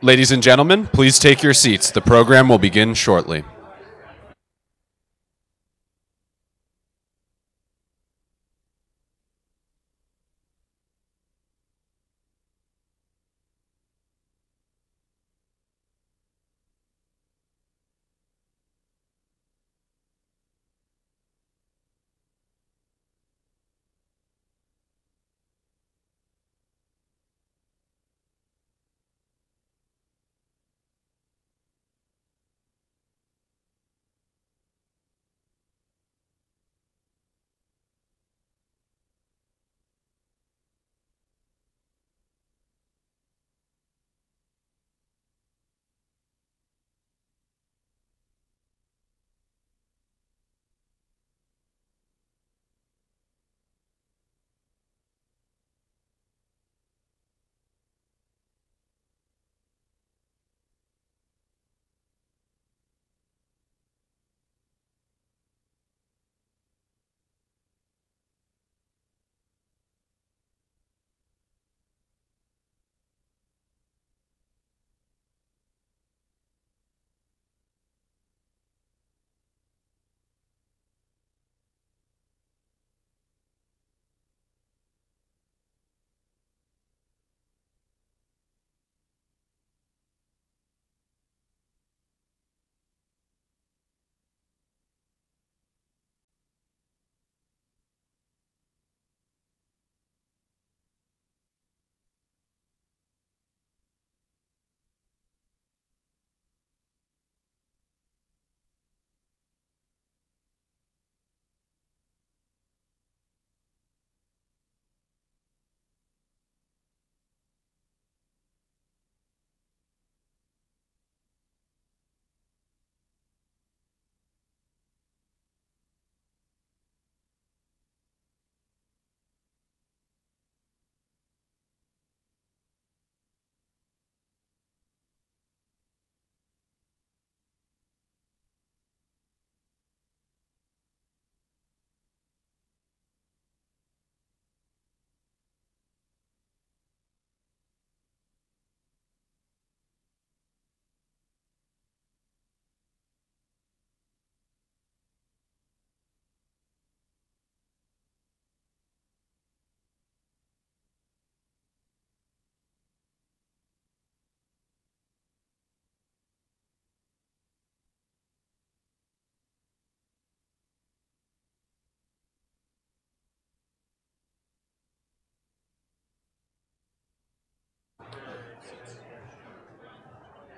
Ladies and gentlemen, please take your seats. The program will begin shortly.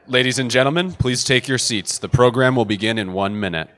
Ladies and gentlemen, please take your seats. The program will begin in 1 minute.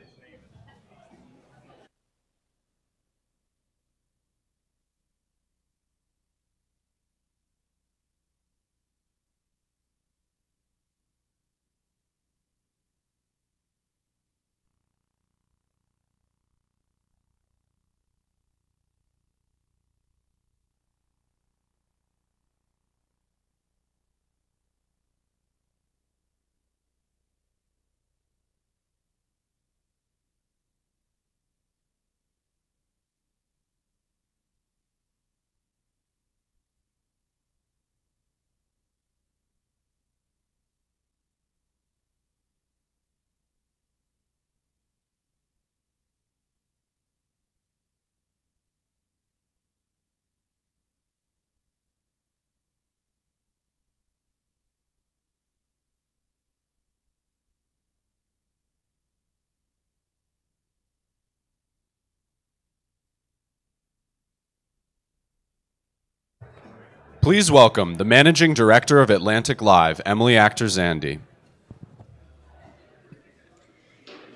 Please welcome the Managing Director of AtlanticLIVE, Emily Achter-Zandi.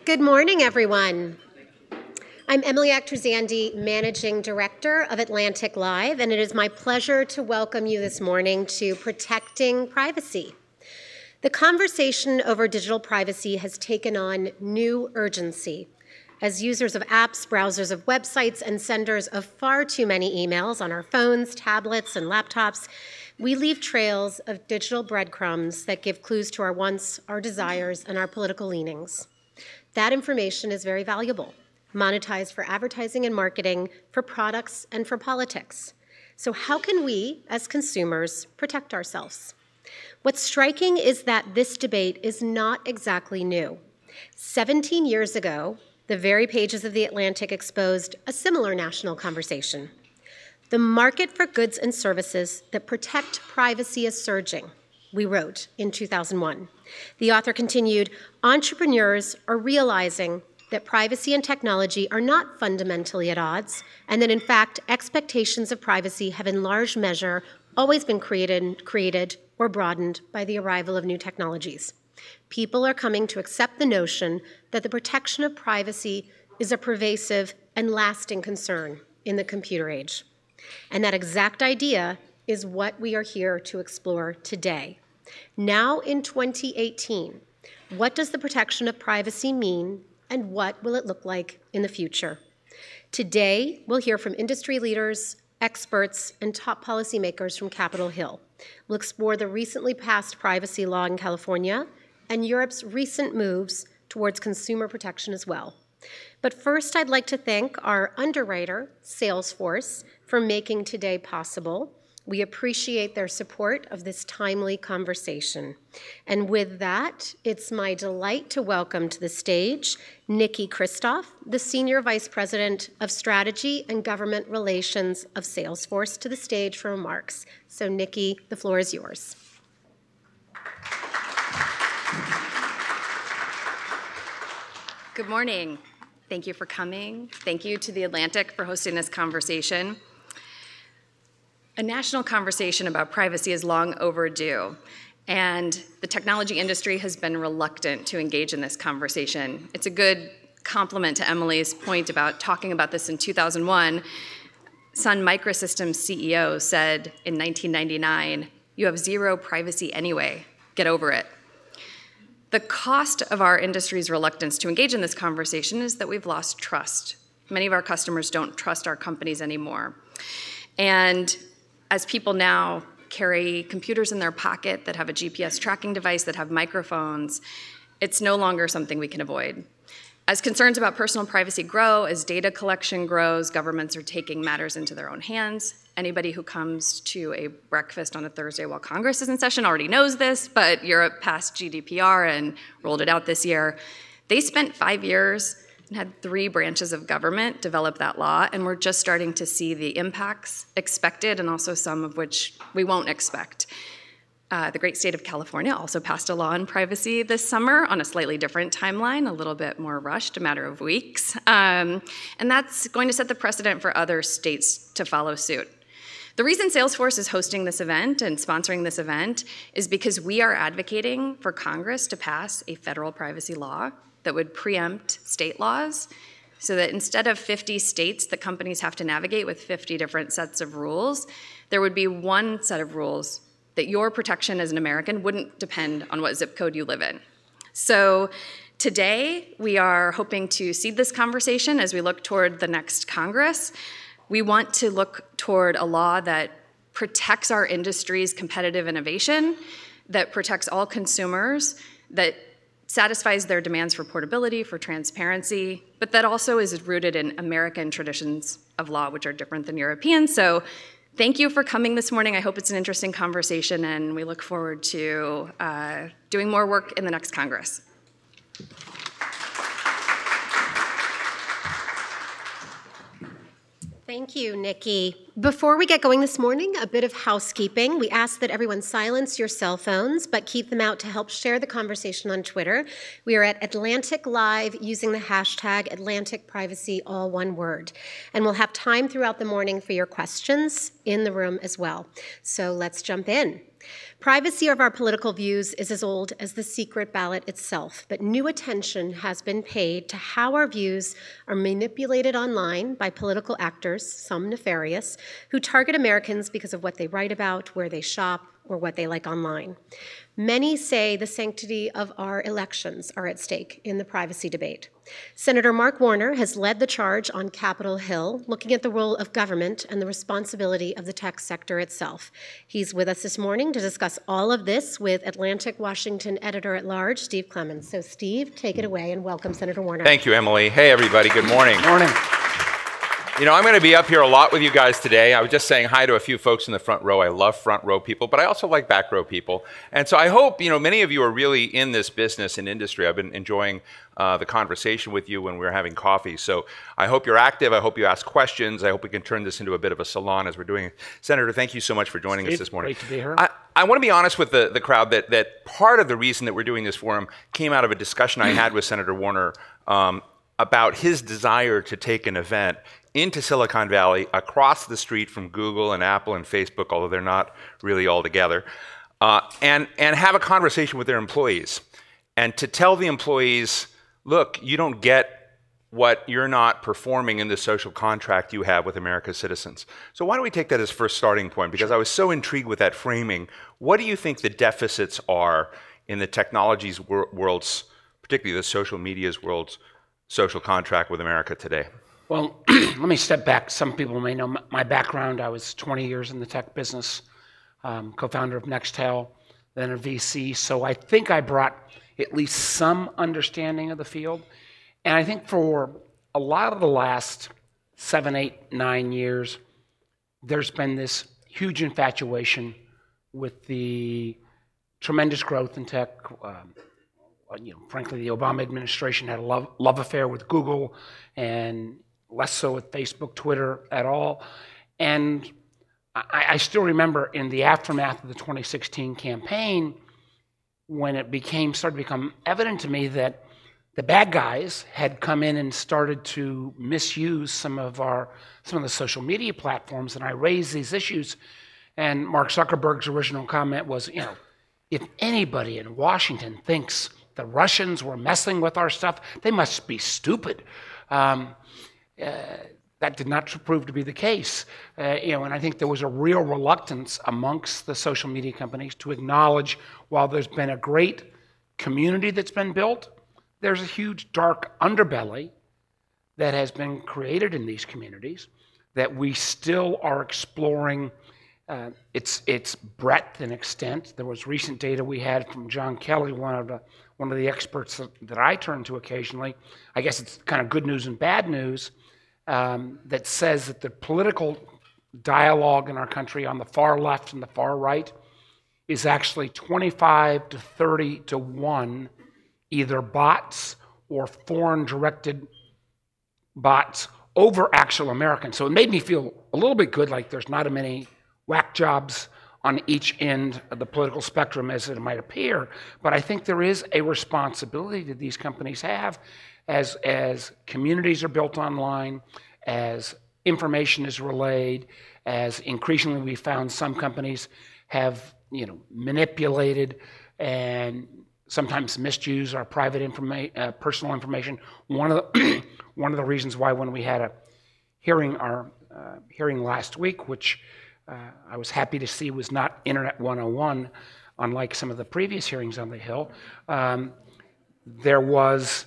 Good morning, everyone. I'm Emily Achter-Zandi, Managing Director of AtlanticLIVE, and it is my pleasure to welcome you this morning to Protecting Privacy. The conversation over digital privacy has taken on new urgency as users of apps, browsers of websites, and senders of far too many emails on our phones, tablets, and laptops. We leave trails of digital breadcrumbs that give clues to our wants, our desires, and our political leanings. That information is very valuable, monetized for advertising and marketing, for products, and for politics. So how can we, as consumers, protect ourselves? What's striking is that this debate is not exactly new. 17 years ago, the very pages of The Atlantic exposed a similar national conversation. The market for goods and services that protect privacy is surging, we wrote in 2001. The author continued, entrepreneurs are realizing that privacy and technology are not fundamentally at odds, and that in fact, expectations of privacy have in large measure always been created or broadened by the arrival of new technologies. People are coming to accept the notion that the protection of privacy is a pervasive and lasting concern in the computer age. And that exact idea is what we are here to explore today. Now in 2018, what does the protection of privacy mean, and what will it look like in the future? Today, we'll hear from industry leaders, experts, and top policymakers from Capitol Hill. We'll explore the recently passed privacy law in California and Europe's recent moves towards consumer protection as well. But first, I'd like to thank our underwriter, Salesforce, for making today possible. We appreciate their support of this timely conversation. And with that, it's my delight to welcome to the stage Nikki Kristoff, the Senior Vice President of Strategy and Government Relations of Salesforce, to the stage for remarks. So Nikki, the floor is yours. Good morning. Thank you for coming. Thank you to The Atlantic for hosting this conversation. A national conversation about privacy is long overdue, and the technology industry has been reluctant to engage in this conversation. It's a good complement to Emily's point about talking about this in 2001. Sun Microsystems CEO said in 1999, "You have zero privacy anyway. Get over it." The cost of our industry's reluctance to engage in this conversation is that we've lost trust. Many of our customers don't trust our companies anymore. And as people now carry computers in their pocket that have a GPS tracking device, that have microphones, it's no longer something we can avoid. As concerns about personal privacy grow, as data collection grows, governments are taking matters into their own hands. Anybody who comes to a breakfast on a Thursday while Congress is in session already knows this, but Europe passed GDPR and rolled it out this year. They spent 5 years and had 3 branches of government develop that law, and we're just starting to see the impacts expected and also some of which we won't expect. The great state of California also passed a law on privacy this summer on a slightly different timeline, a little bit more rushed, a matter of weeks. And that's going to set the precedent for other states to follow suit. The reason Salesforce is hosting this event and sponsoring this event is because we are advocating for Congress to pass a federal privacy law that would preempt state laws, so that instead of 50 states that companies have to navigate with 50 different sets of rules, there would be one set of rules that your protection as an American wouldn't depend on what zip code you live in. So today, we are hoping to seed this conversation as we look toward the next Congress. We want to look toward a law that protects our industry's competitive innovation, that protects all consumers, that satisfies their demands for portability, for transparency, but that also is rooted in American traditions of law, which are different than European. So thank you for coming this morning. I hope it's an interesting conversation, and we look forward to doing more work in the next Congress. Thank you, Nikki. Before we get going this morning, a bit of housekeeping. We ask that everyone silence your cell phones, but keep them out to help share the conversation on Twitter. We are at AtlanticLIVE using the hashtag AtlanticPrivacy, all one word. And we'll have time throughout the morning for your questions in the room as well. So let's jump in. Privacy of our political views is as old as the secret ballot itself, but new attention has been paid to how our views are manipulated online by political actors, some nefarious, who target Americans because of what they write about, where they shop, or what they like online. Many say the sanctity of our elections are at stake in the privacy debate. Senator Mark Warner has led the charge on Capitol Hill, looking at the role of government and the responsibility of the tech sector itself. He's with us this morning to discuss all of this with Atlantic Washington editor-at-large, Steve Clemons. So Steve, take it away and welcome Senator Warner. Thank you, Emily. Hey, everybody. Good morning. Morning. You know, I'm going to be up here a lot with you guys today. I was just saying hi to a few folks in the front row. I love front row people, but I also like back row people. And so I hope, you know, many of you are really in this business and industry. I've been enjoying the conversation with you when we were having coffee. So I hope you're active. I hope you ask questions. I hope we can turn this into a bit of a salon as we're doing. Senator, thank you so much for joining us this morning. Great to be here. I want to be honest with the crowd that part of the reason that we're doing this forum came out of a discussion I had with Senator Warner about his desire to take an event into Silicon Valley, across the street from Google and Apple and Facebook, although they're not really all together, and have a conversation with their employees. And to tell the employees, look, you don't get what you're not performing in the social contract you have with America's citizens. So why don't we take that as first starting point? Because I was so intrigued with that framing. What do you think the deficits are in the technologies world's, particularly the social media's world's, social contract with America today? Well, let me step back. Some people may know my background. I was 20 years in the tech business, co-founder of Nextel, then a VC. So I think I brought at least some understanding of the field. And I think for a lot of the last 7, 8, 9 years, there's been this huge infatuation with the tremendous growth in tech. You know, frankly, the Obama administration had a love affair with Google, and less so with Facebook, Twitter at all. And I still remember in the aftermath of the 2016 campaign, when it started to become evident to me that the bad guys had come in and started to misuse some of the social media platforms, and I raised these issues. And Mark Zuckerberg's original comment was, you know, if anybody in Washington thinks the Russians were messing with our stuff, they must be stupid. That did not prove to be the case. You know, and I think there was a real reluctance amongst the social media companies to acknowledge, while there's been a great community that's been built, there's a huge dark underbelly that has been created in these communities that we still are exploring its breadth and extent. There was recent data we had from John Kelly, one of the experts that I turn to occasionally. I guess it's kind of good news and bad news. That says that the political dialogue in our country on the far left and the far right is actually 25 to 30 to 1, either bots or foreign-directed bots over actual Americans. So it made me feel a little bit good, like there's not as many whack jobs on each end of the political spectrum as it might appear. But I think there is a responsibility that these companies have as communities are built online, as information is relayed, as increasingly we found some companies have, you know, manipulated and sometimes misuse our private personal information. One of the reasons why when we had our hearing last week, which I was happy to see was not Internet 101, unlike some of the previous hearings on the Hill, there was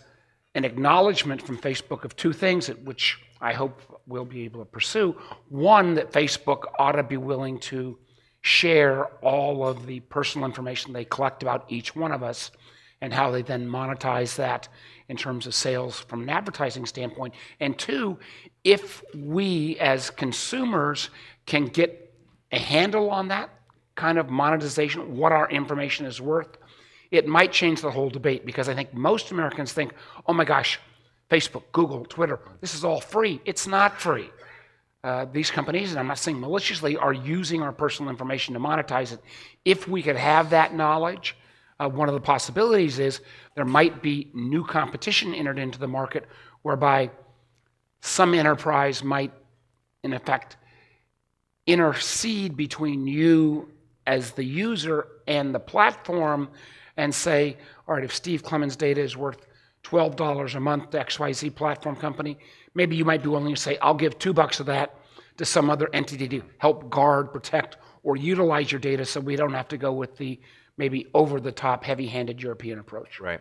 an acknowledgement from Facebook of two things, which I hope we'll be able to pursue. One, that Facebook ought to be willing to share all of the personal information they collect about each one of us and how they then monetize that in terms of sales from an advertising standpoint. And two, if we as consumers can get a handle on that kind of monetization, what our information is worth, it might change the whole debate, because I think most Americans think, oh my gosh, Facebook, Google, Twitter, this is all free. It's not free. These companies, and I'm not saying maliciously, are using our personal information to monetize it. If we could have that knowledge, one of the possibilities is there might be new competition entered into the market whereby some enterprise might, in effect, intercede between you as the user and the platform and say, all right, if Steve Clemens' data is worth $12 a month to XYZ platform company, maybe you might be willing to say, I'll give $2 of that to some other entity to help guard, protect, or utilize your data so we don't have to go with the maybe over-the-top, heavy-handed European approach. Right.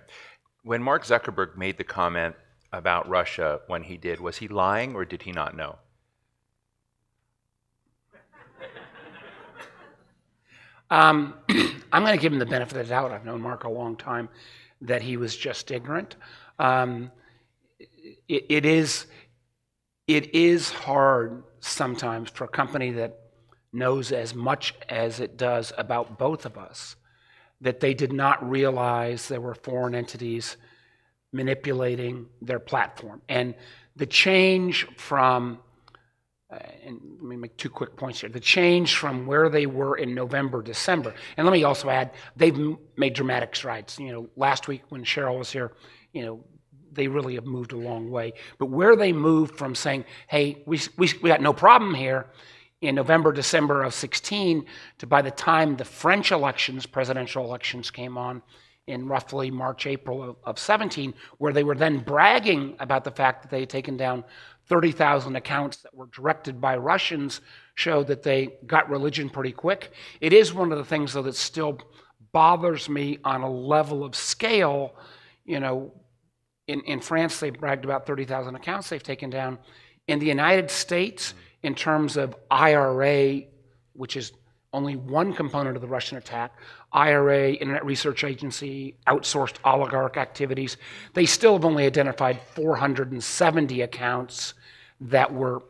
When Mark Zuckerberg made the comment about Russia when he did, was he lying or did he not know? I'm going to give him the benefit of the doubt. I've known Mark a long time, that he was just ignorant. It is it is hard sometimes for a company that knows as much as it does about both of us, that they did not realize there were foreign entities manipulating their platform. And the change from, and let me make 2 quick points here, the change from where they were in November, December, and let me also add, they've made dramatic strides. Last week when Cheryl was here, they really have moved a long way. But where they moved from saying, hey, we got no problem here, in November, December of 16, to by the time the French elections, presidential elections came on in roughly March, April of 17, where they were then bragging about the fact that they had taken down 30,000 accounts that were directed by Russians, showed that they got religion pretty quick. It is one of the things, though, that still bothers me on a level of scale. In France, they bragged about 30,000 accounts they've taken down. In the United States, in terms of IRA, which is only one component of the Russian attack, IRA, Internet Research Agency, outsourced oligarch activities, they still have only identified 470 accounts that were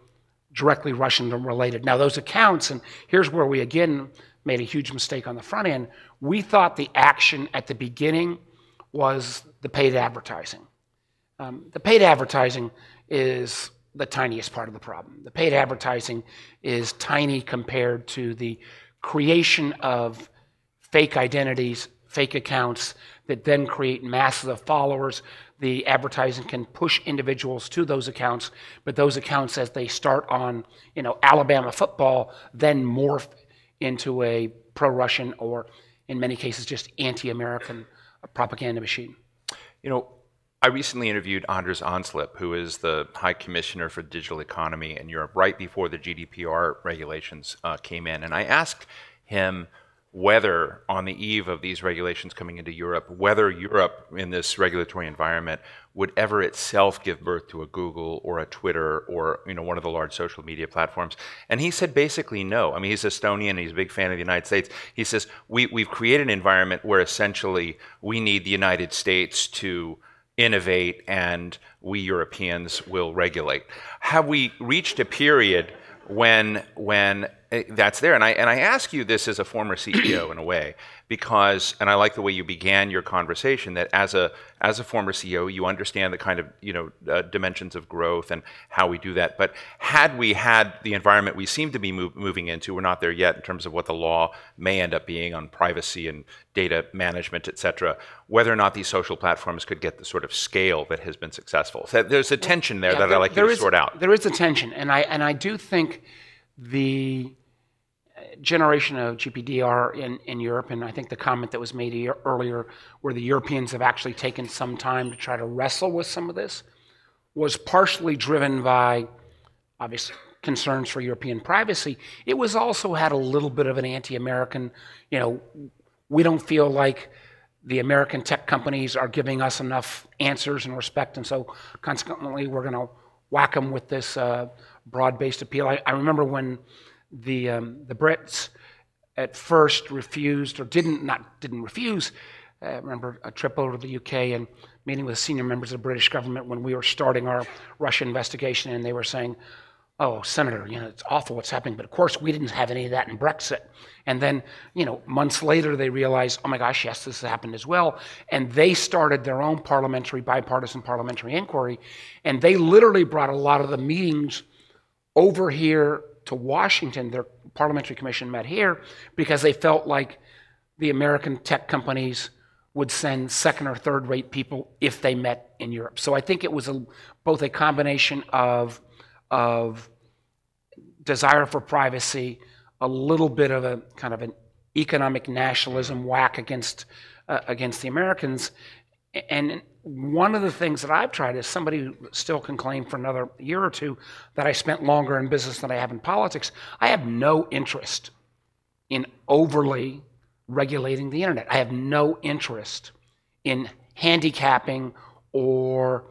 directly Russian related. Now those accounts, and here's where we again made a huge mistake on the front end, we thought the action at the beginning was the paid advertising. The paid advertising is the tiniest part of the problem. The paid advertising is tiny compared to the creation of fake identities, fake accounts that then create masses of followers. The advertising can push individuals to those accounts, but those accounts, as they start on, Alabama football, then morph into a pro-Russian or, in many cases, just anti-American propaganda machine. I recently interviewed Anders Anslip, who is the High Commissioner for the Digital Economy in Europe, right before the GDPR regulations came in. And I asked him whether, on the eve of these regulations coming into Europe, whether Europe in this regulatory environment would ever itself give birth to a Google or a Twitter or one of the large social media platforms. And he said basically no. I mean, he's Estonian, he's a big fan of the United States. He says, we've created an environment where essentially we need the United States to innovate and we Europeans will regulate. Have we reached a period when that's there? And I ask you this as a former CEO in a way, because, and I like the way you began your conversation, that as a former CEO, you understand the kind of dimensions of growth and how we do that. But had we had the environment we seem to be moving into, we're not there yet in terms of what the law may end up being on privacy and data management, et cetera, whether or not these social platforms could get the sort of scale that has been successful. So there's a tension there that I'd like you to sort out. There is a tension, and I do think the generation of GDPR in Europe, and I think the comment that was made earlier, where the Europeans have actually taken some time to try to wrestle with some of this, was partially driven by obvious concerns for European privacy. It was also had a little bit of an anti-American, we don't feel like the American tech companies are giving us enough answers and respect, and so consequently we're going to whack them with this broad-based appeal. I remember when the Brits at first refused, or didn't refuse. I remember a trip over to the UK and meeting with senior members of the British government when we were starting our Russia investigation, and they were saying, "Oh, Senator, it's awful what's happening, but of course we didn't have any of that in Brexit." And then, months later they realized, oh my gosh, yes, this has happened as well. And they started their own bipartisan parliamentary inquiry, and they literally brought a lot of the meetings over here to Washington. Their parliamentary commission met here because they felt like the American tech companies would send second or third rate people if they met in Europe. So I think it was both a combination of desire for privacy, a little bit of a kind of an economic nationalism whack against the Americans. And one of the things that I've tried, is somebody who still can claim for another year or two that I spent longer in business than I have in politics, I have no interest in overly regulating the internet. I have no interest in handicapping or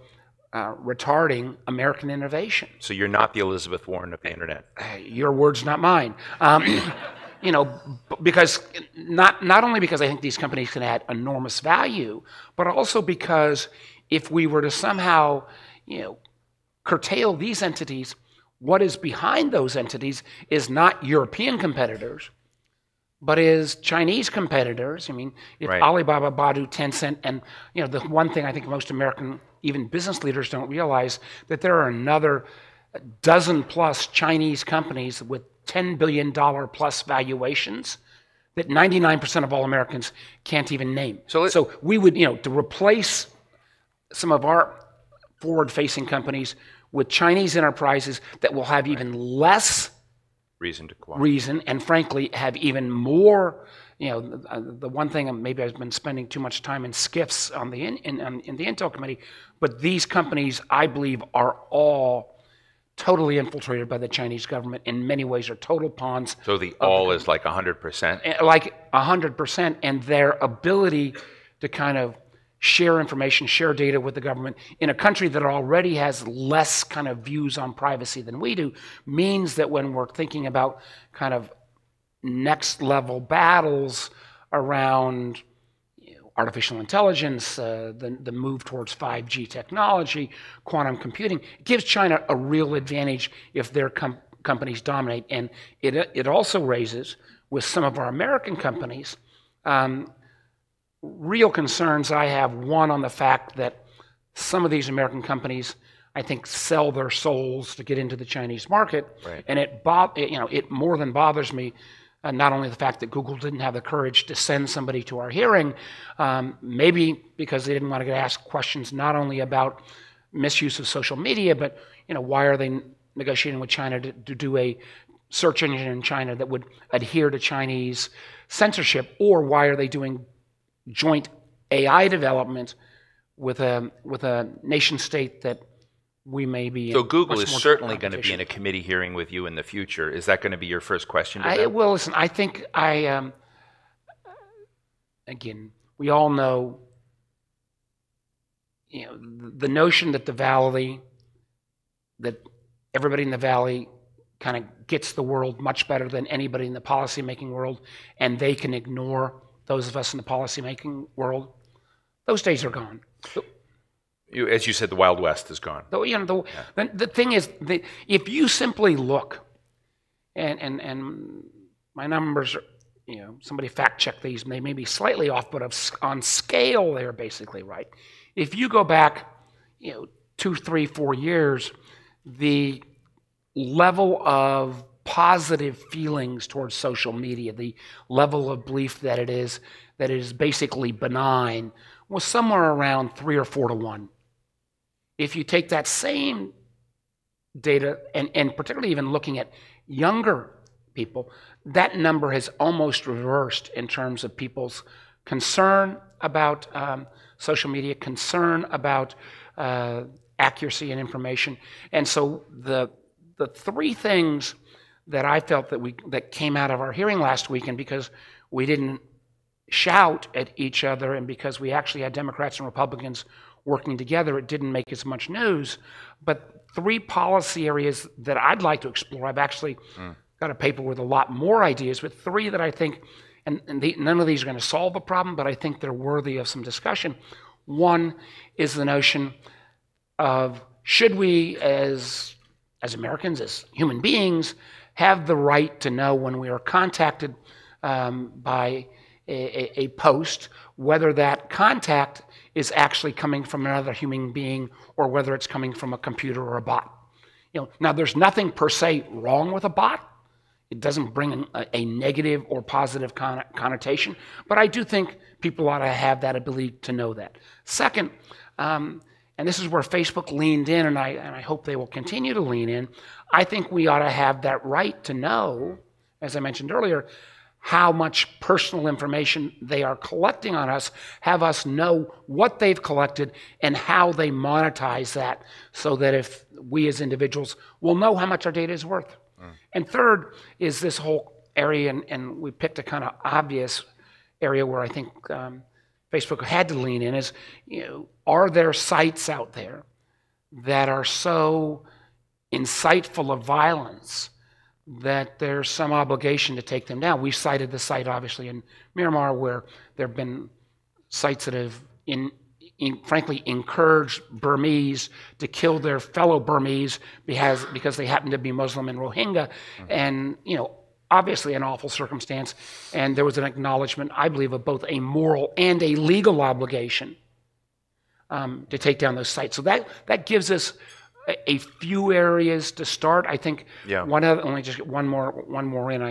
retarding American innovation. So you're not the Elizabeth Warren of the internet. Your words, not mine. Because not only because I think these companies can add enormous value, but also because if we were to somehow, curtail these entities, what is behind those entities is not European competitors, but is Chinese competitors. I mean, if Right. Alibaba, Baidu, Tencent, and the one thing I think most American, even business leaders don't realize, that there are another dozen plus Chinese companies with $10 billion plus valuations that 99% of all Americans can't even name. So we would, to replace some of our forward-facing companies with Chinese enterprises that will have even less reason and frankly have even more, the one thing, maybe I've been spending too much time in skiffs on the in the Intel committee, but these companies, I believe, are all totally infiltrated by the Chinese government. In many ways are total pawns. So the all is like 100%? Like 100%, and their ability to kind of share information, share data with the government in a country that already has less kind of views on privacy than we do, means that when we're thinking about kind of next level battles around artificial intelligence, the move towards 5G technology, quantum computing, it gives China a real advantage if their companies dominate. And it also raises, with some of our American companies, real concerns I have. One, on the fact that some of these American companies, I think, sell their souls to get into the Chinese market. Right. And it more than bothers me, not only the fact that Google didn't have the courage to send somebody to our hearing, maybe because they didn't want to get asked questions not only about misuse of social media, but why are they negotiating with China to do a search engine in China that would adhere to Chinese censorship, or why are they doing joint AI development with a nation state that we may be. So Google is certainly going to be in a committee hearing with you in the future. Is that going to be your first question to them? Well, listen, I think again, we all know, the notion that that everybody in the Valley kind of gets the world much better than anybody in the policymaking world, and they can ignore those of us in the policymaking world, those days are gone. As you said, the Wild West is gone. The thing is, if you simply look, and my numbers are, somebody fact check these, they may be slightly off, but on scale, they're basically right. If you go back, 2, 3, 4 years, the level of positive feelings towards social media, the level of belief that it is basically benign, was somewhere around 3 or 4 to 1. If you take that same data, and particularly even looking at younger people, that number has almost reversed in terms of people's concern about social media, concern about accuracy and information. And so the 3 things that I felt that came out of our hearing last week, and because we didn't shout at each other, and because we actually had Democrats and Republicans working together, it didn't make as much news. But 3 policy areas that I'd like to explore. I've actually got a paper with a lot more ideas, but 3 that I think, none of these are going to solve a problem, but I think they're worthy of some discussion. One is the notion of, should we, as Americans, as human beings, have the right to know when we are contacted by a post, whether that contact is actually coming from another human being or whether it's coming from a computer or a bot. Now there's nothing per se wrong with a bot. It doesn't bring a negative or positive connotation, but I do think people ought to have that ability to know that. Second, and this is where Facebook leaned in, and I hope they will continue to lean in, I think we ought to have that right to know, as I mentioned earlier, how much personal information they are collecting on us, have us know what they've collected and how they monetize that, so that if we as individuals will know how much our data is worth. And third is this whole area, and we picked a kind of obvious area where I think Facebook had to lean in, is, are there sites out there that are so insightful of violence that there's some obligation to take them down? We cited the site, obviously, in Myanmar, where there have been sites that have frankly encouraged Burmese to kill their fellow Burmese because they happen to be Muslim and Rohingya, and obviously an awful circumstance. And there was an acknowledgement, I believe, of both a moral and a legal obligation to take down those sites. So that gives us a few areas to start. I think only just one more in.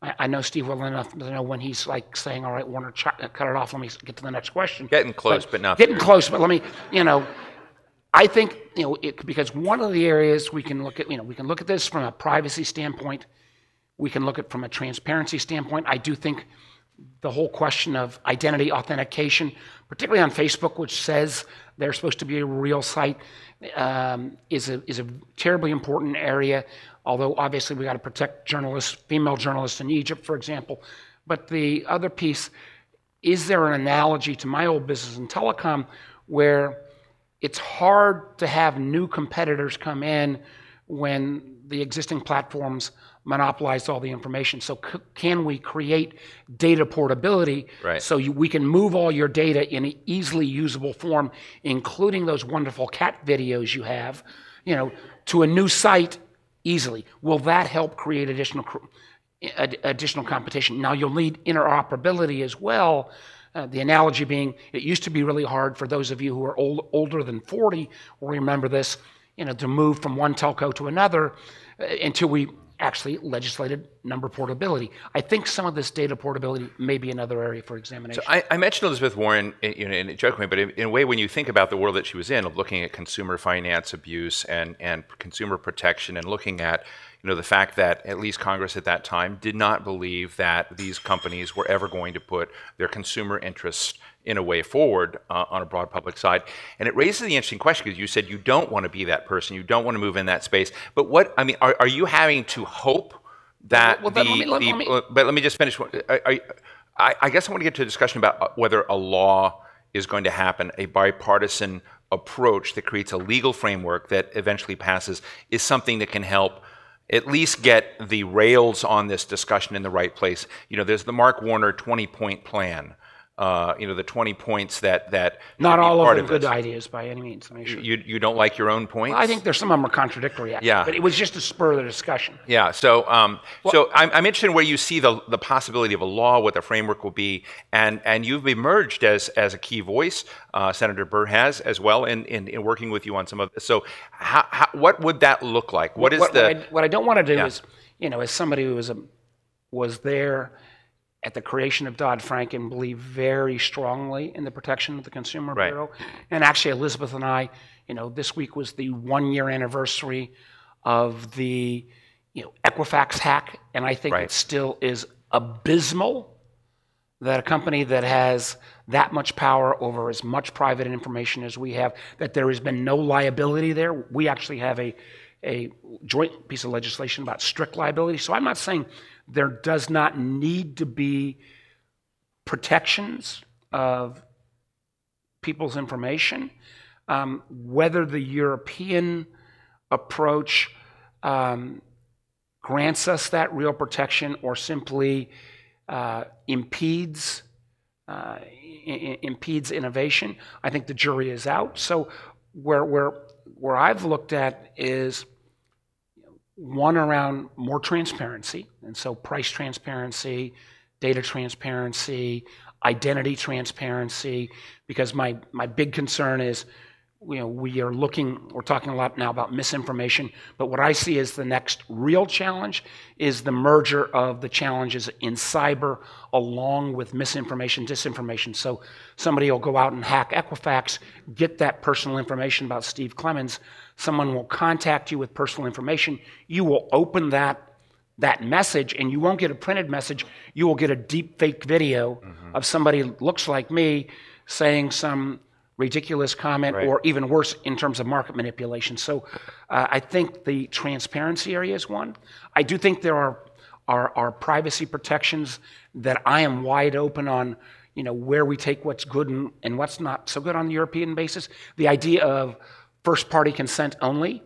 I know Steve well enough to know when he's like saying, "All right, Warner, cut it off. Let me get to the next question." Getting close, but not getting close. But let me, I think because one of the areas we can look at, we can look at this from a privacy standpoint. We can look at it from a transparency standpoint. I do think the whole question of identity authentication, particularly on Facebook, which says they're supposed to be a real site, is a terribly important area. Although obviously we got to protect journalists, female journalists in Egypt, for example. But the other piece, is there an analogy to my old business in telecom where it's hard to have new competitors come in when the existing platforms monopolize all the information? So can we create data portability so we can move all your data in an easily usable form, including those wonderful cat videos you have, to a new site easily? Will that help create additional competition? Now, you'll need interoperability as well. The analogy being, it used to be really hard for those of you who are older than 40 will remember this, to move from one telco to another until we actually legislated number portability. I think some of this data portability may be another area for examination. So I mentioned Elizabeth Warren in a joking way, but in a way, when you think about the world that she was in, of looking at consumer finance abuse and consumer protection, and looking at the fact that at least Congress at that time did not believe that these companies were ever going to put their consumer interests in a way forward on a broad public side. And it raises the interesting question, because you said you don't want to be that person, you don't want to move in that space. But are you having to hope that but let me just finish. I guess I want to get to a discussion about whether a law is going to happen, a bipartisan approach that creates a legal framework that eventually passes, is something that can help at least get the rails on this discussion in the right place. There's the Mark Warner 20-point plan. The 20 points that not all of them good ideas by any means. You don't like your own points? Well, I think there's some of them are contradictory, actually, but it was just to spur the discussion. Yeah. So I'm interested in where you see the possibility of a law, what the framework will be, and you've emerged as a key voice. Senator Burr has as well in working with you on some of this. So what would that look like? What I don't want to do is, as somebody who was there at the creation of Dodd-Frank and believe very strongly in the protection of the Consumer Bureau. And actually, Elizabeth and I, this week was the 1-year anniversary of the Equifax hack, and I think it still is abysmal that a company that has that much power over as much private information as we have, that there has been no liability there. We actually have a joint piece of legislation about strict liability. So I'm not saying there does not need to be protections of people's information. Whether the European approach grants us that real protection or simply impedes innovation, I think the jury is out. So where I've looked at is one around more transparency, and so price transparency, data transparency, identity transparency, because my big concern is, we're talking a lot now about misinformation, but what I see as the next real challenge is the merger of the challenges in cyber along with misinformation, disinformation. So somebody will go out and hack Equifax, get that personal information about Steve Clemens. Someone will contact you with personal information. You will open that message, and you won't get a printed message. You will get a deep fake video of somebody who looks like me saying some ridiculous comment, or even worse in terms of market manipulation. So I think the transparency area is one. I do think there are privacy protections that I am wide open on, where we take what's good and what's not so good on the European basis. The idea of first-party consent only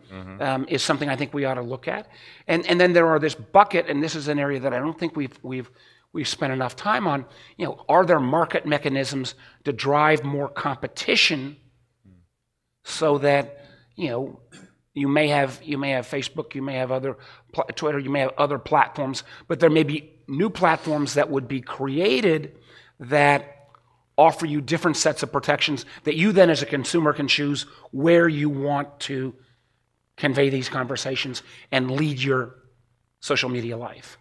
is something I think we ought to look at. And then there are this bucket, and this is an area that I don't think we've we've spent enough time on, are there market mechanisms to drive more competition so that, you may have Facebook, you may have other Twitter, you may have other platforms, but there may be new platforms that would be created that offer you different sets of protections that you then as a consumer can choose where you want to convey these conversations and lead your social media life.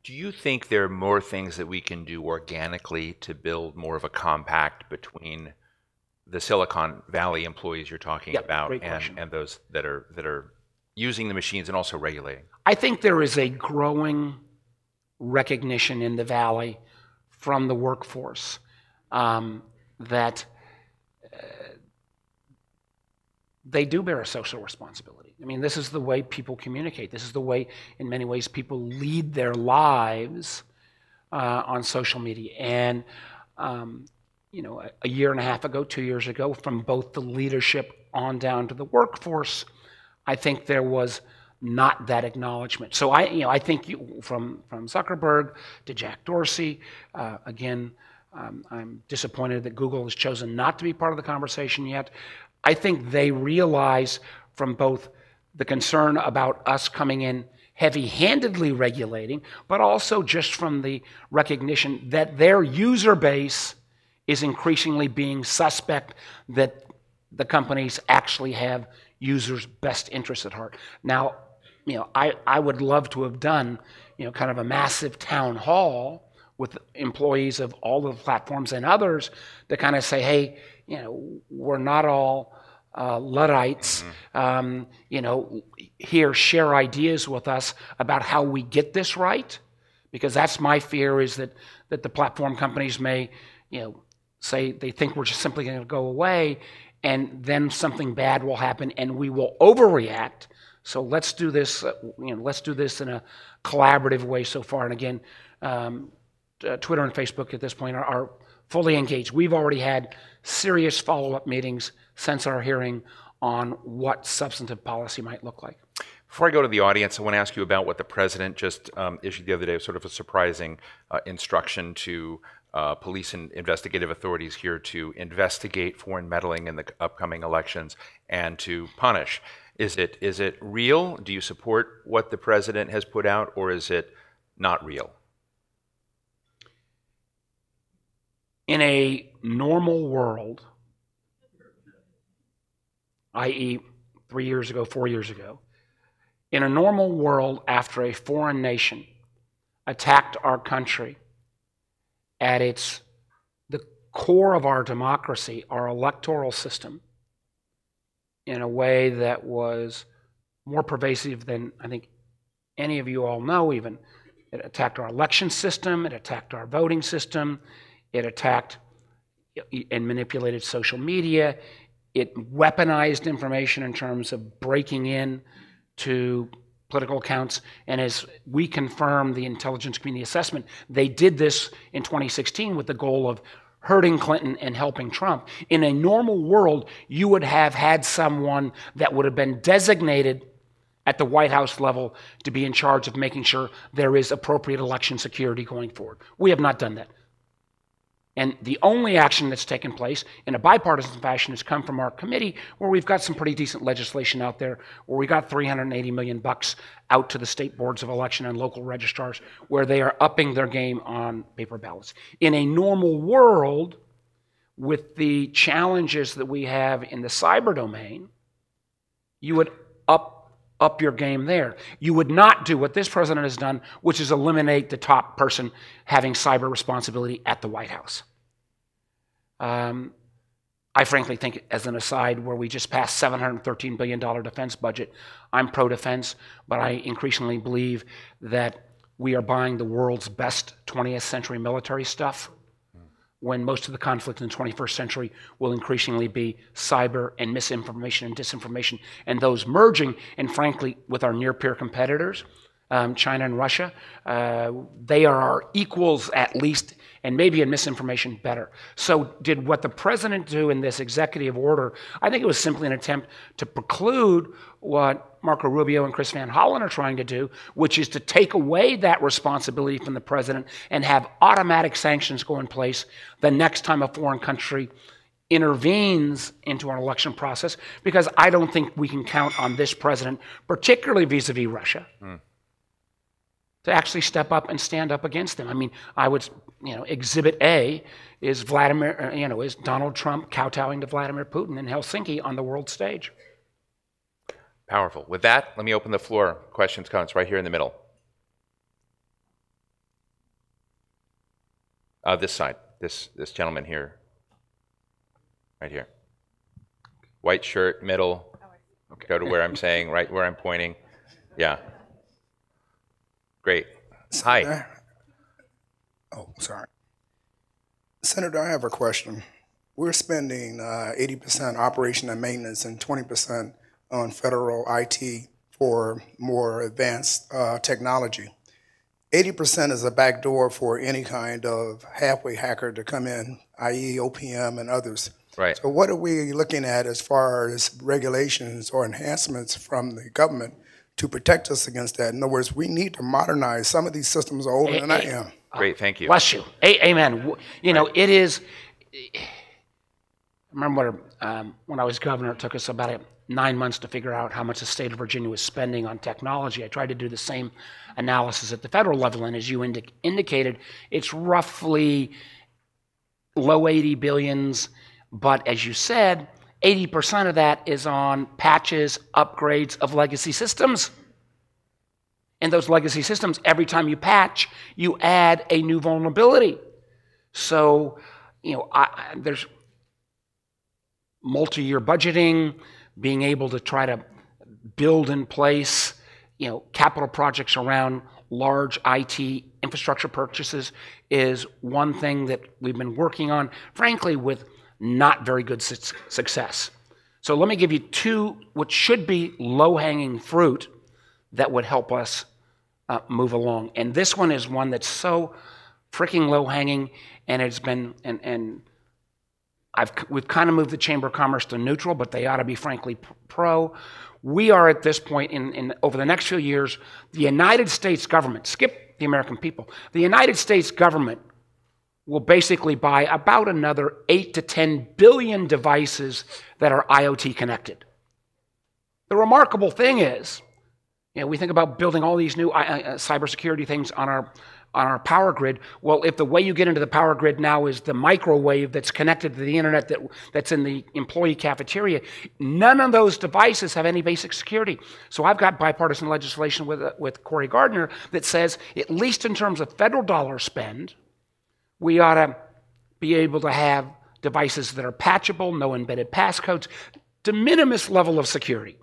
Do you think there are more things that we can do organically to build more of a compact between the Silicon Valley employees you're talking about and those that are using the machines and also regulating? I think there is a growing recognition in the Valley from the workforce that they do bear a social responsibility. I mean, this is the way people communicate. This is the way, in many ways, people lead their lives on social media. And a year and a half ago, 2 years ago, from both the leadership on down to the workforce, I think there was not that acknowledgement. So I think from Zuckerberg to Jack Dorsey, again, I'm disappointed that Google has chosen not to be part of the conversation yet. I think they realize from both the concern about us coming in heavy-handedly regulating, but also just from the recognition that their user base is increasingly being suspect that the companies actually have users' best interests at heart. Now, I would love to have done, kind of a massive town hall with employees of all of the platforms and others to kind of say, hey, we're not all Luddites. Here, share ideas with us about how we get this right, because that's my fear, is that the platform companies may, say they think we're just simply going to go away, and then something bad will happen, and we will overreact. So let's do this. Let's do this in a collaborative way. So far, and again, Twitter and Facebook at this point are fully engaged. We've already had serious follow-up meetings since our hearing on what substantive policy might look like. Before I go to the audience, I want to ask you about what the president just issued the other day, sort of a surprising instruction to police and investigative authorities here to investigate foreign meddling in the upcoming elections and to punish. Is it real? Do you support what the president has put out, or is it not real? In a normal world, i.e. 3 years ago, 4 years ago, in a normal world, after a foreign nation attacked our country at the core of our democracy, our electoral system, in a way that was more pervasive than I think any of you all know even. It attacked our election system, it attacked our voting system, it attacked and manipulated social media, it weaponized information in terms of breaking in to political accounts, and as we confirmed the intelligence community assessment, they did this in 2016 with the goal of hurting Clinton and helping Trump. In a normal world, you would have had someone that would have been designated at the White House level to be in charge of making sure there is appropriate election security going forward. We have not done that. And the only action that's taken place in a bipartisan fashion has come from our committee, where we've got some pretty decent legislation out there, where we got $380 million out to the state boards of election and local registrars, where they are upping their game on paper ballots. In a normal world, with the challenges that we have in the cyber domain, you would up your game there. You would not do what this president has done, which is eliminate the top person having cyber responsibility at the White House. I frankly think, as an aside, where we just passed $713 billion defense budget, I'm pro-defense, but I increasingly believe that we are buying the world's best 20th century military stuff, when most of the conflict in the 21st century will increasingly be cyber and misinformation and disinformation, and those merging, and frankly, with our near-peer competitors, China and Russia. They are our equals at least, and maybe in misinformation better. So did what the president do in this executive order, I think it was simply an attempt to preclude what Marco Rubio and Chris Van Hollen are trying to do, which is to take away that responsibility from the president and have automatic sanctions go in place the next time a foreign country intervenes into an election process, because I don't think we can count on this president, particularly vis-a-vis Russia, to actually step up and stand up against them. I mean, I would, Exhibit A is is Donald Trump kowtowing to Vladimir Putin in Helsinki on the world stage. Powerful. With that, let me open the floor. Questions, comments, right here in the middle. This side, this gentleman here, right here. White shirt, middle. Okay. Go to where I'm saying, right where I'm pointing. Yeah. Great. Hi. Oh, sorry. Senator, I have a question. We're spending 80% operation and maintenance and 20% on federal IT for more advanced technology. 80% is a backdoor for any kind of halfway hacker to come in, i.e. OPM and others. Right. So what are we looking at as far as regulations or enhancements from the government to protect us against that? In other words, we need to modernize. Some of these systems are older than I am. Great, thank you. Bless you. Amen. It is. I remember when I was governor, it took us about 9 months to figure out how much the state of Virginia was spending on technology. I tried to do the same analysis at the federal level, and as you indicated, it's roughly low 80 billions, but as you said, 80% of that is on patches, upgrades of legacy systems. And those legacy systems, every time you patch, you add a new vulnerability. So, there's multi-year budgeting, being able to try to build in place, capital projects around large IT infrastructure purchases is one thing that we've been working on, frankly, with not very good success. So let me give you two, what should be low-hanging fruit that would help us move along. And this one is one that's so freaking low-hanging, and it's been, we've kind of moved the Chamber of Commerce to neutral, but they ought to be frankly pro. We are at this point over the next few years, the United States government, skip the American people, the United States government will basically buy about another 8 to 10 billion devices that are IoT connected. The remarkable thing is, we think about building all these new cybersecurity things on our power grid. Well, if the way you get into the power grid now is the microwave that's connected to the internet that's in the employee cafeteria, none of those devices have any basic security. So I've got bipartisan legislation with Cory Gardner that says, at least in terms of federal dollar spend, we ought to be able to have devices that are patchable, no embedded passcodes, de minimis level of security.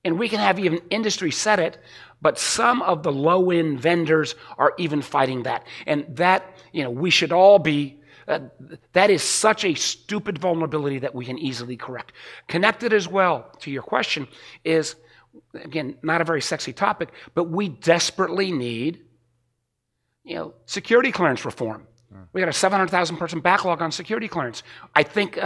And we can have even industry set it, but some of the low-end vendors are even fighting that. And that, we should all be, that is such a stupid vulnerability that we can easily correct. Connected as well to your question is, again, not a very sexy topic, but we desperately need, security clearance reform. We got a 700,000 person backlog on security clearance. I think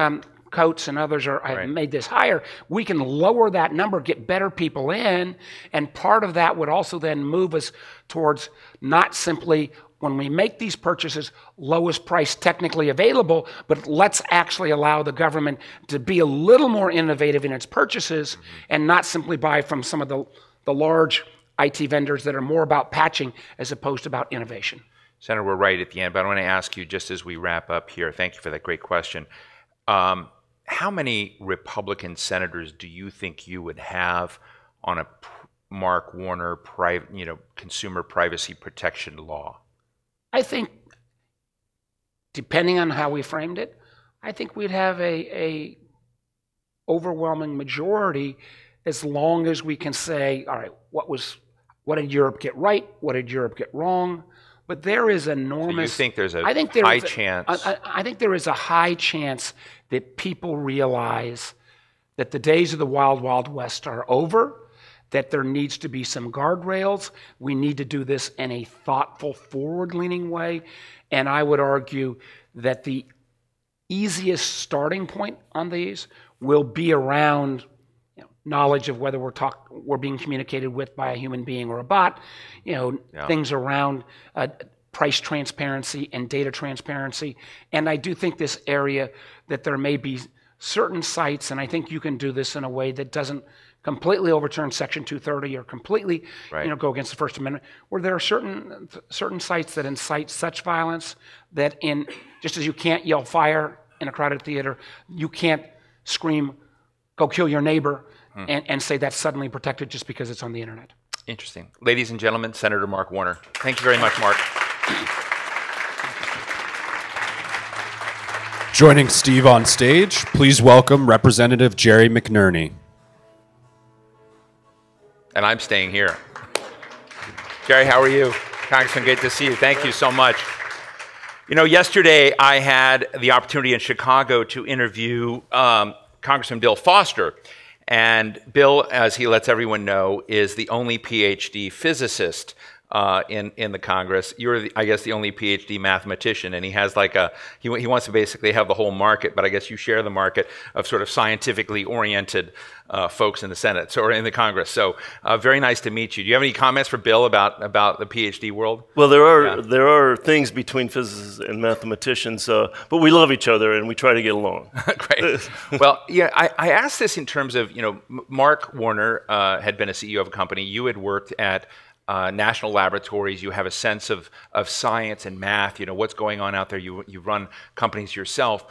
Coates and others have made this higher. We can lower that number, get better people in, and part of that would also then move us towards not simply, when we make these purchases, lowest price technically available, but let's actually allow the government to be a little more innovative in its purchases and not simply buy from some of the large IT vendors that are more about patching as opposed to about innovation. Senator, we're right at the end, but I want to ask you, just as we wrap up here, thank you for that great question. How many Republican senators do you think you would have on a Mark Warner consumer privacy protection law? I think, depending on how we framed it, I think we'd have a overwhelming majority, as long as we can say, all right, what did Europe get right? What did Europe get wrong? But there is enormous. So you think there's a high chance? I think there is a high chance that people realize that the days of the Wild Wild West are over, that there needs to be some guardrails. We need to do this in a thoughtful, forward-leaning way. And I would argue that the easiest starting point on these will be around knowledge of whether we're being communicated with by a human being or a bot, things around price transparency and data transparency. And I do think this area that there may be certain sites, and I think you can do this in a way that doesn't completely overturn Section 230 or completely go against the First Amendment, where there are certain sites that incite such violence that just as you can't yell fire in a crowded theater, you can't scream, go kill your neighbor, and say that's suddenly protected just because it's on the internet. Interesting. Ladies and gentlemen, Senator Mark Warner. Thank you very much, Mark. Joining Steve on stage, please welcome Representative Jerry McNerney. And I'm staying here. Jerry, how are you? Congressman, great to see you. Thank you so much. Yesterday I had the opportunity in Chicago to interview Congressman Bill Foster. And Bill, as he lets everyone know, is the only PhD physicist in the Congress. You're, I guess, the only PhD mathematician, and he has he wants to basically have the whole market, but I guess you share the market of sort of scientifically oriented folks in the Senate, or in the Congress. So very nice to meet you. Do you have any comments for Bill about the PhD world? Well, there are things between physicists and mathematicians, but we love each other and we try to get along. Great. Well, yeah, I asked this in terms of, Mark Warner had been a CEO of a company. You had worked at national laboratories. You have a sense of science and math, what's going on out there. You run companies yourself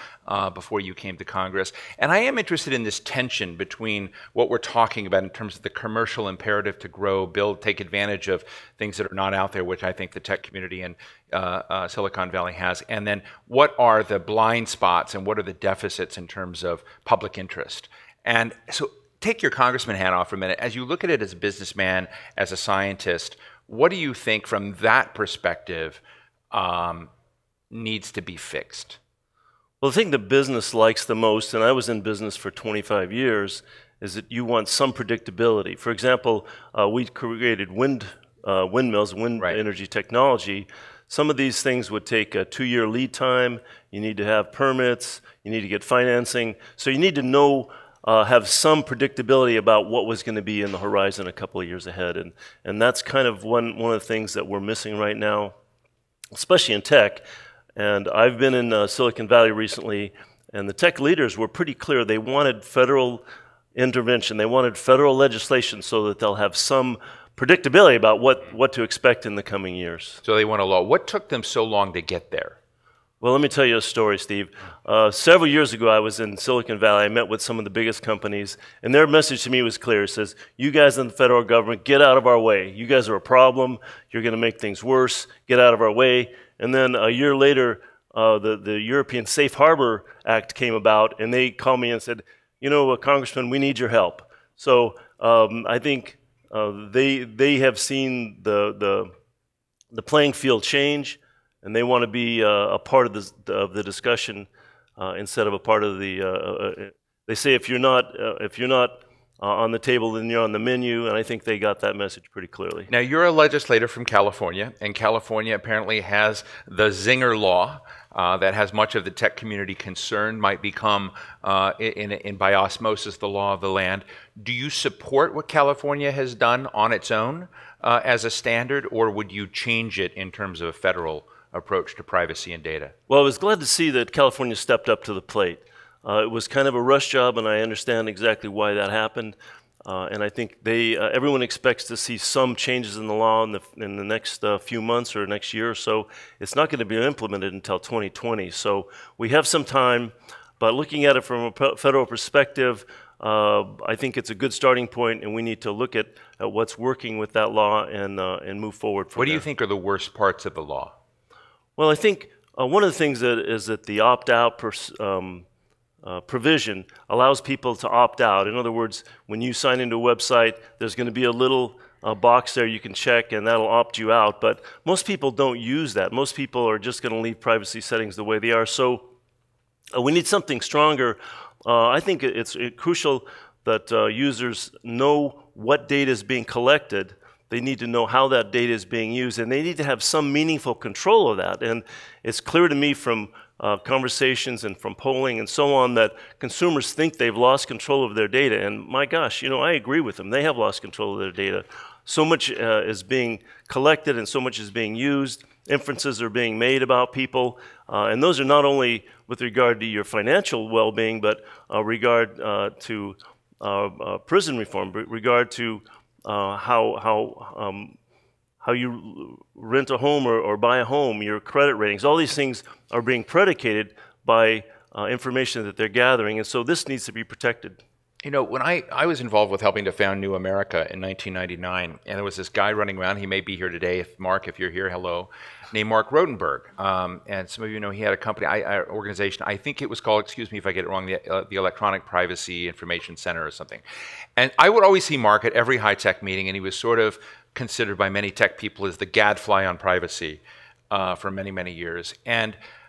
before you came to Congress. And I am interested in this tension between what we're talking about in terms of the commercial imperative to grow, build, take advantage of things that are not out there, which I think the tech community in Silicon Valley has, and then what are the blind spots and what are the deficits in terms of public interest. And so take your congressman hat off for a minute. As you look at it as a businessman, as a scientist, what do you think from that perspective needs to be fixed? Well, the thing that business likes the most, and I was in business for 25 years, is that you want some predictability. For example, we created windmills, wind energy technology. Some of these things would take a 2-year lead time. You need to have permits. You need to get financing. So you need to know have some predictability about what was going to be in the horizon a couple of years ahead. And that's kind of one of the things that we're missing right now, especially in tech. And I've been in Silicon Valley recently, and the tech leaders were pretty clear. They wanted federal intervention. They wanted federal legislation so that they'll have some predictability about what to expect in the coming years. So they want a law. What took them so long to get there? Well, let me tell you a story, Steve. Several years ago, I was in Silicon Valley. I met with some of the biggest companies, and their message to me was clear. It says, you guys in the federal government, get out of our way. You guys are a problem. You're going to make things worse. Get out of our way. And then a year later, the European Safe Harbor Act came about, and they called me and said, Congressman, we need your help. So I think they have seen the playing field change, and they want to be a part of the discussion instead of a part of the. They say if you're not on the table, then you're on the menu, and I think they got that message pretty clearly. Now you're a legislator from California, and California apparently has the Zinger Law that has much of the tech community concerned might become in by osmosis the law of the land. Do you support what California has done on its own as a standard, or would you change it in terms of a federal approach to privacy and data? Well, I was glad to see that California stepped up to the plate. It was kind of a rush job, and I understand exactly why that happened. And I think everyone expects to see some changes in the law in the next few months or next year or so. It's not going to be implemented until 2020. So we have some time, but looking at it from a federal perspective, I think it's a good starting point, and we need to look at what's working with that law and move forward from there. What do you think are the worst parts of the law? Well, I think one of the things is that the opt-out provision allows people to opt out. In other words, when you sign into a website, there's going to be a little box there you can check, and that'll opt you out. But most people don't use that. Most people are just going to leave privacy settings the way they are. So we need something stronger. I think it's crucial that users know what data is being collected. They need to know how that data is being used, and they need to have some meaningful control of that. And it's clear to me from conversations and from polling and so on that consumers think they've lost control of their data. And my gosh, you know, I agree with them. They have lost control of their data. So much is being collected and so much is being used. Inferences are being made about people. And those are not only with regard to your financial well-being, but regard to prison reform, regard to how you rent a home or buy a home, your credit ratings. All these things are being predicated by information that they're gathering, and so this needs to be protected. You know, when I was involved with helping to found New America in 1999, and there was this guy running around, he may be here today, if you're here, hello, named Mark Rodenberg. And some of you know he had a company, organization, I think it was called, excuse me if I get it wrong, the Electronic Privacy Information Center or something. And I would always see Mark at every high-tech meeting, and he was sort of considered by many tech people as the gadfly on privacy for many, many years.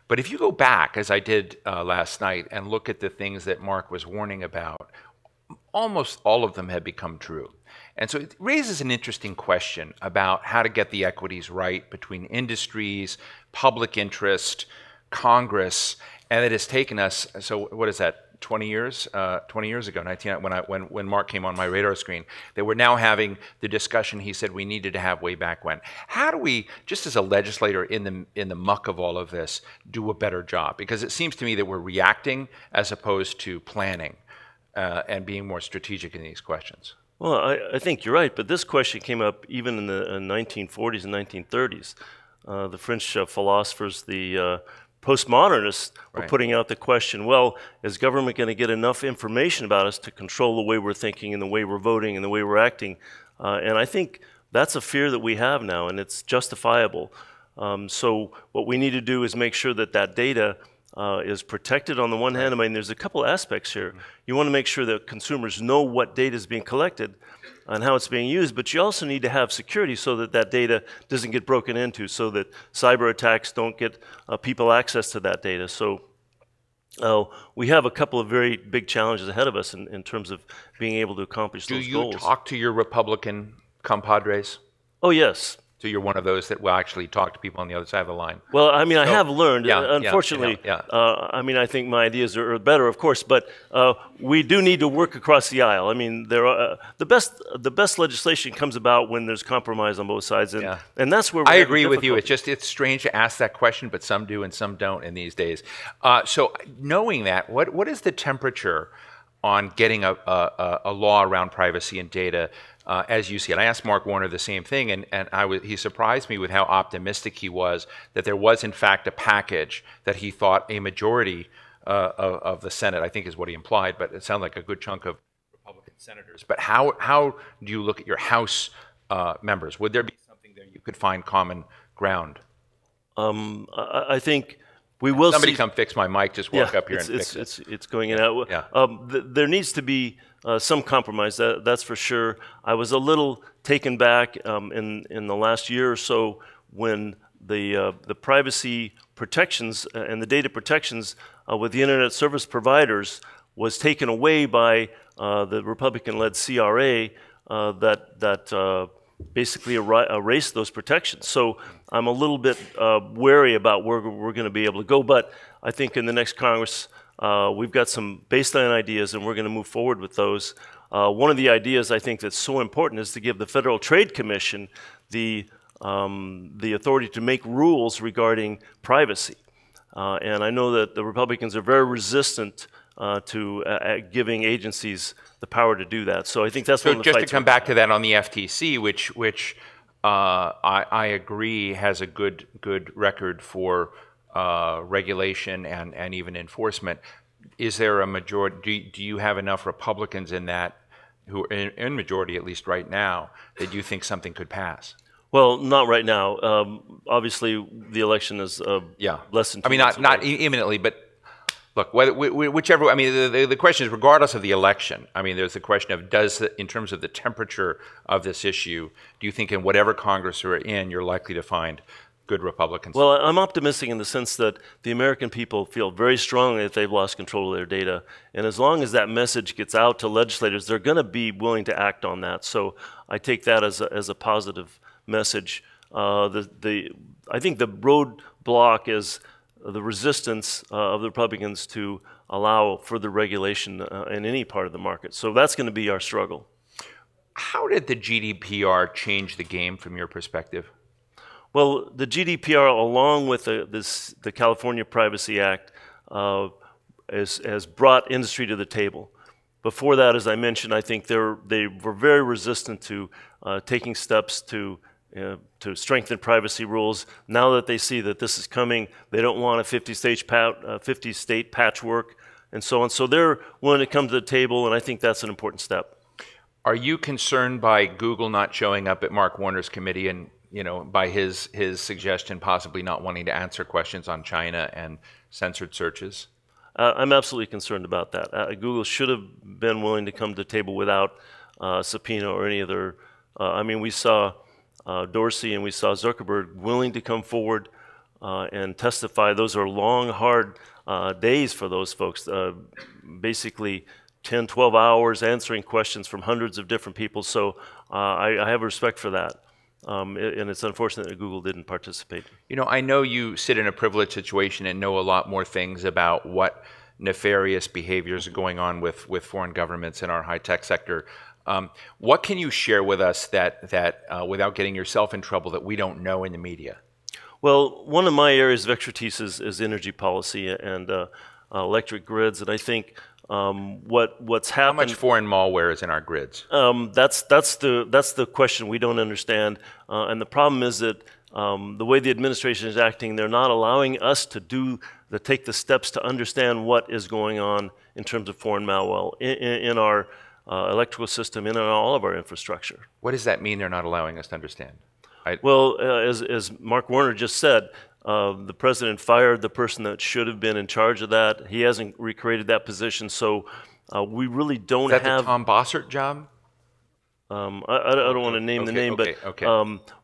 But if you go back, as I did last night, and look at the things that Mark was warning about, almost all of them have become true. And so it raises an interesting question about how to get the equities right between industries, public interest, Congress, and it has taken us, so what is that, 20 years? 20 years ago, when Mark came on my radar screen, that we're now having the discussion he said we needed to have way back when. How do we, just as a legislator in the muck of all of this, do a better job? Because it seems to me that we're reacting as opposed to planning. And being more strategic in these questions. Well, I think you're right, but this question came up even in the 1940s and 1930s. The French philosophers, the postmodernists, were putting out the question, well, is government going to get enough information about us to control the way we're thinking and the way we're voting and the way we're acting? And I think that's a fear that we have now, and it's justifiable. So what we need to do is make sure that that data is protected on the one hand. I mean, there's a couple aspects here. You want to make sure that consumers know what data is being collected and how it's being used, but you also need to have security so that that data doesn't get broken into, so that cyber attacks don't get people access to that data. So we have a couple of very big challenges ahead of us in terms of being able to accomplish those goals. Do you talk to your Republican compadres? Oh, yes. So you're one of those that will actually talk to people on the other side of the line. Well, I mean, I have learned. Unfortunately, I mean, I think my ideas are better, of course, but we do need to work across the aisle. I mean, there are, the best legislation comes about when there's compromise on both sides, and that's where I agree with you. It's strange to ask that question, but some do and some don't in these days. So knowing that, what is the temperature on getting a law around privacy and data? As you see it. I asked Mark Warner the same thing, and he surprised me with how optimistic he was that there was, in fact, a package that he thought a majority of the Senate, I think is what he implied, but it sounded like a good chunk of Republican senators. But how do you look at your House members? Would there be something there you could find common ground? I think we will Somebody see. come fix my mic, just walk up here and fix it. It's going in and out. There needs to be some compromise, that's for sure. I was a little taken back in the last year or so when the privacy protections and the data protections with the internet service providers was taken away by the Republican-led CRA that basically erased those protections. So I'm a little bit wary about where we're going to be able to go, but I think in the next Congress we've got some baseline ideas and we're going to move forward with those. One of the ideas I think that's so important is to give the Federal Trade Commission the authority to make rules regarding privacy. And I know that the Republicans are very resistant to giving agencies the power to do that. So I think that's one of the just fights. To come back to that on the FTC, which I agree has a good record for regulation and even enforcement. Is there a majority? Do you have enough Republicans in that, who are in majority at least right now, that you think something could pass? Well, not right now. Obviously, the election is less than 2 months away. Not imminently, but look, whichever. I mean, the question is, regardless of the election. I mean, there's the question of in terms of the temperature of this issue, do you think in whatever Congress you're in, you're likely to find good Republicans? Well, I'm optimistic in the sense that the American people feel very strongly that they've lost control of their data. And as long as that message gets out to legislators, they're going to be willing to act on that. So I take that as a positive message. I think the roadblock is the resistance of the Republicans to allow further regulation in any part of the market. So that's going to be our struggle. How did the GDPR change the game from your perspective? Well, the GDPR, along with the California Privacy Act, has brought industry to the table. Before that, as I mentioned, I think they were very resistant to taking steps to strengthen privacy rules. Now that they see that this is coming, they don't want a 50-state patchwork and so on. So they're willing to come to the table, and I think that's an important step. Are you concerned by Google not showing up at Mark Warner's committee and by his suggestion possibly not wanting to answer questions on China and censored searches? I'm absolutely concerned about that. Google should have been willing to come to the table without subpoena or any other. I mean, we saw Dorsey and we saw Zuckerberg willing to come forward and testify. Those are long, hard days for those folks. Basically 10, 12 hours answering questions from hundreds of different people. So I have respect for that. And it's unfortunate that Google didn't participate. I know you sit in a privileged situation and know a lot more things about what nefarious behaviors are going on with foreign governments in our high-tech sector. What can you share with us that without getting yourself in trouble, that we don't know in the media? Well, one of my areas of expertise is energy policy and electric grids, and I think what's happened. How much foreign malware is in our grids? That's the question we don't understand, and the problem is that the way the administration is acting, they're not allowing us to take the steps to understand what is going on in terms of foreign malware in our electrical system, in all of our infrastructure. What does that mean? They're not allowing us to understand. Well, as Mark Warner just said, the president fired the person that should have been in charge of that. He hasn't recreated that position, so we really don't have. Is that the Tom Bossert job? I don't want to name the name, but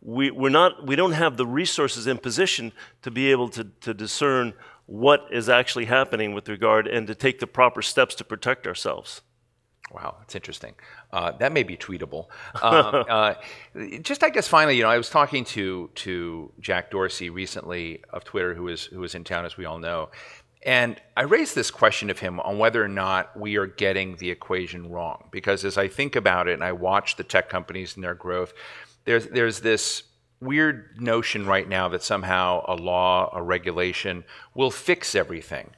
we don't have the resources in position to be able to discern what is actually happening with regard and to take the proper steps to protect ourselves. Wow, that's interesting. That may be tweetable. Just, I guess, finally, I was talking to Jack Dorsey recently of Twitter, who was in town, as we all know, and I raised this question of him on whether or not we are getting the equation wrong. Because as I think about it and I watch the tech companies and their growth, there's this weird notion right now that somehow a law, a regulation will fix everything.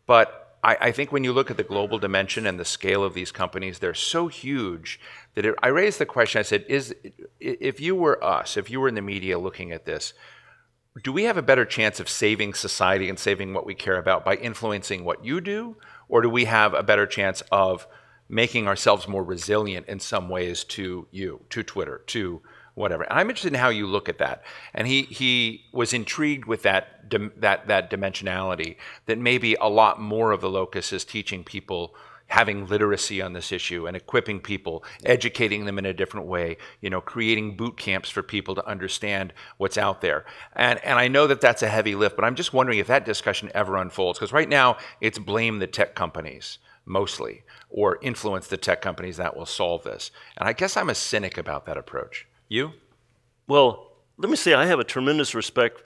But I think when you look at the global dimension and the scale of these companies, they're so huge that I raised the question. I said, if you were us, if you were in the media looking at this, do we have a better chance of saving society and saving what we care about by influencing what you do? Or do we have a better chance of making ourselves more resilient in some ways to you, to Twitter, to whatever? And I'm interested in how you look at that. And he was intrigued with that dimensionality, that maybe a lot more of the locus is teaching people, having literacy on this issue and equipping people, educating them in a different way, creating boot camps for people to understand what's out there. And I know that that's a heavy lift, but I'm just wondering if that discussion ever unfolds, because right now it's blame the tech companies mostly, or influence the tech companies that will solve this. And I guess I'm a cynic about that approach. You? Well, let me say I have a tremendous respect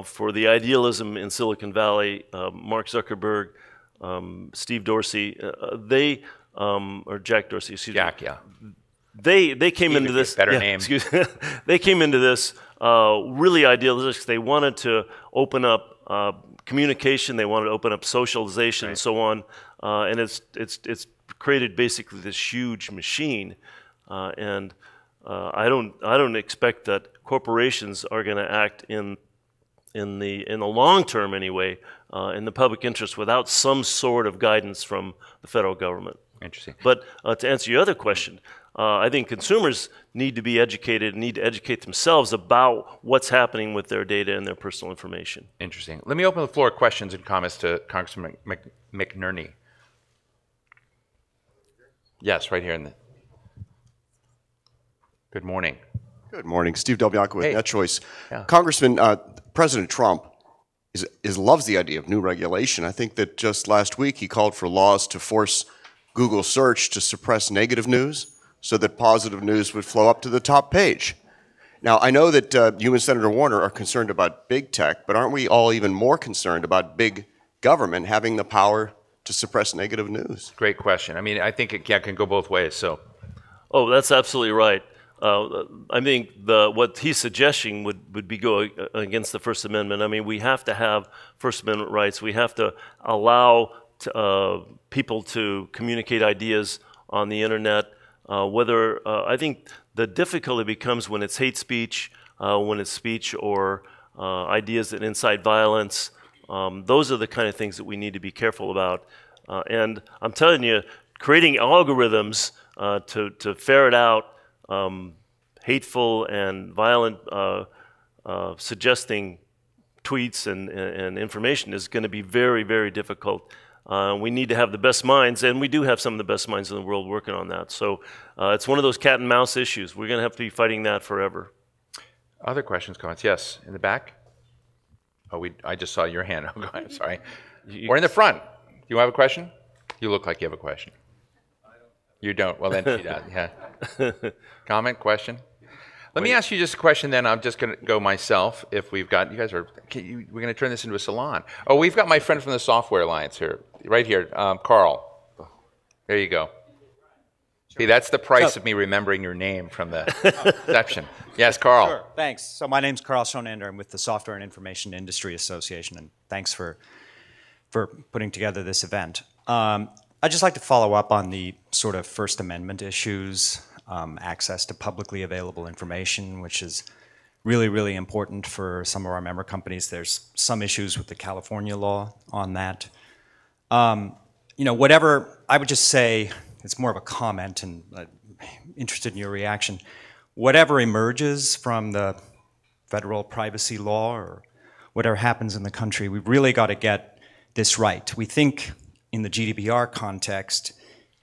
for the idealism in Silicon Valley. Mark Zuckerberg, Steve Dorsey, or Jack Dorsey, excuse me. Jack, yeah. They came into this. Better name. Excuse me. They came into this really idealistic. They wanted to open up communication. They wanted to open up socialization and so on. And it's created basically this huge machine. And I don't expect that corporations are going to act in the long term anyway, in the public interest without some sort of guidance from the federal government. Interesting. But to answer your other question, I think consumers need to be educated, need to educate themselves about what's happening with their data and their personal information. Interesting. Let me open the floor questions and comments to Congressman McNerney. Yes, right here in the. Good morning. Good morning. Steve Del Bianco with NetChoice. Yeah. Congressman, President Trump loves the idea of new regulation. I think that just last week he called for laws to force Google search to suppress negative news so that positive news would flow up to the top page. Now, I know that you and Senator Warner are concerned about big tech, but aren't we all even more concerned about big government having the power to suppress negative news? Great question. I mean, I think it can go both ways. So, oh, that's absolutely right. I think what he's suggesting would be go against the First Amendment. I mean, we have to have First Amendment rights. We have to allow people to communicate ideas on the internet. I think the difficulty becomes when it's hate speech, when it's speech or ideas that incite violence. Those are the kind of things that we need to be careful about. And I'm telling you, creating algorithms to ferret out hateful and violent suggesting tweets and information is going to be very, very difficult. We need to have the best minds, and we do have some of the best minds in the world working on that. So it's one of those cat and mouse issues. We're going to have to be fighting that forever. Other questions, comments? Yes, in the back? Oh, I just saw your hand. Oh, go ahead, sorry. Or in the front. You have a question? You look like you have a question. You don't. Well, then she does. Yeah. Comment, question? Let me ask you just a question, then I'm just going to go myself. If we've got, we're going to turn this into a salon. Oh, we've got my friend from the Software Alliance here, right here, Carl. There you go. See, that's the price of me remembering your name from the reception. Yes, Carl. Sure, thanks. So my name's Carl Schonander. I'm with the Software and Information Industry Association, and thanks for putting together this event. I'd just like to follow up on the sort of First Amendment issues, access to publicly available information, which is really, really important for some of our member companies. There's some issues with the California law on that. Whatever, I would just say, it's more of a comment and interested in your reaction. Whatever emerges from the federal privacy law or whatever happens in the country, we've really got to get this right. We think in the GDPR context,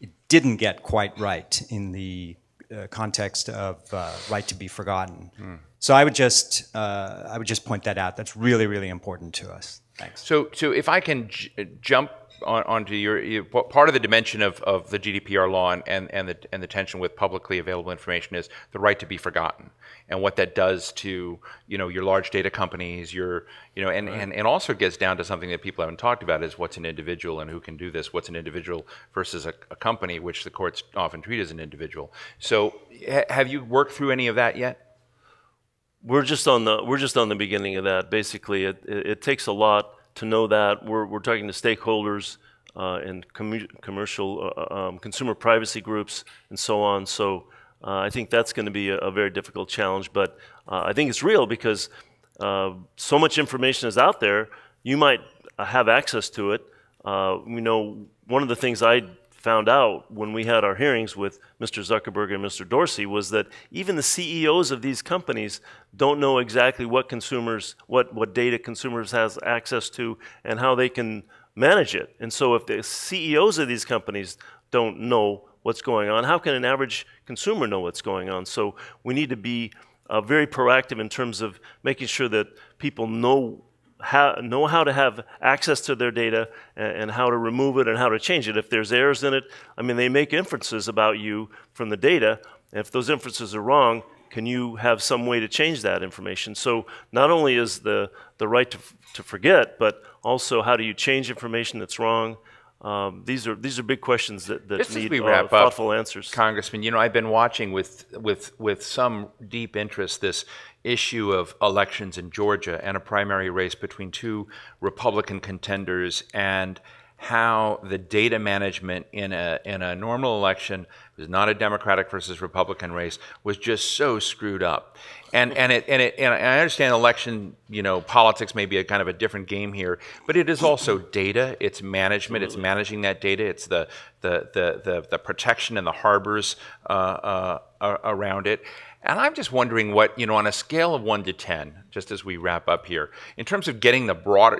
it didn't get quite right in the context of right to be forgotten. So I would just point that out. That's really, really important to us. Thanks. So if I can jump onto your part of the dimension of the GDPR law and the tension with publicly available information is the right to be forgotten, and what that does to your large data companies, and also gets down to something that people haven't talked about is what's an individual and who can do this. What's an individual versus a company, which the courts often treat as an individual. So have you worked through any of that yet? We're just on the beginning of that. Basically, it takes a lot to know that. We're talking to stakeholders and commercial consumer privacy groups and so on. So I think that's going to be a very difficult challenge. But I think it's real because so much information is out there. You might have access to it. One of the things I found out when we had our hearings with Mr. Zuckerberg and Mr. Dorsey was that even the CEOs of these companies don't know exactly what data consumers has access to and how they can manage it. And so if the CEOs of these companies don't know what's going on, how can an average consumer know what's going on? So we need to be very proactive in terms of making sure that people know how to have access to their data and how to remove it and how to change it. If there's errors in it, I mean, they make inferences about you from the data. And if those inferences are wrong, can you have some way to change that information? So not only is the right to forget, but also how do you change information that's wrong? These are big questions that need thoughtful answers. Congressman, I've been watching with some deep interest this issue of elections in Georgia and a primary race between two Republican contenders, and how the data management in a normal election, it was not a Democratic versus Republican race, was just so screwed up. And I understand election, politics may be a kind of a different game here, but it is also data. It's management. It's managing that data. It's the protection and the harbors around it. And I'm just wondering what, on a scale of 1 to 10, just as we wrap up here, in terms of getting the broader,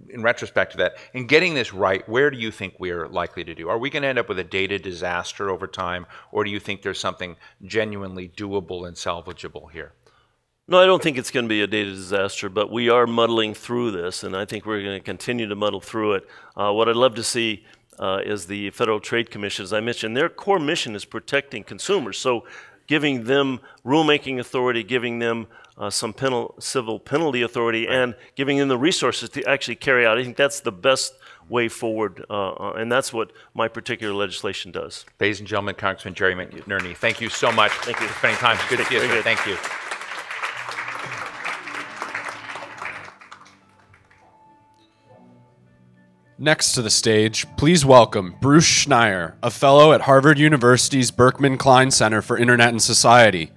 in retrospect to that, and getting this right, where do you think we're likely to do? Are we going to end up with a data disaster over time, or do you think there's something genuinely doable and salvageable here? No, I don't think it's going to be a data disaster, but we are muddling through this, and I think we're going to continue to muddle through it. What I'd love to see is the Federal Trade Commission, as I mentioned, their core mission is protecting consumers. So giving them rulemaking authority, giving them some civil penalty authority, and giving them the resources to actually carry out. I think that's the best way forward, and that's what my particular legislation does. Ladies and gentlemen, Congressman Jerry McNerney, thank you so much for spending time. Good to see you, sir. Thank you. Next to the stage, please welcome Bruce Schneier, a fellow at Harvard University's Berkman Klein Center for Internet and Society,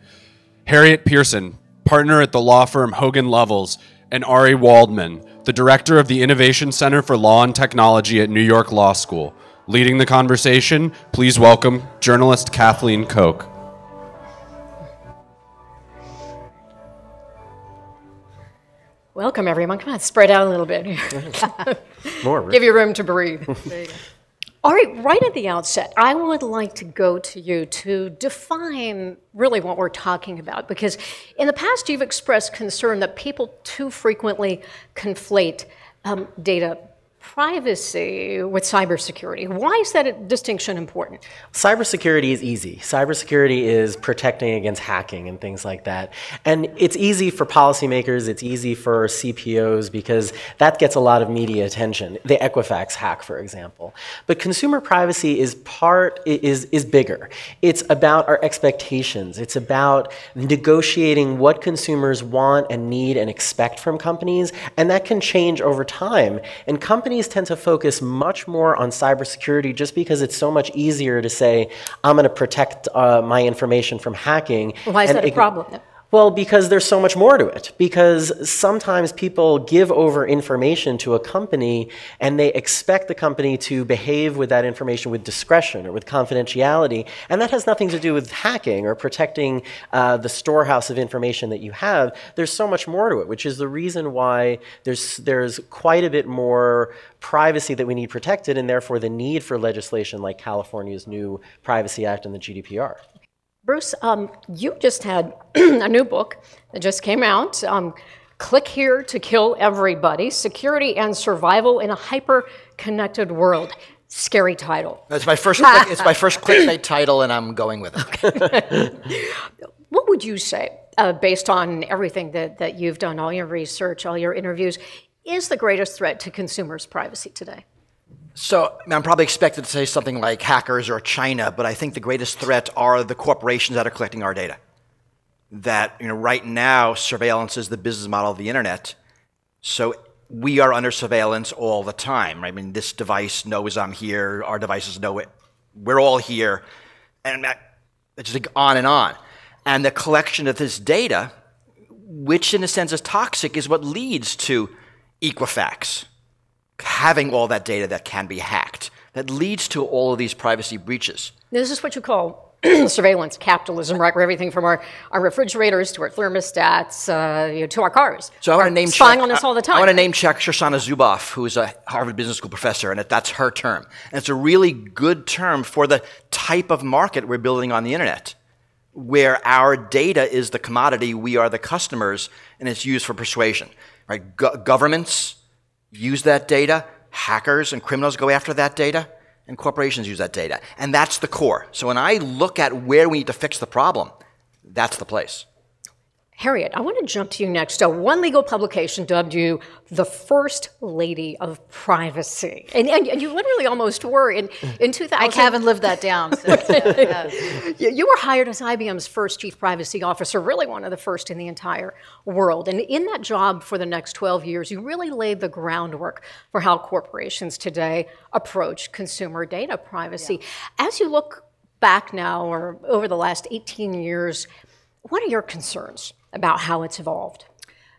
Harriet Pearson, partner at the law firm Hogan Lovells, and Ari Waldman, the director of the Innovation Center for Law and Technology at New York Law School. Leading the conversation, please welcome journalist Kathleen Koch. Welcome, everyone. Come on, spread out a little bit here. More. Give you room to breathe. There you go. All right at the outset, I would like to go to you to define really what we're talking about, because in the past you've expressed concern that people too frequently conflate data privacy with cybersecurity. Why is that distinction important? Cybersecurity is easy. Cybersecurity is protecting against hacking and things like that. And it's easy for policymakers, it's easy for CPOs because that gets a lot of media attention. The Equifax hack, for example. But consumer privacy is bigger. It's about our expectations. It's about negotiating what consumers want and need and expect from companies, and that can change over time. And companies tend to focus much more on cybersecurity just because it's so much easier to say, I'm going to protect my information from hacking. Why is that a problem? Well, because there's so much more to it. Because sometimes people give over information to a company and they expect the company to behave with that information with discretion or with confidentiality. And that has nothing to do with hacking or protecting the storehouse of information that you have. There's so much more to it, which is the reason why there's quite a bit more privacy that we need protected, and therefore the need for legislation like California's new Privacy Act and the GDPR. Bruce, you just had a new book that just came out, Click Here to Kill Everybody, Security and Survival in a Hyper-Connected World. Scary title. It's my first clickbait title, and I'm going with it. Okay. What would you say, based on everything that you've done, all your research, all your interviews, is the greatest threat to consumers' privacy today? So I'm probably expected to say something like hackers or China, but I think the greatest threat are the corporations that are collecting our data. That right now, surveillance is the business model of the internet. So we are under surveillance all the time. Right? I mean, this device knows I'm here. Our devices know it. We're all here, and it's just on and on. And the collection of this data, which in a sense is toxic, is what leads to Equifax having all that data that can be hacked, that leads to all of these privacy breaches. This is what you call surveillance capitalism, right? Where everything from our refrigerators to our thermostats to our cars. So I want to name spying on us all the time. I want to name check Shoshana Zuboff, who is a Harvard Business School professor, and that's her term. And it's a really good term for the type of market we're building on the internet, where our data is the commodity, we are the customers, and it's used for persuasion. Right? Governments use that data, hackers and criminals go after that data, and corporations use that data. And that's the core. So when I look at where we need to fix the problem, that's the place. Harriet, I want to jump to you next. So one legal publication dubbed you the first lady of privacy. And you literally almost were. In 2000. I haven't lived that down. So, yeah. You were hired as IBM's first chief privacy officer, really one of the first in the entire world. And in that job for the next 12 years, you really laid the groundwork for how corporations today approach consumer data privacy. Yeah. As you look back now, or over the last 18 years, what are your concerns about how it's evolved?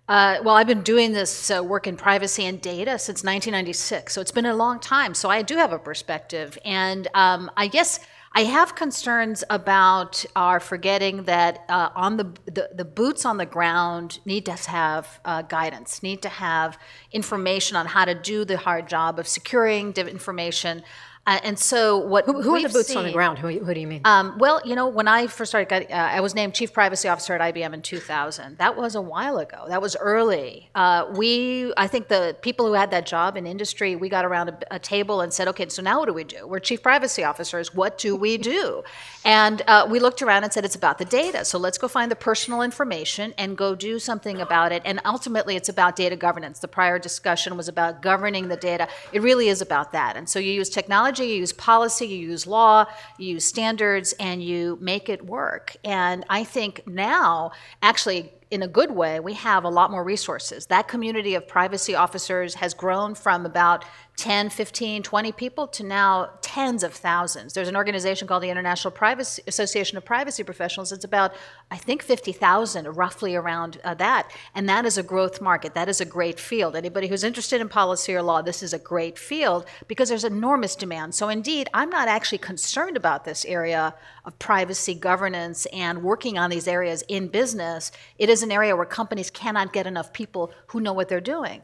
Well, I've been doing this work in privacy and data since 1996, so it's been a long time. So I do have a perspective, and I guess I have concerns about our forgetting that on the boots on the ground need to have guidance, need to have information on how to do the hard job of securing information. And so what Who are the boots on the seen- ground? Who do you mean? Well, you know, when I first started, I was named Chief Privacy Officer at IBM in 2000. That was a while ago. That was early. I think the people who had that job in industry, we got around a table and said, okay, so now what do we do? We're Chief Privacy Officers. What do we do? And we looked around and said, it's about the data. So let's go find the personal information and go do something about it. And ultimately, it's about data governance. The prior discussion was about governing the data. It really is about that. And so you use technology, you use policy, you use law, you use standards, and you make it work. And I think now, actually, in a good way, we have a lot more resources. That community of privacy officers has grown from about 10, 15, 20 people to now tens of thousands. There's an organization called the International Privacy Association of Privacy Professionals. It's about, I think, 50,000, roughly around that. And that is a growth market. That is a great field. Anybody who's interested in policy or law, this is a great field because there's enormous demand. So indeed, I'm not actually concerned about this area of privacy governance and working on these areas in business. It is an area where companies cannot get enough people who know what they're doing.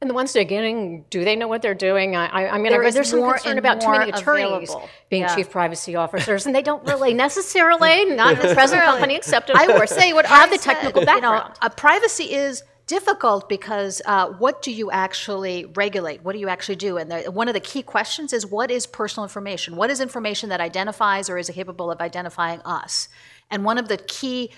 And the ones they're getting, do they know what they're doing? I mean, there's some concern about too many attorneys being chief privacy officers, and they don't really necessarily, not in the present company accepted, I will say what have I the technical said, background. You know, privacy is difficult because what do you actually regulate? What do you actually do? And one of the key questions is, what is personal information? What is information that identifies or is capable of identifying us? And one of the key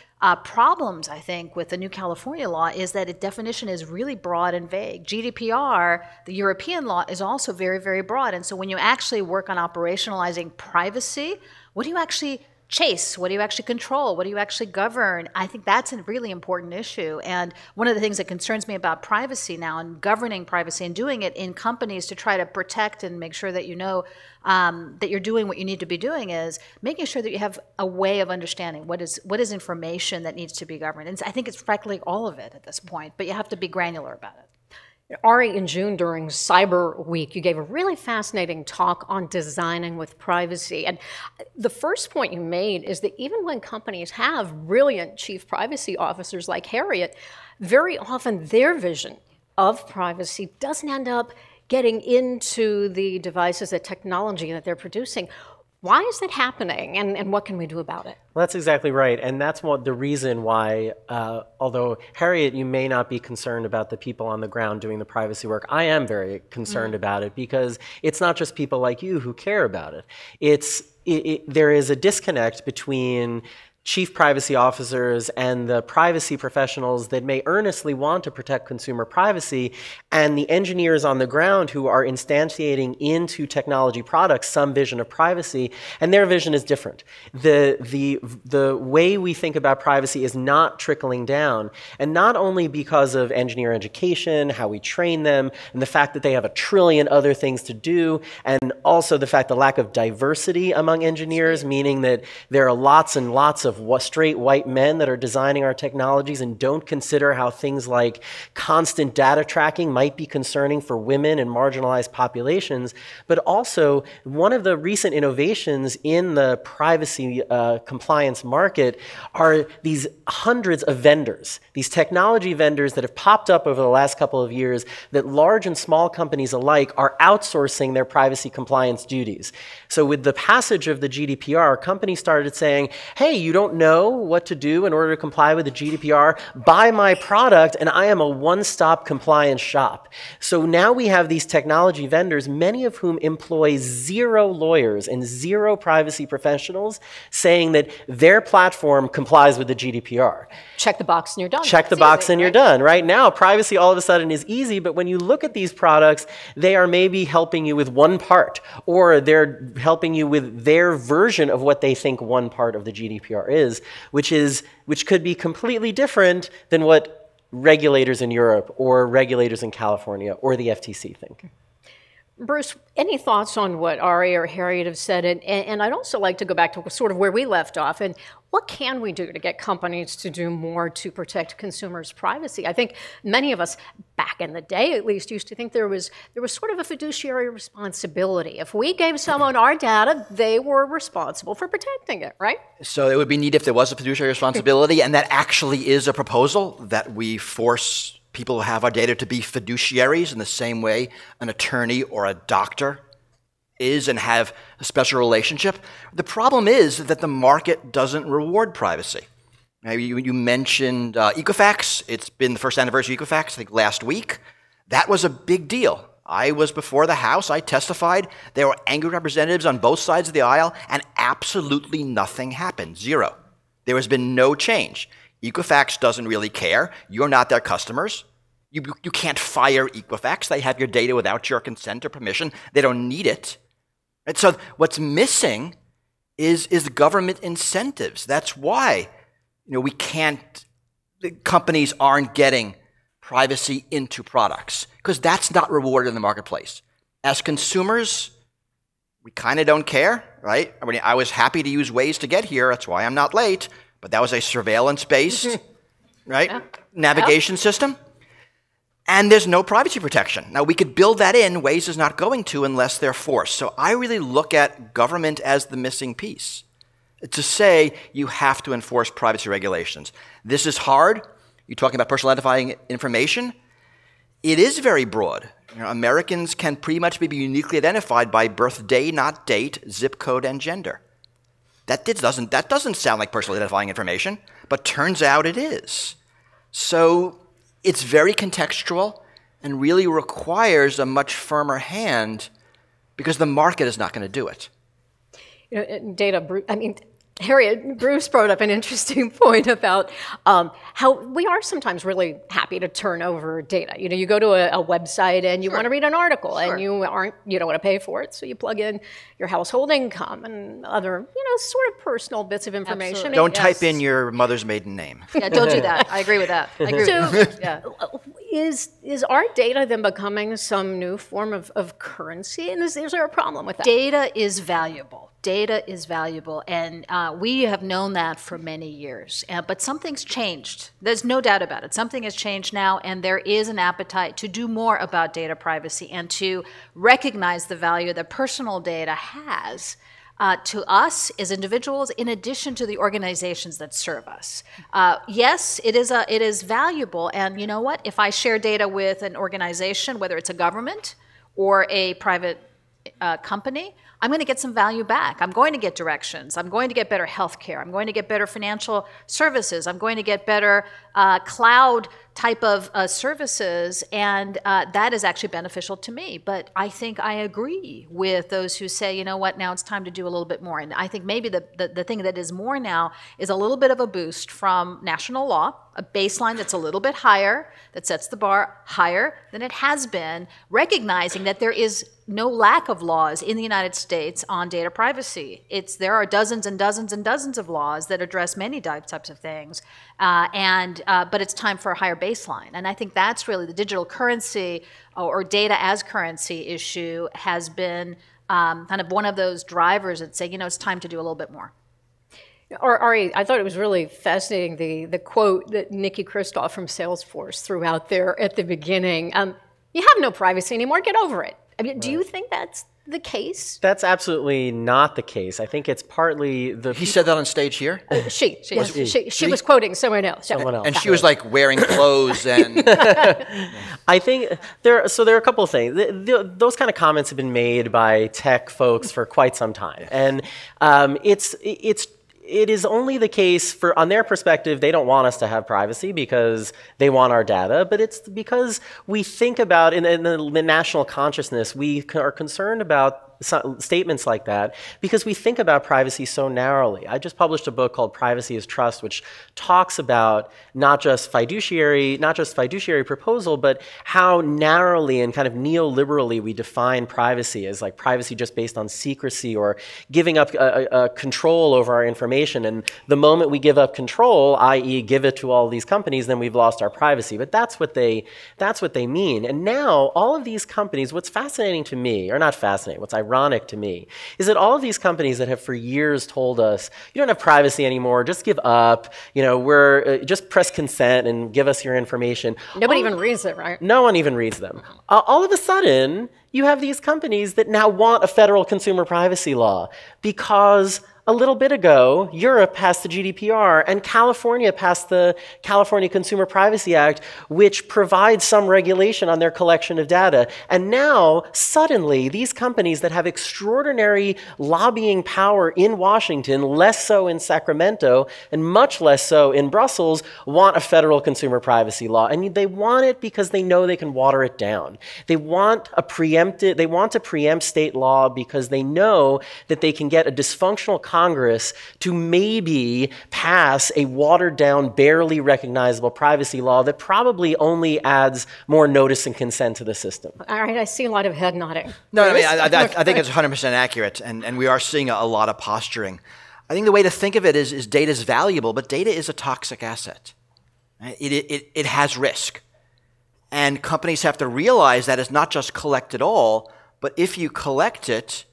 problems, I think, with the new California law is that its definition is really broad and vague. GDPR, the European law, is also very, very broad. And so when you actually work on operationalizing privacy, what do you actually chase? What do you actually control? What do you actually govern? I think that's a really important issue. And one of the things that concerns me about privacy now and governing privacy and doing it in companies to try to protect and make sure that you know that you're doing what you need to be doing is making sure that you have a way of understanding what is information that needs to be governed. And I think it's practically all of it at this point, but you have to be granular about it. Ari, in June during Cyber Week, you gave a really fascinating talk on designing with privacy. And the first point you made is that even when companies have brilliant chief privacy officers like Harriet, very often their vision of privacy doesn't end up getting into the devices, the technology that they're producing. Why is that happening, and what can we do about it? Well, that's exactly right, and that's the reason why, although, Harriet, you may not be concerned about the people on the ground doing the privacy work, I am very concerned about it, because it's not just people like you who care about it. There is a disconnect between chief privacy officers and the privacy professionals that may earnestly want to protect consumer privacy, and the engineers on the ground who are instantiating into technology products some vision of privacy, and their vision is different. The way we think about privacy is not trickling down, and not only because of engineer education, how we train them, and the fact that they have a trillion other things to do, and also the fact the lack of diversity among engineers, meaning that there are lots and lots of straight white men that are designing our technologies and don't consider how things like constant data tracking might be concerning for women and marginalized populations. But also, one of the recent innovations in the privacy compliance market are these hundreds of vendors, these technology vendors that have popped up over the last couple of years that large and small companies alike are outsourcing their privacy compliance duties. So with the passage of the GDPR, companies started saying, hey, you don't know what to do in order to comply with the GDPR, buy my product and I am a one-stop compliance shop. So now we have these technology vendors, many of whom employ 0 lawyers and 0 privacy professionals, saying that their platform complies with the GDPR. Check the box and you're done. Check the box and you're done. Right now, privacy all of a sudden is easy, but when you look at these products, they are maybe helping you with one part, or they're helping you with their version of what they think one part of the GDPR is, which could be completely different than what regulators in Europe or regulators in California or the FTC think. Bruce, any thoughts on what Ari or Harriet have said? And I'd also like to go back to sort of where we left off. And what can we do to get companies to do more to protect consumers' privacy? I think many of us, back in the day at least, used to think there was sort of a fiduciary responsibility. If we gave someone our data, they were responsible for protecting it, right? So it would be neat if there was a fiduciary responsibility, and that actually is a proposal, that we force people who have our data to be fiduciaries in the same way an attorney or a doctor is and have a special relationship. The problem is that the market doesn't reward privacy. Now, you mentioned Equifax. It's been the first anniversary of Equifax, I think, last week. That was a big deal. I was before the House. I testified. There were angry representatives on both sides of the aisle, and absolutely nothing happened. Zero. There has been no change. Equifax doesn't really care. You're not their customers. You can't fire Equifax. They have your data without your consent or permission. They don't need it. And so what's missing is government incentives. That's why we can't, the companies aren't getting privacy into products, because that's not rewarded in the marketplace. As consumers, we kind of don't care, right? I mean, I was happy to use Waze to get here. That's why I'm not late. But that was a surveillance-based, right, navigation system. And there's no privacy protection. Now, we could build that in. Waze is not going to unless they're forced. So I really look at government as the missing piece to say you have to enforce privacy regulations. This is hard. You're talking about personal identifying information. It is very broad. Americans can pretty much be uniquely identified by birthday, not date, zip code, and gender. That doesn't sound like personally identifying information, but turns out it is. So it's very contextual and really requires a much firmer hand because the market is not going to do it. Harriet, Bruce brought up an interesting point about how we are sometimes really happy to turn over data. You go to a website and you want to read an article and you don't want to pay for it, so you plug in your household income and other, sort of personal bits of information. Don't type in your mother's maiden name. Yeah, don't do that. I agree with that. Is our data then becoming some new form of currency? And is there a problem with that? Data is valuable. Data is valuable, and we have known that for many years. But something's changed. There's no doubt about it. Something has changed now, and there is an appetite to do more about data privacy and to recognize the value that personal data has to us as individuals, in addition to the organizations that serve us. Yes, it is valuable, and you know what? If I share data with an organization, whether it's a government or a private company, I'm going to get some value back. I'm going to get directions. I'm going to get better health care. I'm going to get better financial services. I'm going to get better cloud type of services, and that is actually beneficial to me. But I think I agree with those who say, you know what, now it's time to do a little bit more. And I think maybe the thing that is more now is a little bit of a boost from national law, a baseline that's a little bit higher, that sets the bar higher than it has been, recognizing that there is no lack of laws in the United States on data privacy. There are dozens and dozens and dozens of laws that address many types of things, but it's time for a higher baseline. And I think that's really the digital currency or data as currency issue has been kind of one of those drivers that say, it's time to do a little bit more. Ari, I thought it was really fascinating, the quote that Nikki Kristoff from Salesforce threw out there at the beginning. You have no privacy anymore, get over it. I mean, do you think that's the case? That's absolutely not the case. I think it's partly the... He said that on stage here? She was quoting someone else. And she was like wearing clothes and... I think there are a couple of things. Those kind of comments have been made by tech folks for quite some time. And it is only the case on their perspective, they don't want us to have privacy because they want our data, but it's because we think about, in the national consciousness, we are concerned about statements like that because we think about privacy so narrowly. I just published a book called Privacy is Trust, which talks about not just fiduciary proposal, but how narrowly and kind of neoliberally we define privacy as like privacy just based on secrecy or giving up control over our information. And the moment we give up control, i.e. give it to all these companies, then we've lost our privacy. But that's what they mean. And now all of these companies, what's fascinating to me, or not fascinating, what's ironic to me, is that all of these companies that have for years told us, you don't have privacy anymore, just give up, we're just press consent and give us your information. Nobody even reads it, right? No one even reads them. All of a sudden, you have these companies that now want a federal consumer privacy law because a little bit ago, Europe passed the GDPR and California passed the California Consumer Privacy Act, which provides some regulation on their collection of data. And now, suddenly, these companies that have extraordinary lobbying power in Washington, less so in Sacramento, and much less so in Brussels, want a federal consumer privacy law. And they want it because they know they can water it down. They want to preempt state law because they know that they can get a dysfunctional Congress to maybe pass a watered-down, barely recognizable privacy law that probably only adds more notice and consent to the system. All right, I see a lot of head nodding. No, I mean, I think it's 100% accurate, and we are seeing a lot of posturing. I think the way to think of it is data is valuable, but data is a toxic asset. It has risk. And companies have to realize that it's not just collect it all, but if you collect it,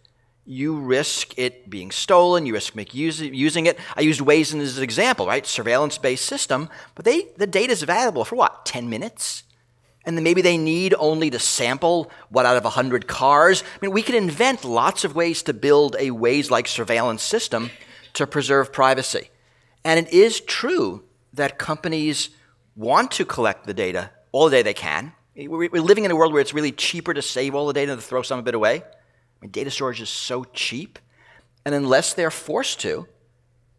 you risk it being stolen, you risk using it. I used Waze as an example, right? Surveillance-based system, but the data is valuable for what, 10 minutes? And then maybe they need only to sample, what, out of 100 cars? I mean, we could invent lots of ways to build a Waze-like surveillance system to preserve privacy. And it is true that companies want to collect the data all the data they can. We're living in a world where it's really cheaper to save all the data than to throw some of it away. I mean, data storage is so cheap, and unless they're forced to,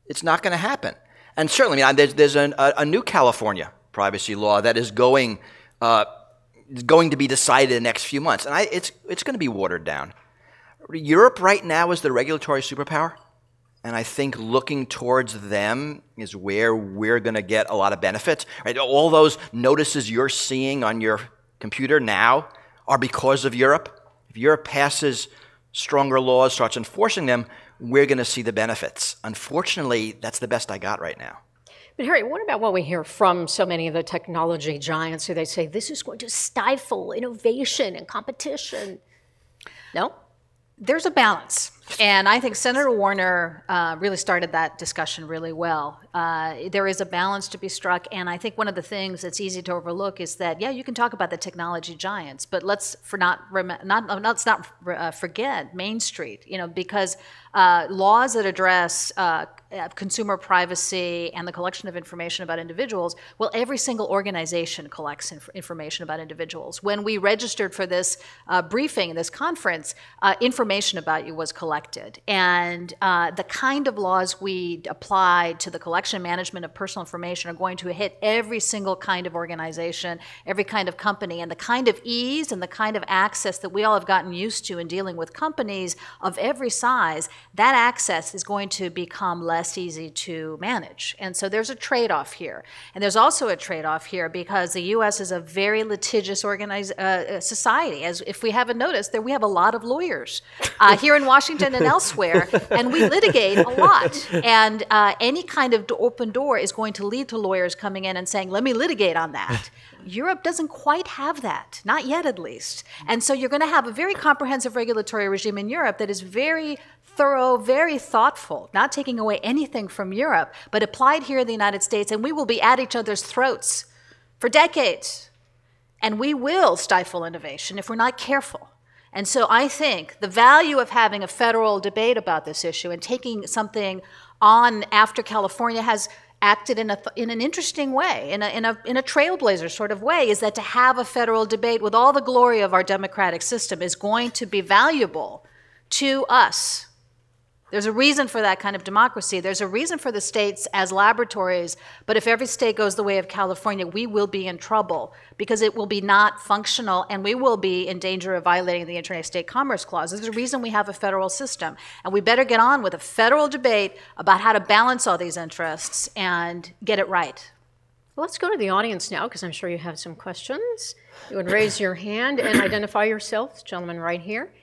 it's not going to happen. And certainly, I mean, there's a new California privacy law that is going to be decided in the next few months, and it's going to be watered down. Europe right now is the regulatory superpower, and I think looking towards them is where we're going to get a lot of benefits. Right? All those notices you're seeing on your computer now are because of Europe. If Europe passes stronger laws, starts enforcing them, we're going to see the benefits. Unfortunately, that's the best I got right now. But Harry, what about what we hear from so many of the technology giants who they say this is going to stifle innovation and competition? No? There's a balance. And I think Senator Warner really started that discussion really well. There is a balance to be struck, and I think one of the things that's easy to overlook is that, yeah, you can talk about the technology giants, but let's not forget Main Street, because laws that address consumer privacy and the collection of information about individuals, well, every single organization collects information about individuals. When we registered for this briefing, this conference, information about you was collected. And the kind of laws we apply to the collection and management of personal information are going to hit every single kind of organization, every kind of company, and the kind of ease and the kind of access that we all have gotten used to in dealing with companies of every size, that access is going to become less easy to manage. And so there's a trade-off here. And there's also a trade-off here because the U.S. is a very litigious society. As if we haven't noticed, we have a lot of lawyers here in Washington and elsewhere, and we litigate a lot. And any kind of open door is going to lead to lawyers coming in and saying, let me litigate on that. Europe doesn't quite have that, not yet at least. And so you're going to have a very comprehensive regulatory regime in Europe that is very thorough, very thoughtful, not taking away anything from Europe, but applied here in the United States, and we will be at each other's throats for decades. And we will stifle innovation if we're not careful. And so I think the value of having a federal debate about this issue and taking something on after California has acted in an interesting way, in a trailblazer sort of way, is that to have a federal debate with all the glory of our democratic system is going to be valuable to us. There's a reason for that kind of democracy. There's a reason for the states as laboratories, but if every state goes the way of California, we will be in trouble because it will be not functional and we will be in danger of violating the Interstate Commerce Clause. There's a reason we have a federal system, and we better get on with a federal debate about how to balance all these interests and get it right. Well, let's go to the audience now because I'm sure you have some questions. You would raise your hand and identify yourself. Gentleman right here.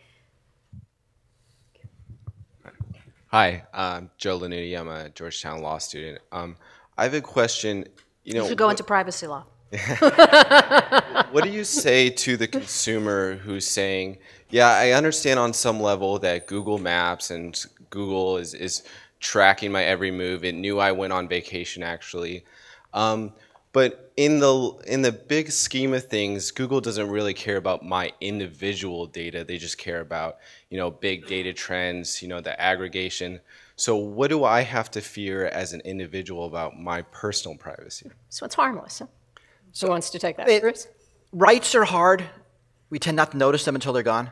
Hi, I'm Joe Lanuti. I'm a Georgetown law student. I have a question. You should go into privacy law. What do you say to the consumer who's saying, yeah, I understand on some level that Google Maps and Google is tracking my every move. It knew I went on vacation, actually. But in the big scheme of things, Google doesn't really care about my individual data. They just care about, big data trends, the aggregation. So what do I have to fear as an individual about my personal privacy? So it's harmless. Huh? So who wants to take that? Bruce? Rights are hard. We tend not to notice them until they're gone.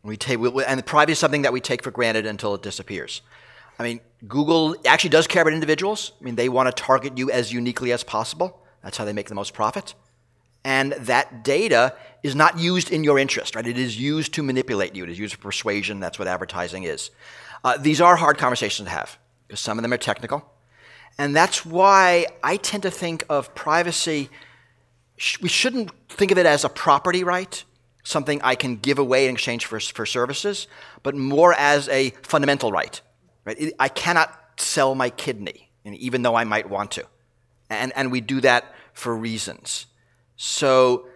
And privacy is something that we take for granted until it disappears. I mean, Google actually does care about individuals. I mean, they want to target you as uniquely as possible. That's how they make the most profit. And that data is not used in your interest, right? It is used to manipulate you. It is used for persuasion. That's what advertising is. These are hard conversations to have because some of them are technical. And that's why I tend to think of privacy, we shouldn't think of it as a property right, something I can give away in exchange for services, but more as a fundamental right. Right? I cannot sell my kidney, even though I might want to. And we do that for reasons. So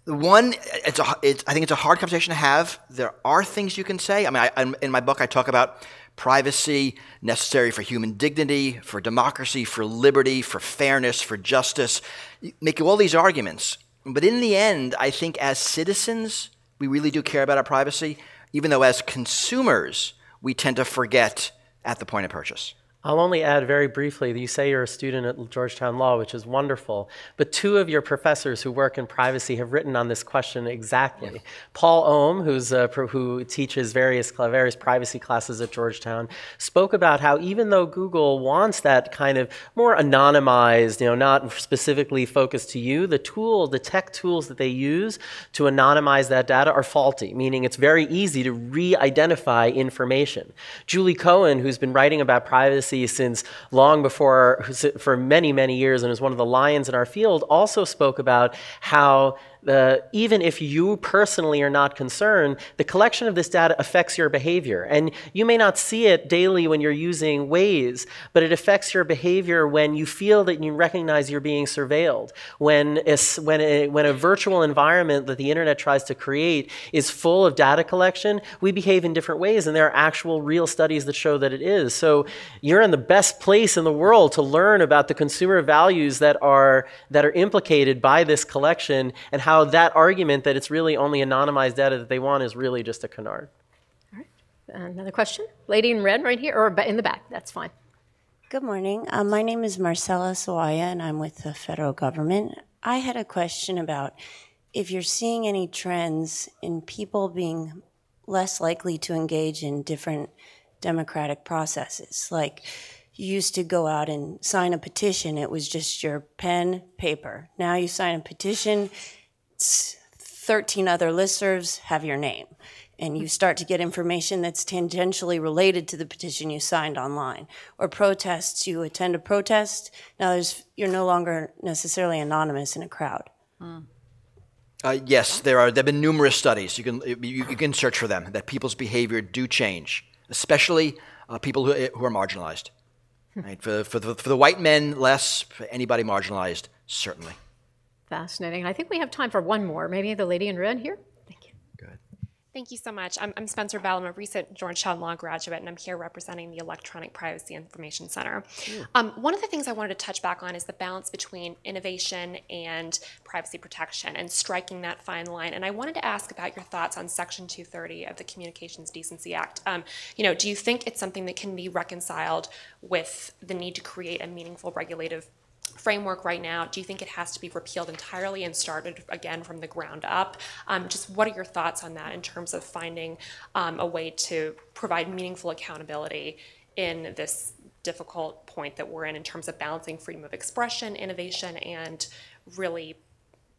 I think it's a hard conversation to have. There are things you can say. I mean, in my book, I talk about privacy necessary for human dignity, for democracy, for liberty, for fairness, for justice. Make all these arguments. But in the end, I think as citizens, we really do care about our privacy, even though as consumers, we tend to forget at the point of purchase. I'll only add very briefly that you say you're a student at Georgetown Law, which is wonderful, but 2 of your professors who work in privacy have written on this question exactly. Yeah. Paul Ohm, who teaches various privacy classes at Georgetown, spoke about how even though Google wants that kind of more anonymized, not specifically focused to you, the tech tools that they use to anonymize that data are faulty, meaning it's very easy to re-identify information. Julie Cohen, who's been writing about privacy since long before, for many, many years, and is one of the lions in our field, also spoke about how even if you personally are not concerned, the collection of this data affects your behavior. And you may not see it daily when you're using Waze, but it affects your behavior when you feel that you recognize you're being surveilled. When a virtual environment that the internet tries to create is full of data collection, we behave in different ways, and there are actual real studies that show that it is. So you're in the best place in the world to learn about the consumer values that are implicated by this collection, and how that argument that it's really only anonymized data that they want is really just a canard. All right. Another question? Lady in red right here, or in the back. That's fine. Good morning. My name is Marcella Sawaya, and I'm with the federal government. I had a question about if you're seeing any trends in people being less likely to engage in different democratic processes. Like, you used to go out and sign a petition. It was just your pen, paper. Now you sign a petition, 13 other listservs have your name, and you start to get information that's tangentially related to the petition you signed online. Or protests, you attend a protest, now you're no longer necessarily anonymous in a crowd. Yes, there have been numerous studies. You can search for them, that people's behavior do change, especially people who are marginalized. Right? For the white men, less. For anybody marginalized, certainly. Fascinating. I think we have time for one more. Maybe the lady in red here? Thank you. Good. Thank you so much. I'm Spencer Bell. I'm a recent Georgetown Law graduate, and I'm here representing the Electronic Privacy Information Center. One of the things I wanted to touch back on is the balance between innovation and privacy protection and striking that fine line. And I wanted to ask about your thoughts on Section 230 of the Communications Decency Act. Do you think it's something that can be reconciled with the need to create a meaningful regulative framework right now? Do you think it has to be repealed entirely and started again from the ground up? Just what are your thoughts on that in terms of finding a way to provide meaningful accountability in this difficult point that we're in terms of balancing freedom of expression, innovation, and really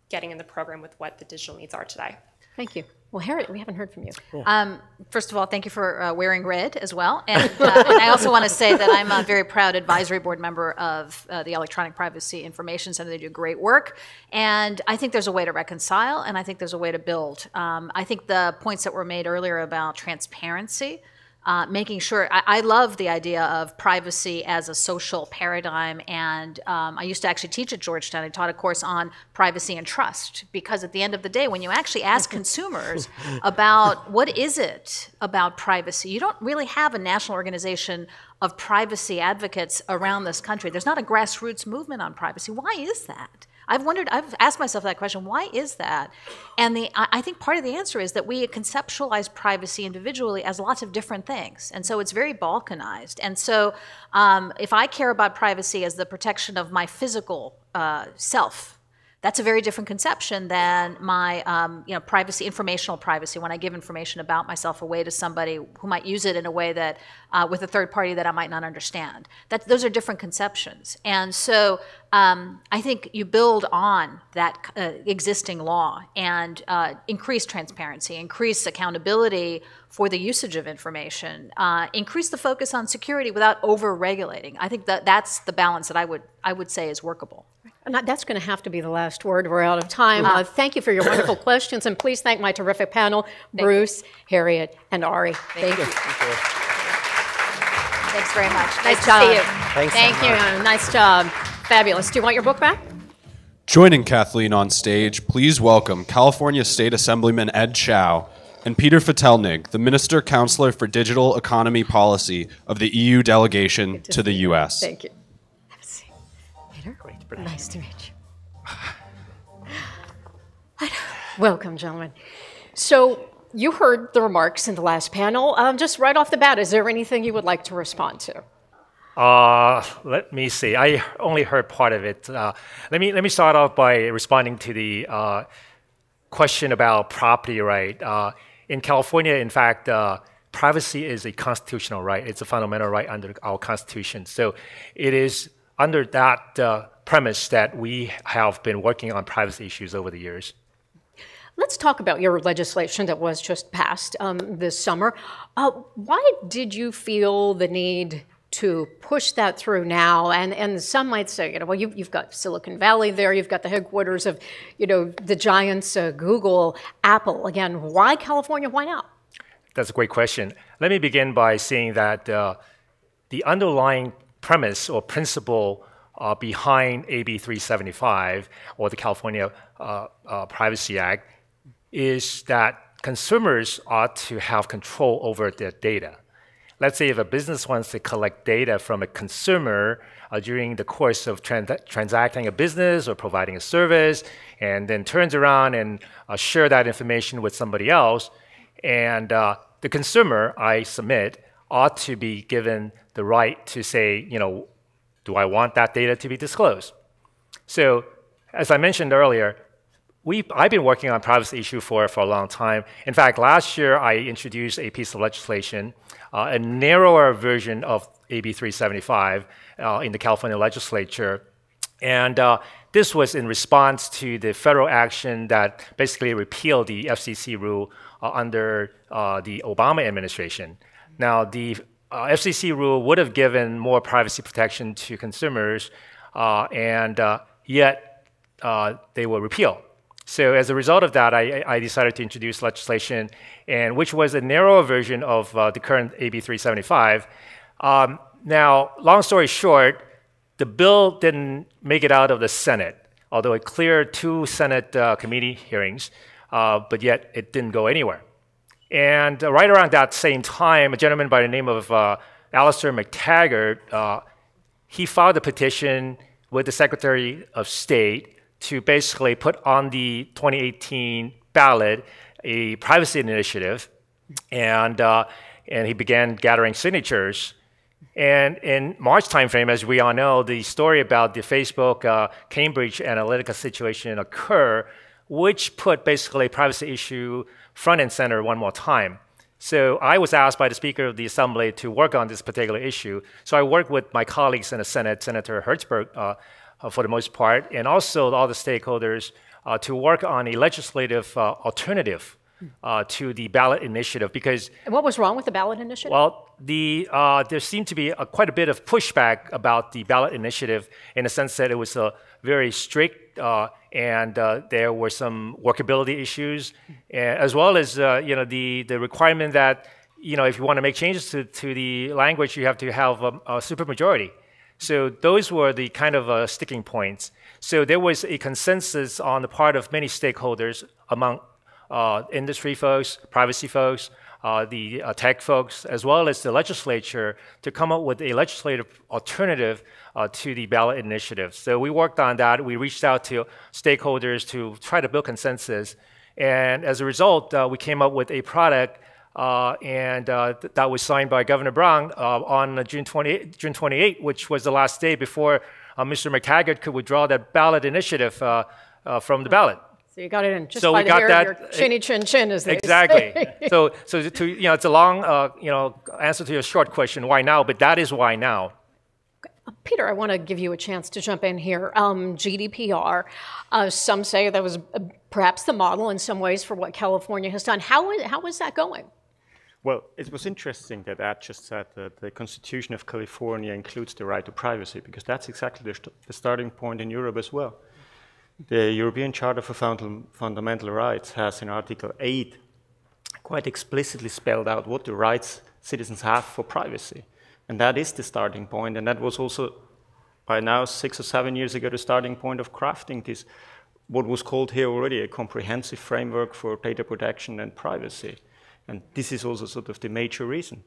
getting in the program with what the digital needs are today? Thank you. Well, Harriet, we haven't heard from you. Yeah. First of all, thank you for wearing red as well. And I also want to say that I'm a very proud advisory board member of the Electronic Privacy Information Center. They do great work. And I think there's a way to reconcile, and I think there's a way to build. I think the points that were made earlier about transparency, making sure, I love the idea of privacy as a social paradigm, and I used to actually teach at Georgetown. I taught a course on privacy and trust, because at the end of the day, when you actually ask consumers about what is it about privacy, you don't really have a national organization of privacy advocates around this country. There's not a grassroots movement on privacy. Why is that? I've asked myself that question, why is that? And I think part of the answer is that we conceptualize privacy individually as lots of different things. And so it's very balkanized. And so if I care about privacy as the protection of my physical self, that's a very different conception than my privacy, informational privacy, when I give information about myself away to somebody who might use it in a way that, with a third party that I might not understand. Those are different conceptions. And so I think you build on that existing law and increase transparency, increase accountability for the usage of information, increase the focus on security without over-regulating. I think that's the balance that I would say is workable. And that's going to have to be the last word. We're out of time. Thank you for your wonderful questions, and please thank my terrific panel, Bruce, Harriet, and Ari. Thank you. Thanks very much. Nice to see you. Thank you. Nice job. Fabulous. Do you want your book back? Joining Kathleen on stage, please welcome California State Assemblyman Ed Chow and Peter Fetelnik, the Minister Counselor for Digital Economy Policy of the EU delegation to the U.S. Thank you. Have a seat. Peter? Nice to meet you. Welcome, gentlemen. So you heard the remarks in the last panel. Just right off the bat, is there anything you would like to respond to? Let me see. I only heard part of it. Let me start off by responding to the question about property right. In California, in fact, privacy is a constitutional right. It's a fundamental right under our Constitution. So it is under that premise that we have been working on privacy issues over the years. Let's talk about your legislation that was just passed this summer. Why did you feel the need to push that through now? And some might say, well, you've got Silicon Valley there, you've got the headquarters of, the giants, Google, Apple. Again, why California? Why now? That's a great question. Let me begin by saying that the underlying premise or principle behind AB 375 or the California Privacy Act is that consumers ought to have control over their data. Let's say if a business wants to collect data from a consumer during the course of transacting a business or providing a service, and then turns around and share that information with somebody else, and the consumer, I submit, ought to be given the right to say, do I want that data to be disclosed? So, as I mentioned earlier, I've been working on privacy issue for a long time. In fact, last year I introduced a piece of legislation, a narrower version of AB 375 in the California legislature. And this was in response to the federal action that basically repealed the FCC rule under the Obama administration. Now, the FCC rule would have given more privacy protection to consumers, and yet they were repealed. So as a result of that, I decided to introduce legislation, and which was a narrower version of the current AB 375. Now, long story short, the bill didn't make it out of the Senate, although it cleared 2 Senate committee hearings, but yet it didn't go anywhere. And right around that same time, a gentleman by the name of Alistair McTaggart, he filed a petition with the Secretary of State to basically put on the 2018 ballot a privacy initiative, and he began gathering signatures. And in March timeframe, as we all know, the story about the Facebook Cambridge Analytica situation occurred, which put basically a privacy issue front and center one more time. So I was asked by the Speaker of the Assembly to work on this particular issue. So I worked with my colleagues in the Senate, Senator Hertzberg, for the most part, and also all the stakeholders to work on a legislative alternative to the ballot initiative. Because and what was wrong with the ballot initiative? Well, there seemed to be quite a bit of pushback about the ballot initiative in the sense that it was very strict and there were some workability issues, as well as the requirement that if you want to make changes to the language, you have to have a supermajority. So those were the kind of sticking points. So there was a consensus on the part of many stakeholders, among industry folks, privacy folks, the tech folks, as well as the legislature to come up with a legislative alternative to the ballot initiative. So we worked on that. We reached out to stakeholders to try to build consensus. And as a result, we came up with a product that was signed by Governor Brown on June 28, which was the last day before Mr. McTaggart could withdraw that ballot initiative from the ballot. So you got it in just so by we the got hair that, of your chinny chin chin, as they exactly. say. So to, it's a long answer to your short question, why now? But that is why now. Peter, I want to give you a chance to jump in here. GDPR, some say that was perhaps the model in some ways for what California has done. How is that going? Well, it was interesting that Ad just said that the Constitution of California includes the right to privacy, because that's exactly the starting point in Europe as well. The European Charter for Fundamental Rights has in Article 8 quite explicitly spelled out what the rights citizens have for privacy. And that is the starting point, and that was also, by now 6 or 7 years ago, the starting point of crafting this, what was called here already a comprehensive framework for data protection and privacy. And this is also sort of the major reason.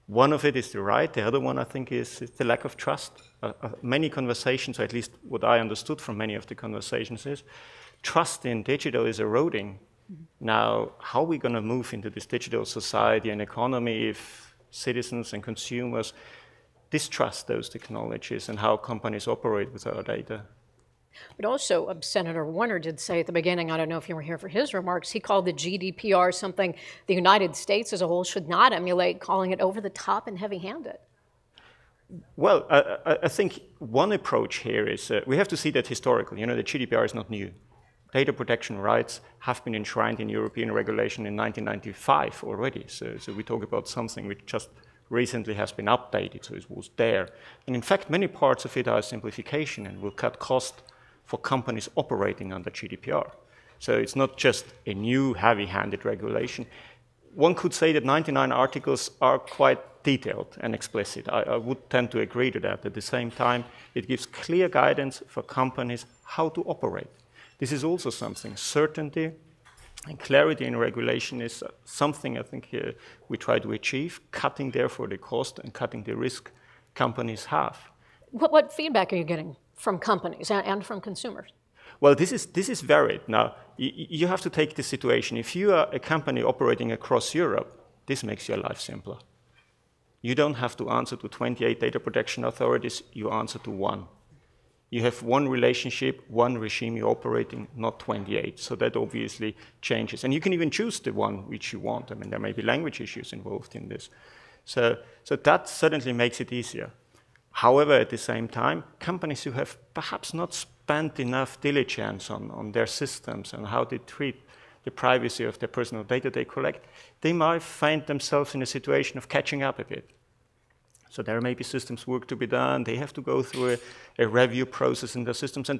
One of it is the right, the other one I think is the lack of trust. Many conversations, or at least what I understood from many of the conversations is, trust in digital is eroding. Now, how are we going to move into this digital society and economy if citizens and consumers distrust those technologies and how companies operate with our data? But also, Senator Warner did say at the beginning, I don't know if you were here for his remarks, he called the GDPR something the United States as a whole should not emulate, calling it over the top and heavy-handed. Well, I think one approach here is we have to see that historically. You know, the GDPR is not new. Data protection rights have been enshrined in European regulation in 1995 already. So we talk about something which just recently has been updated, so it was there. And in fact, many parts of it are a simplification and will cut cost for companies operating under GDPR. So it's not just a new heavy-handed regulation. One could say that 99 articles are quite detailed and explicit. I would tend to agree to that. At the same time, it gives clear guidance for companies how to operate. This is also something. Certainty and clarity in regulation is something I think we try to achieve, cutting therefore the cost and cutting the risk companies have. What feedback are you getting from companies and from consumers? Well, this is varied. Now, you have to take the situation. If you are a company operating across Europe, this makes your life simpler. You don't have to answer to 28 data protection authorities, you answer to one. You have one relationship, one regime you're operating, not 28. So that obviously changes. And you can even choose the one which you want. I mean, there may be language issues involved in this. So that certainly makes it easier. However, at the same time, companies who have perhaps not spent enough diligence on their systems and how they treat the privacy of their personal data they collect, they might find themselves in a situation of catching up a bit. So there may be systems work to be done. They have to go through a review process in their systems. And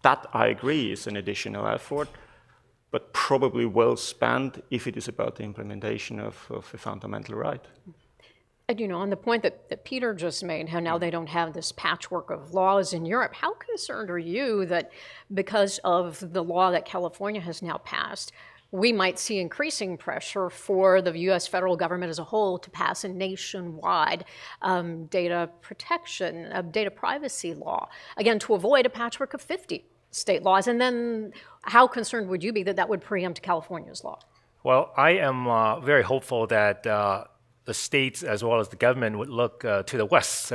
that, I agree, is an additional effort, but probably well spent if it is about the implementation of a fundamental right. And you know, on the point that Peter just made, how now they don't have this patchwork of laws in Europe, how concerned are you that because of the law that California has now passed, we might see increasing pressure for the U.S. federal government as a whole to pass a nationwide data protection, data privacy law, again, to avoid a patchwork of 50 state laws? And then how concerned would you be that that would preempt California's law? Well, I am very hopeful that the states as well as the government would look to the West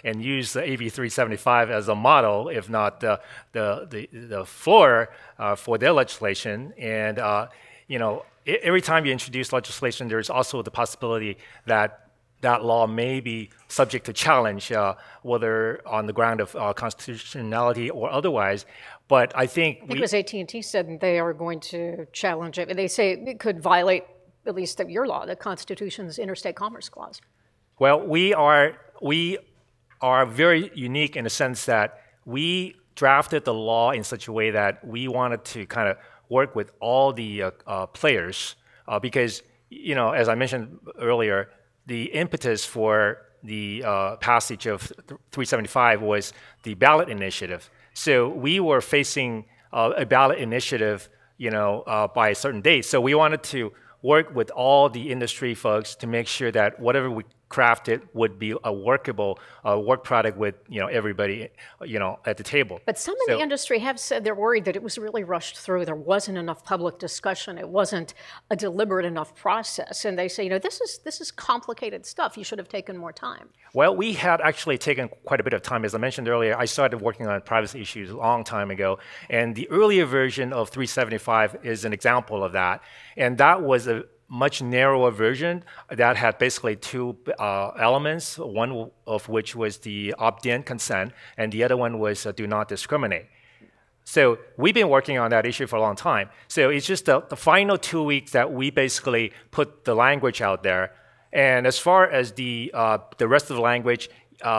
and use the AB 375 as a model, if not the floor for their legislation. And you know, every time you introduce legislation, there's also the possibility that that law may be subject to challenge, whether on the ground of constitutionality or otherwise. But I think it was AT&T said they are going to challenge it. They say it could violate at least your law, the Constitution's Interstate Commerce Clause. Well, we are very unique in the sense that we drafted the law in such a way that we wanted to kind of work with all the players because, you know, as I mentioned earlier, the impetus for the passage of 375 was the ballot initiative. So we were facing a ballot initiative by a certain date. So we wanted to work with all the industry folks to make sure that whatever we crafted would be a workable work product with everybody at the table. But some in the industry have said they're worried that it was really rushed through. There wasn't enough public discussion. It wasn't a deliberate enough process. And they say, this is complicated stuff. You should have taken more time. Well, we had actually taken quite a bit of time. As I mentioned earlier, I started working on privacy issues a long time ago. And the earlier version of 375 is an example of that. And that was a much narrower version that had basically two elements, one of which was the opt-in consent, and the other one was do not discriminate. So we've been working on that issue for a long time. So it's just the final 2 weeks that we basically put the language out there. And as far as the rest of the language,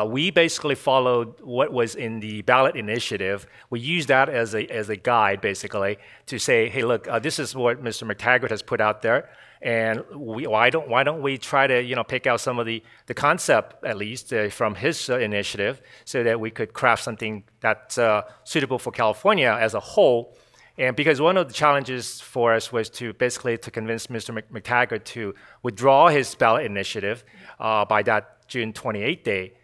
we basically followed what was in the ballot initiative. We used that as a guide, basically, to say, hey, look, this is what Mr. McTaggart has put out there. And why don't we try to pick out some of the concept, at least, from his initiative, so that we could craft something that's suitable for California as a whole. And because one of the challenges for us was to convince Mr. McTaggart to withdraw his ballot initiative by that June 28th date.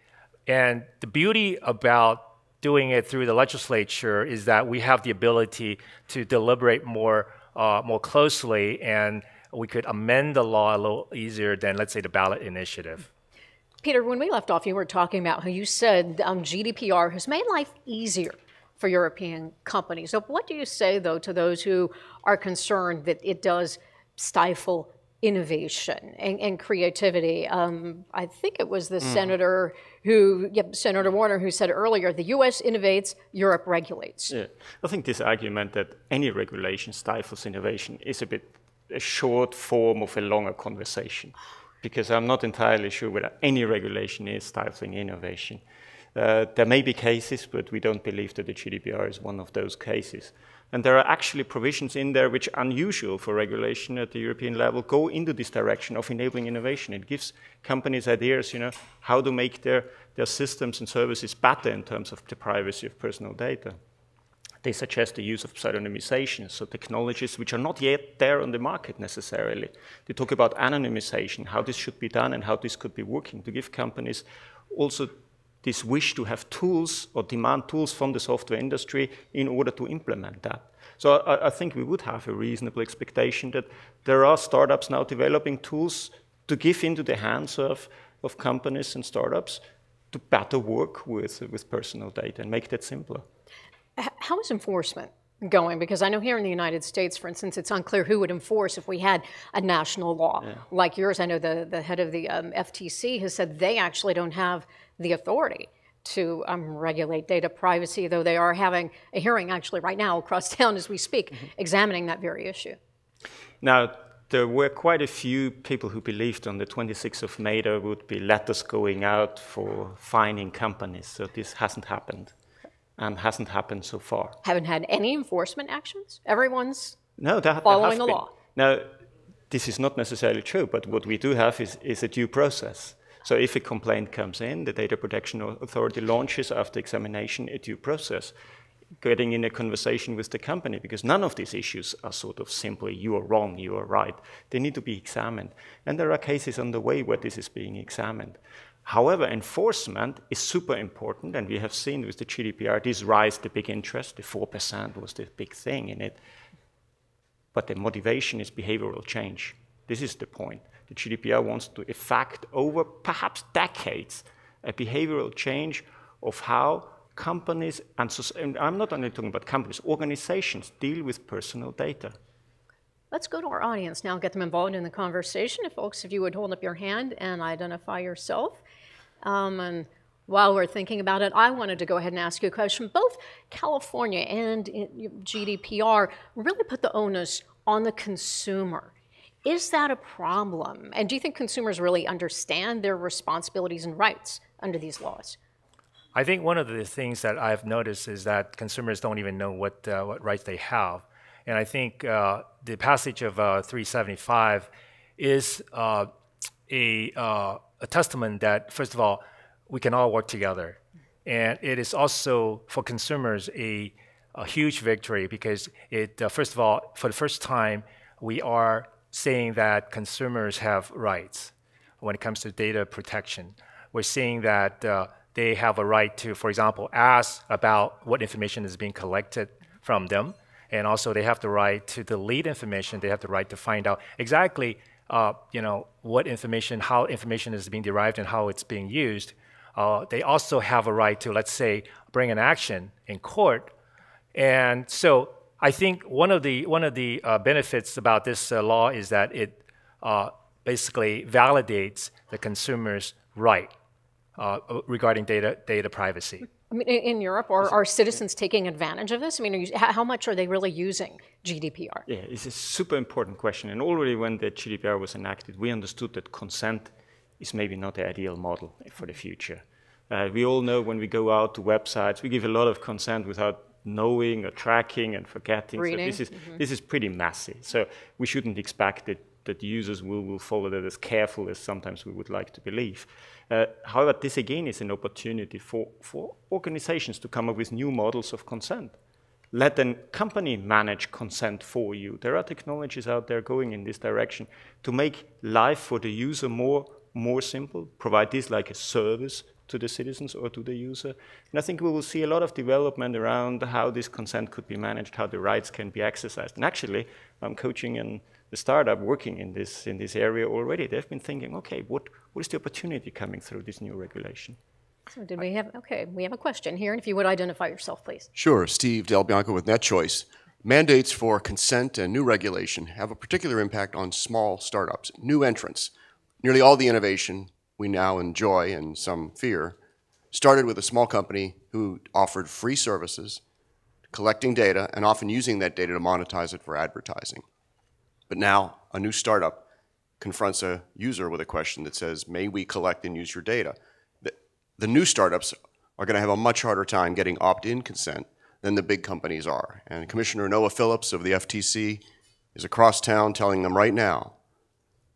And the beauty about doing it through the legislature is that we have the ability to deliberate more closely, and we could amend the law a little easier than, let's say, the ballot initiative. Peter, when we left off, you were talking about how you said GDPR has made life easier for European companies. So what do you say, though, to those who are concerned that it does stifle innovation and creativity? I think it was the Senator Senator Warner, who said earlier, the US innovates, Europe regulates. Yeah. I think this argument that any regulation stifles innovation is a short form of a longer conversation, because I'm not entirely sure whether any regulation is stifling innovation. There may be cases, but we don't believe that the GDPR is one of those cases. And there are actually provisions in there which are unusual for regulation at the European level, go into this direction of enabling innovation. It gives companies ideas, how to make their systems and services better in terms of the privacy of personal data. They suggest the use of pseudonymization, so technologies which are not yet there on the market necessarily. They talk about anonymization, how this should be done and how this could be working, to give companies also this wish to have tools or demand tools from the software industry in order to implement that. So I think we would have a reasonable expectation that there are startups now developing tools to give into the hands of companies and startups to better work with personal data and make that simpler. How is enforcement going? Because I know here in the United States, for instance, it's unclear who would enforce if we had a national law like yours. I know the head of the FTC has said they actually don't have the authority to regulate data privacy, though they are having a hearing actually right now across town as we speak, examining that very issue. Now, there were quite a few people who believed on the 26th of May there would be letters going out for fining companies, so this hasn't happened. And hasn't happened so far. Haven't had any enforcement actions? Everyone's following the law. Now, this is not necessarily true, but what we do have is a due process. So if a complaint comes in, the Data Protection Authority launches after examination a due process, getting in a conversation with the company, because none of these issues are sort of simply, you are wrong, you are right. They need to be examined. And there are cases on the way where this is being examined. However, enforcement is super important, and we have seen with the GDPR, this rise the big interest, the 4% was the big thing in it. But the motivation is behavioral change. This is the point. The GDPR wants to effect over perhaps decades a behavioral change of how companies, and I'm not only talking about companies, organizations deal with personal data. Let's go to our audience now, get them involved in the conversation. If you would hold up your hand and identify yourself. And while we're thinking about it, I wanted to go ahead and ask you a question. Both California and GDPR really put the onus on the consumer. Is that a problem? And do you think consumers really understand their responsibilities and rights under these laws? I think one of the things that I've noticed is that consumers don't even know what rights they have. And I think the passage of 375 is a testament that, first of all, we can all work together. And it is also, for consumers, a a huge victory because it, first of all, for the first time, we are saying that consumers have rights when it comes to data protection. We're seeing that they have a right to, for example, ask about what information is being collected from them. And also they have the right to delete information. They have the right to find out exactly what information, how information is being derived and how it's being used. They also have a right to, let's say, bring an action in court. And so I think one of the benefits about this law is that it basically validates the consumer's right regarding data privacy. I mean, in Europe, are citizens taking advantage of this? I mean, how much are they really using GDPR? Yeah, it's a super important question. And already when the GDPR was enacted, we understood that consent is maybe not the ideal model for the future. We all know when we go out to websites, we give a lot of consent without knowing or tracking and forgetting. Reading. So this is pretty messy. So we shouldn't expect that users will follow that as careful as sometimes we would like to believe. However, this again is an opportunity for organizations to come up with new models of consent. Let a company manage consent for you. There are technologies out there going in this direction to make life for the user more simple, provide this like a service to the citizens or to the user. And I think we will see a lot of development around how this consent could be managed, how the rights can be exercised. And actually, I'm coaching the startup working in this area already. They've been thinking, okay, what is the opportunity coming through this new regulation? So did we have, okay, we have a question here, and if you would identify yourself, please. Sure, Steve Del Bianco with NetChoice. Mandates for consent and new regulation have a particular impact on small startups, new entrants. Nearly all the innovation we now enjoy and some fear started with a small company who offered free services, collecting data, and often using that data to monetize it for advertising. But now, a new startup confronts a user with a question that says, may we collect and use your data? The new startups are going to have a much harder time getting opt-in consent than the big companies are. And Commissioner Noah Phillips of the FTC is across town telling them right now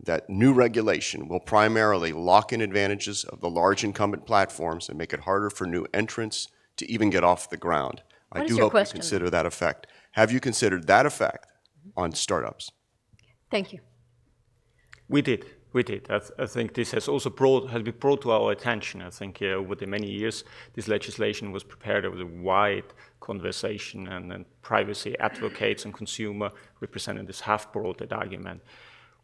that new regulation will primarily lock in advantages of the large incumbent platforms and make it harder for new entrants to even get off the ground. I do hope you consider that effect. Have you considered that effect on startups? Thank you. We did. I think this has also been brought to our attention. I think over the many years, this legislation was prepared over a wide conversation, and privacy advocates and consumer representatives have brought that argument.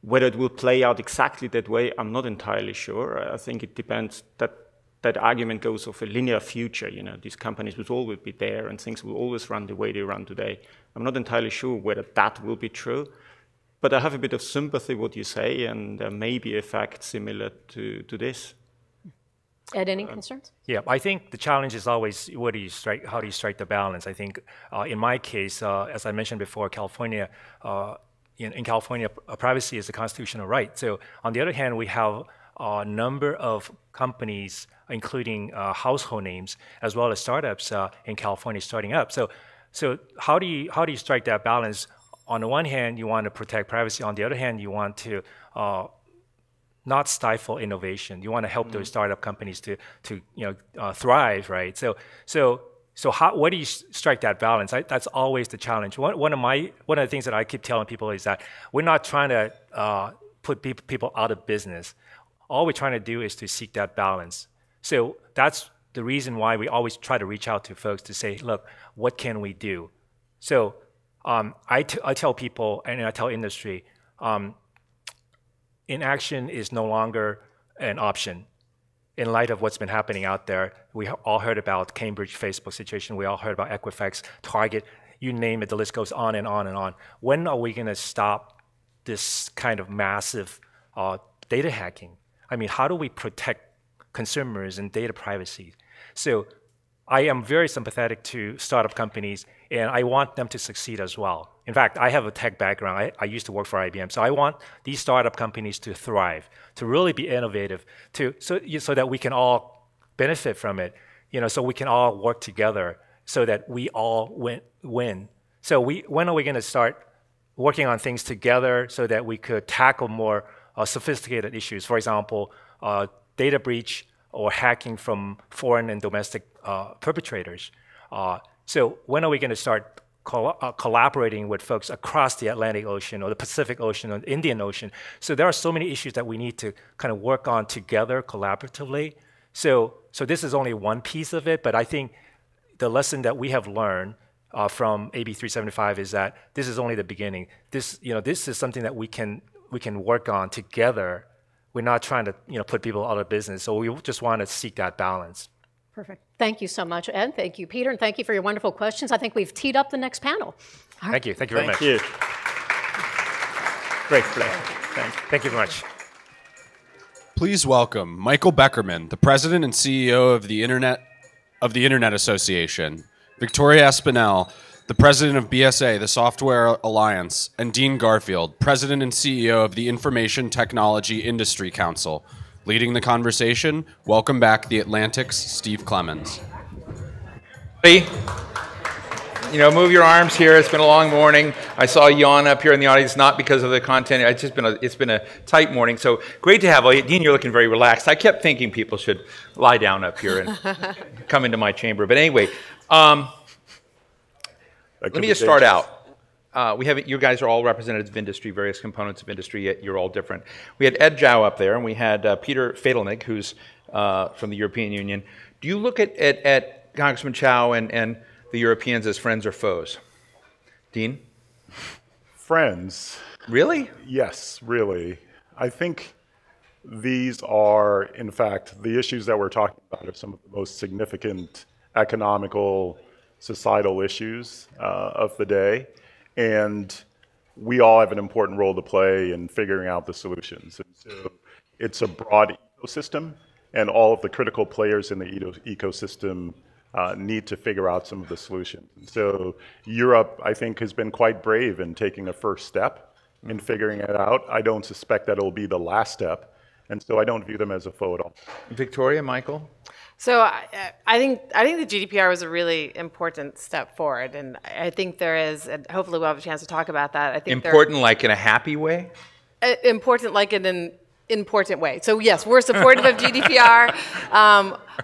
Whether it will play out exactly that way, I'm not entirely sure. I think it depends. That argument goes of a linear future. You know, these companies will always be there, and things will always run the way they run today. I'm not entirely sure whether that will be true. But I have a bit of sympathy what you say, and there may be a fact similar to this. Ed, any concerns? Yeah, I think the challenge is always how do you strike the balance? I think in my case, as I mentioned before, California, in California, privacy is a constitutional right. So on the other hand, we have a number of companies, including household names, as well as startups in California starting up. So how do you strike that balance? On the one hand, you want to protect privacy. On the other hand, you want to not stifle innovation. You want to help those startup companies to thrive, right? So where do you strike that balance? That's always the challenge. One of the things that I keep telling people is that we're not trying to put people out of business. All we're trying to do is to seek that balance. So that's the reason why we always try to reach out to folks to say, look, what can we do? So I tell people, and I tell industry, inaction is no longer an option. In light of what's been happening out there, we all heard about Cambridge Facebook situation, we all heard about Equifax, Target, you name it, the list goes on and on and on. When are we going to stop this kind of massive data hacking? I mean, how do we protect consumers and data privacy? So I am very sympathetic to startup companies, and I want them to succeed as well. In fact, I have a tech background. I used to work for IBM, so I want these startup companies to thrive, to really be innovative, so that we can all benefit from it. So we can all work together, so that we all win. So when are we going to start working on things together, so that we could tackle more sophisticated issues? For example, data breach or hacking from foreign and domestic perpetrators. So when are we going to start collaborating with folks across the Atlantic Ocean or the Pacific Ocean or the Indian Ocean? So there are so many issues that we need to kind of work on together collaboratively. So this is only one piece of it, but I think the lesson that we have learned from AB 375 is that this is only the beginning. This is something that we can work on together. We're not trying to put people out of business. So we just want to seek that balance. Perfect. Thank you so much, Ed. Thank you, Peter, and thank you for your wonderful questions. I think we've teed up the next panel. Thank you. Thank you very much. Thank you. Great play. Thank you very much. Please welcome Michael Beckerman, the President and CEO of the Internet Association, Victoria Espinel, the President of BSA, the Software Alliance, and Dean Garfield, President and CEO of the Information Technology Industry Council. Leading the conversation, welcome back the Atlantic's Steve Clemens. Move your arms here. It's been a long morning. I saw a yawn up here in the audience, not because of the content. It's been a tight morning. So great to have you. Dean, you're looking very relaxed. I kept thinking people should lie down up here and come into my chamber. But anyway, let me just start out. You guys are all representatives of industry, various components of industry, yet you're all different. We had Ed Zhao up there, and we had Peter Fadelnik, who's from the European Union. Do you look at Congressman Zhao and the Europeans as friends or foes? Dean? Friends. Really? Yes, really. I think these are, in fact, the issues that we're talking about are some of the most significant economical, societal issues of the day. And we all have an important role to play in figuring out the solutions. And so it's a broad ecosystem, and all of the critical players in the ecosystem need to figure out some of the solutions. And so Europe, I think, has been quite brave in taking a first step in figuring it out. I don't suspect that it'll be the last step, and so I don't view them as a foe at all. Victoria, Michael? So I think the GDPR was a really important step forward, and I think there is, and hopefully we'll have a chance to talk about that. I think important, like in a happy way. Important, like in an important way. So yes, we're supportive of GDPR.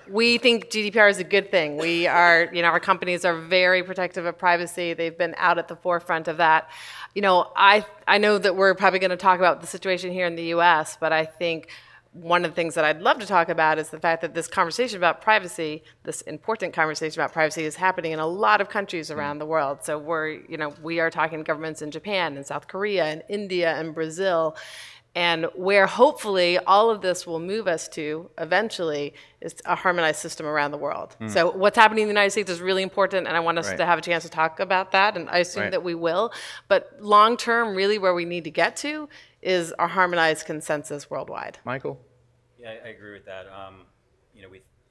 We think GDPR is a good thing. We are, our companies are very protective of privacy. They've been out at the forefront of that. I know that we're probably going to talk about the situation here in the U.S., but I think one of the things that I'd love to talk about is the fact that this conversation about privacy, this important conversation about privacy, is happening in a lot of countries around the world. So we are talking to governments in Japan and South Korea and India and Brazil, and where hopefully all of this will move us to eventually is a harmonized system around the world. So what's happening in the United States is really important, and I want us to have a chance to talk about that, and I assume that we will. But long term, really where we need to get to is a harmonized consensus worldwide. Michael? Yeah, I agree with that.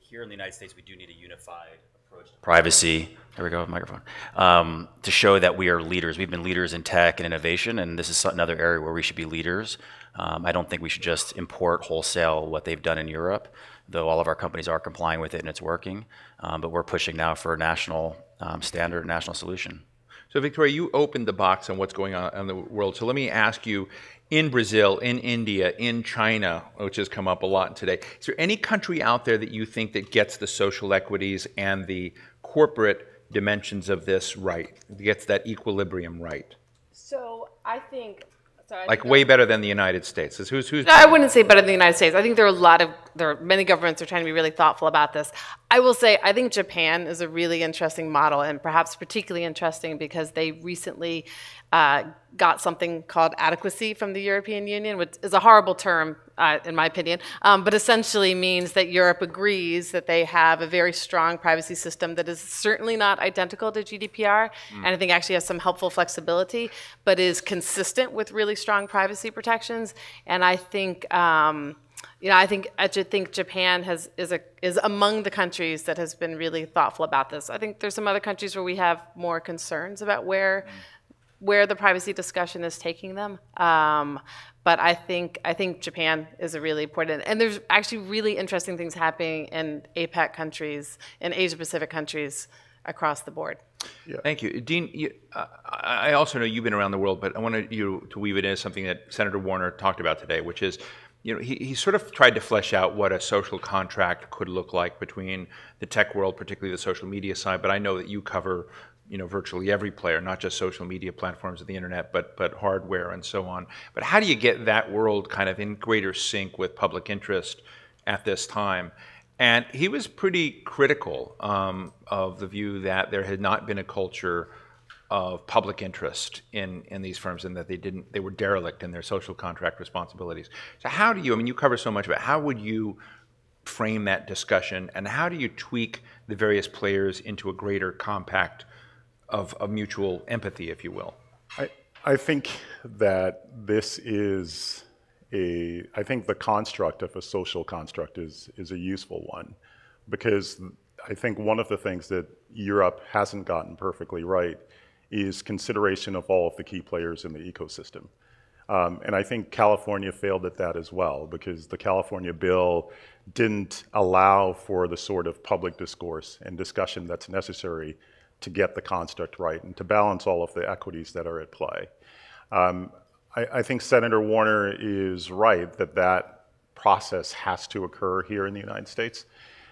Here in the United States, we do need a unified approach to privacy. There we go, microphone. To show that we are leaders. We've been leaders in tech and innovation, and this is another area where we should be leaders. I don't think we should just import wholesale what they've done in Europe, though all of our companies are complying with it and it's working. But we're pushing now for a national standard, national solution. So Victoria, you opened the box on what's going on in the world. So let me ask you, in Brazil, in India, in China, which has come up a lot today, is there any country out there that you think that gets the social equities and the corporate dimensions of this right, gets that equilibrium right? So I think... Like way better than the United States. Who's No, I wouldn't say better than the United States. I think there are many governments are trying to be really thoughtful about this. I will say I think Japan is a really interesting model, and perhaps particularly interesting because they recently got something called adequacy from the European Union, which is a horrible term in my opinion, but essentially means that Europe agrees that they have a very strong privacy system that is certainly not identical to GDPR, and I think actually has some helpful flexibility, but is consistent with really strong privacy protections. And I think I think Japan is among the countries that has been really thoughtful about this. I think there's some other countries where we have more concerns about where the privacy discussion is taking them. But I think Japan is a really important, and there's actually really interesting things happening in APAC countries, in Asia-Pacific countries across the board. Yeah. Thank you. Dean, I also know you've been around the world, but I wanted you to weave it into something that Senator Warner talked about today, which is he sort of tried to flesh out what a social contract could look like between the tech world, particularly the social media side. But I know that you cover virtually every player, not just social media platforms of the internet, but hardware and so on. But how do you get that world kind of in greater sync with public interest at this time? And he was pretty critical of the view that there had not been a culture of public interest in these firms, and that they were derelict in their social contract responsibilities. So how do you, you cover so much of it, how would you frame that discussion, and how do you tweak the various players into a greater compact of mutual empathy, if you will? I think that this is I think the construct of a social construct is a useful one, because I think one of the things that Europe hasn't gotten perfectly right is consideration of all of the key players in the ecosystem. And I think California failed at that as well, because the California bill didn't allow for the sort of public discourse and discussion that's necessary to get the construct right and to balance all of the equities that are at play. I think Senator Warner is right that process has to occur here in the United States.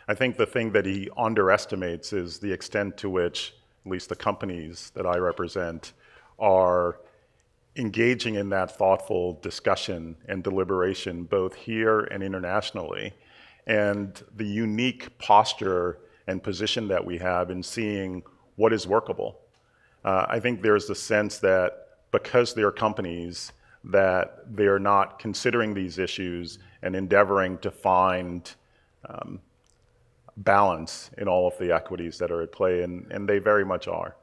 I think the thing that he underestimates is the extent to which at least the companies that I represent are engaging in that thoughtful discussion and deliberation both here and internationally, and the unique posture and position that we have in seeing what is workable. I think there's the sense that because they're companies, that they're not considering these issues and endeavoring to find balance in all of the equities that are at play, and they very much are.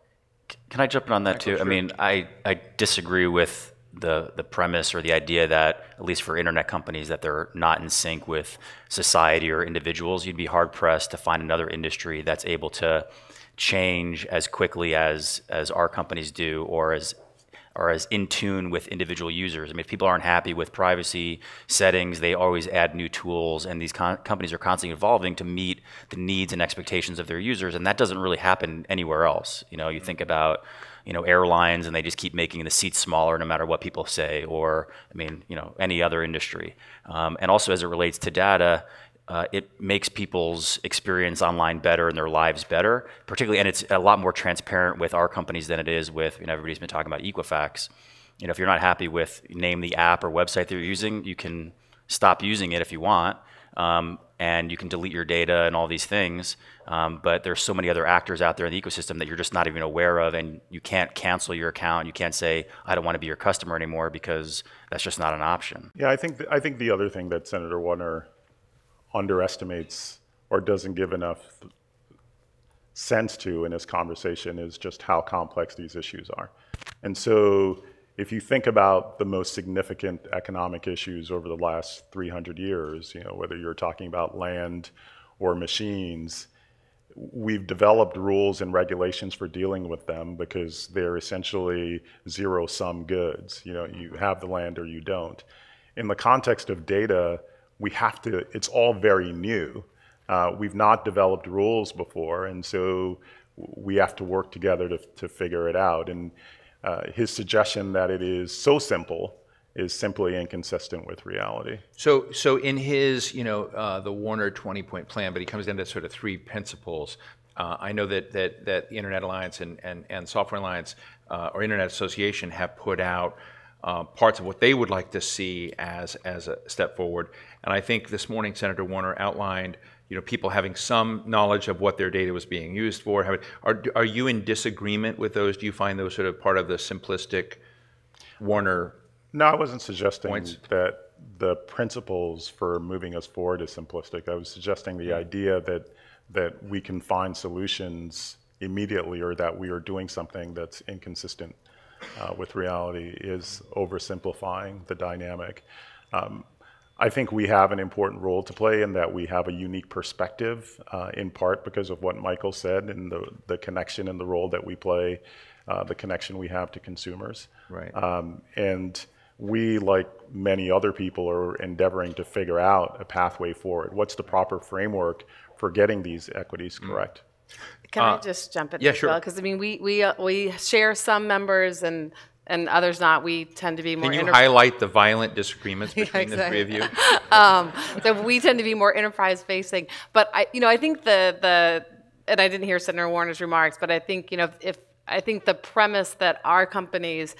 Can I jump in on that too? Sure. I disagree with the premise or the idea that, at least for internet companies, that they're not in sync with society or individuals. You'd be hard pressed to find another industry that's able to change as quickly as our companies do, or as in tune with individual users. If people aren't happy with privacy settings, they always add new tools, and these companies are constantly evolving to meet the needs and expectations of their users, and that doesn't really happen anywhere else. You think about airlines, and they just keep making the seats smaller no matter what people say, or any other industry. And also, as it relates to data, it makes people's experience online better and their lives better, particularly, and it's a lot more transparent with our companies than it is with, everybody's been talking about Equifax. If you're not happy with, name the app or website that you're using, you can stop using it if you want, and you can delete your data and all these things, but there's so many other actors out there in the ecosystem that you're just not even aware of, and you can't cancel your account. You can't say, I don't want to be your customer anymore, because that's just not an option. Yeah, I think the other thing that Senator Warner underestimates or doesn't give enough sense to in his conversation is just how complex these issues are. And so if you think about the most significant economic issues over the last 300 years, whether you're talking about land or machines, we've developed rules and regulations for dealing with them because they're essentially zero-sum goods. You have the land or you don't. In the context of data, it's all very new. We've not developed rules before, and so we have to work together to figure it out. And his suggestion that it is so simple is simply inconsistent with reality. So in his, the Warner 20-point plan, but he comes down to sort of 3 principles. I know that the Internet Alliance and Software Alliance or Internet Association have put out parts of what they would like to see as a step forward. And I think this morning Senator Warner outlined, people having some knowledge of what their data was being used for. Are you in disagreement with those? Do you find those sort of part of the simplistic Warner? No, I wasn't suggesting points? That the principles for moving us forward is simplistic. I was suggesting the idea that we can find solutions immediately, or that we are doing something that's inconsistent with reality is oversimplifying the dynamic. I think we have an important role to play in that we have a unique perspective, in part because of what Michael said and the connection and the role that we play, the connection we have to consumers. Right. And we, like many other people, are endeavoring to figure out a pathway forward. What's the proper framework for getting these equities correct? Can I just jump in yeah, as sure. well? Because we share some members and and others not. We tend to be more. Can you highlight the violent disagreements between the three of you? So we tend to be more enterprise-facing. But I think and I didn't hear Senator Warner's remarks, but I think I think the premise that our companies,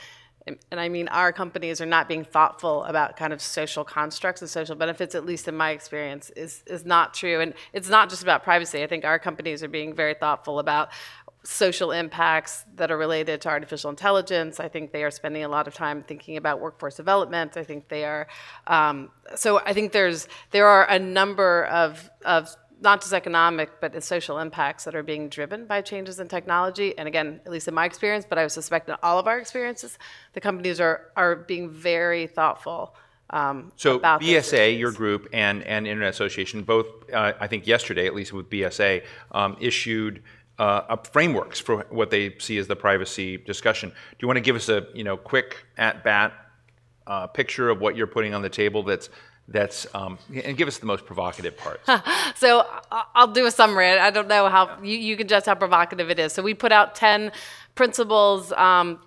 and I mean our companies, are not being thoughtful about kind of social constructs and social benefits, at least in my experience, is not true. And it's not just about privacy. I think our companies are being very thoughtful about social impacts that are related to artificial intelligence. I think they are spending a lot of time thinking about workforce development. I think they are, so I think there are a number of not just economic, but social impacts that are being driven by changes in technology. And again, at least in my experience, but I would suspect in all of our experiences, the companies are being very thoughtful. So BSA, your group, and Internet Association, both, I think yesterday, at least with BSA, issued frameworks for what they see as the privacy discussion. Do you want to give us a quick at-bat picture of what you're putting on the table and give us the most provocative parts? So I'll do a summary. I don't know how you can judge how provocative it is. So we put out 10 principles.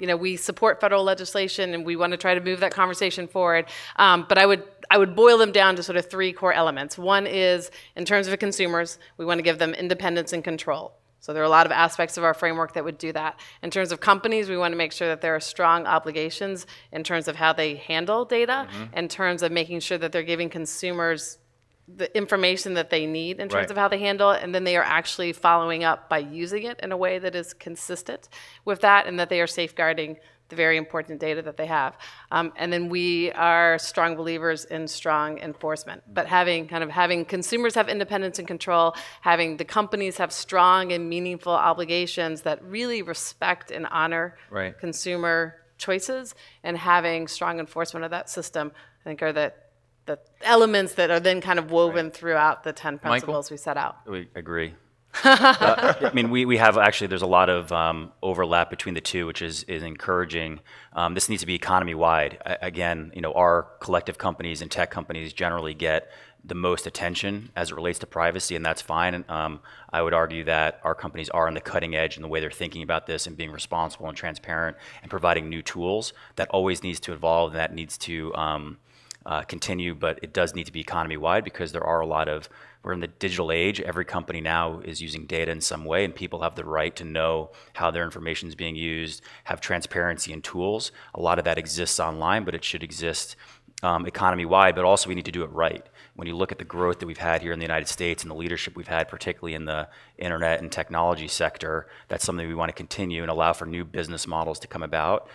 We support federal legislation and we want to try to move that conversation forward. But I would boil them down to sort of 3 core elements. One is, in terms of consumers, we want to give them independence and control. So there are a lot of aspects of our framework that would do that. In terms of companies, we want to make sure that there are strong obligations in terms of how they handle data, in terms of making sure that they're giving consumers the information that they need in terms of how they handle it, and then they are actually following up by using it in a way that is consistent with that, and that they are safeguarding the very important data that they have. And then we are strong believers in strong enforcement. But having consumers have independence and control, having the companies have strong and meaningful obligations that really respect and honor consumer choices, and having strong enforcement of that system, I think are the elements that are then kind of woven throughout the 10 principles we set out. We agree. I mean, we have actually, there's a lot of overlap between the two, which is encouraging. This needs to be economy-wide. Again, our collective companies and tech companies generally get the most attention as it relates to privacy, and that's fine. And I would argue that our companies are on the cutting edge in the way they're thinking about this and being responsible and transparent and providing new tools. That always needs to evolve, and that needs to continue, but it does need to be economy-wide because there are a lot of, we're in the digital age. Every company now is using data in some way, and people have the right to know how their information is being used, have transparency and tools. A lot of that exists online, but it should exist economy-wide, but also we need to do it right. When you look at the growth that we've had here in the United States and the leadership we've had, particularly in the internet and technology sector, that's something we want to continue and allow for new business models to come about.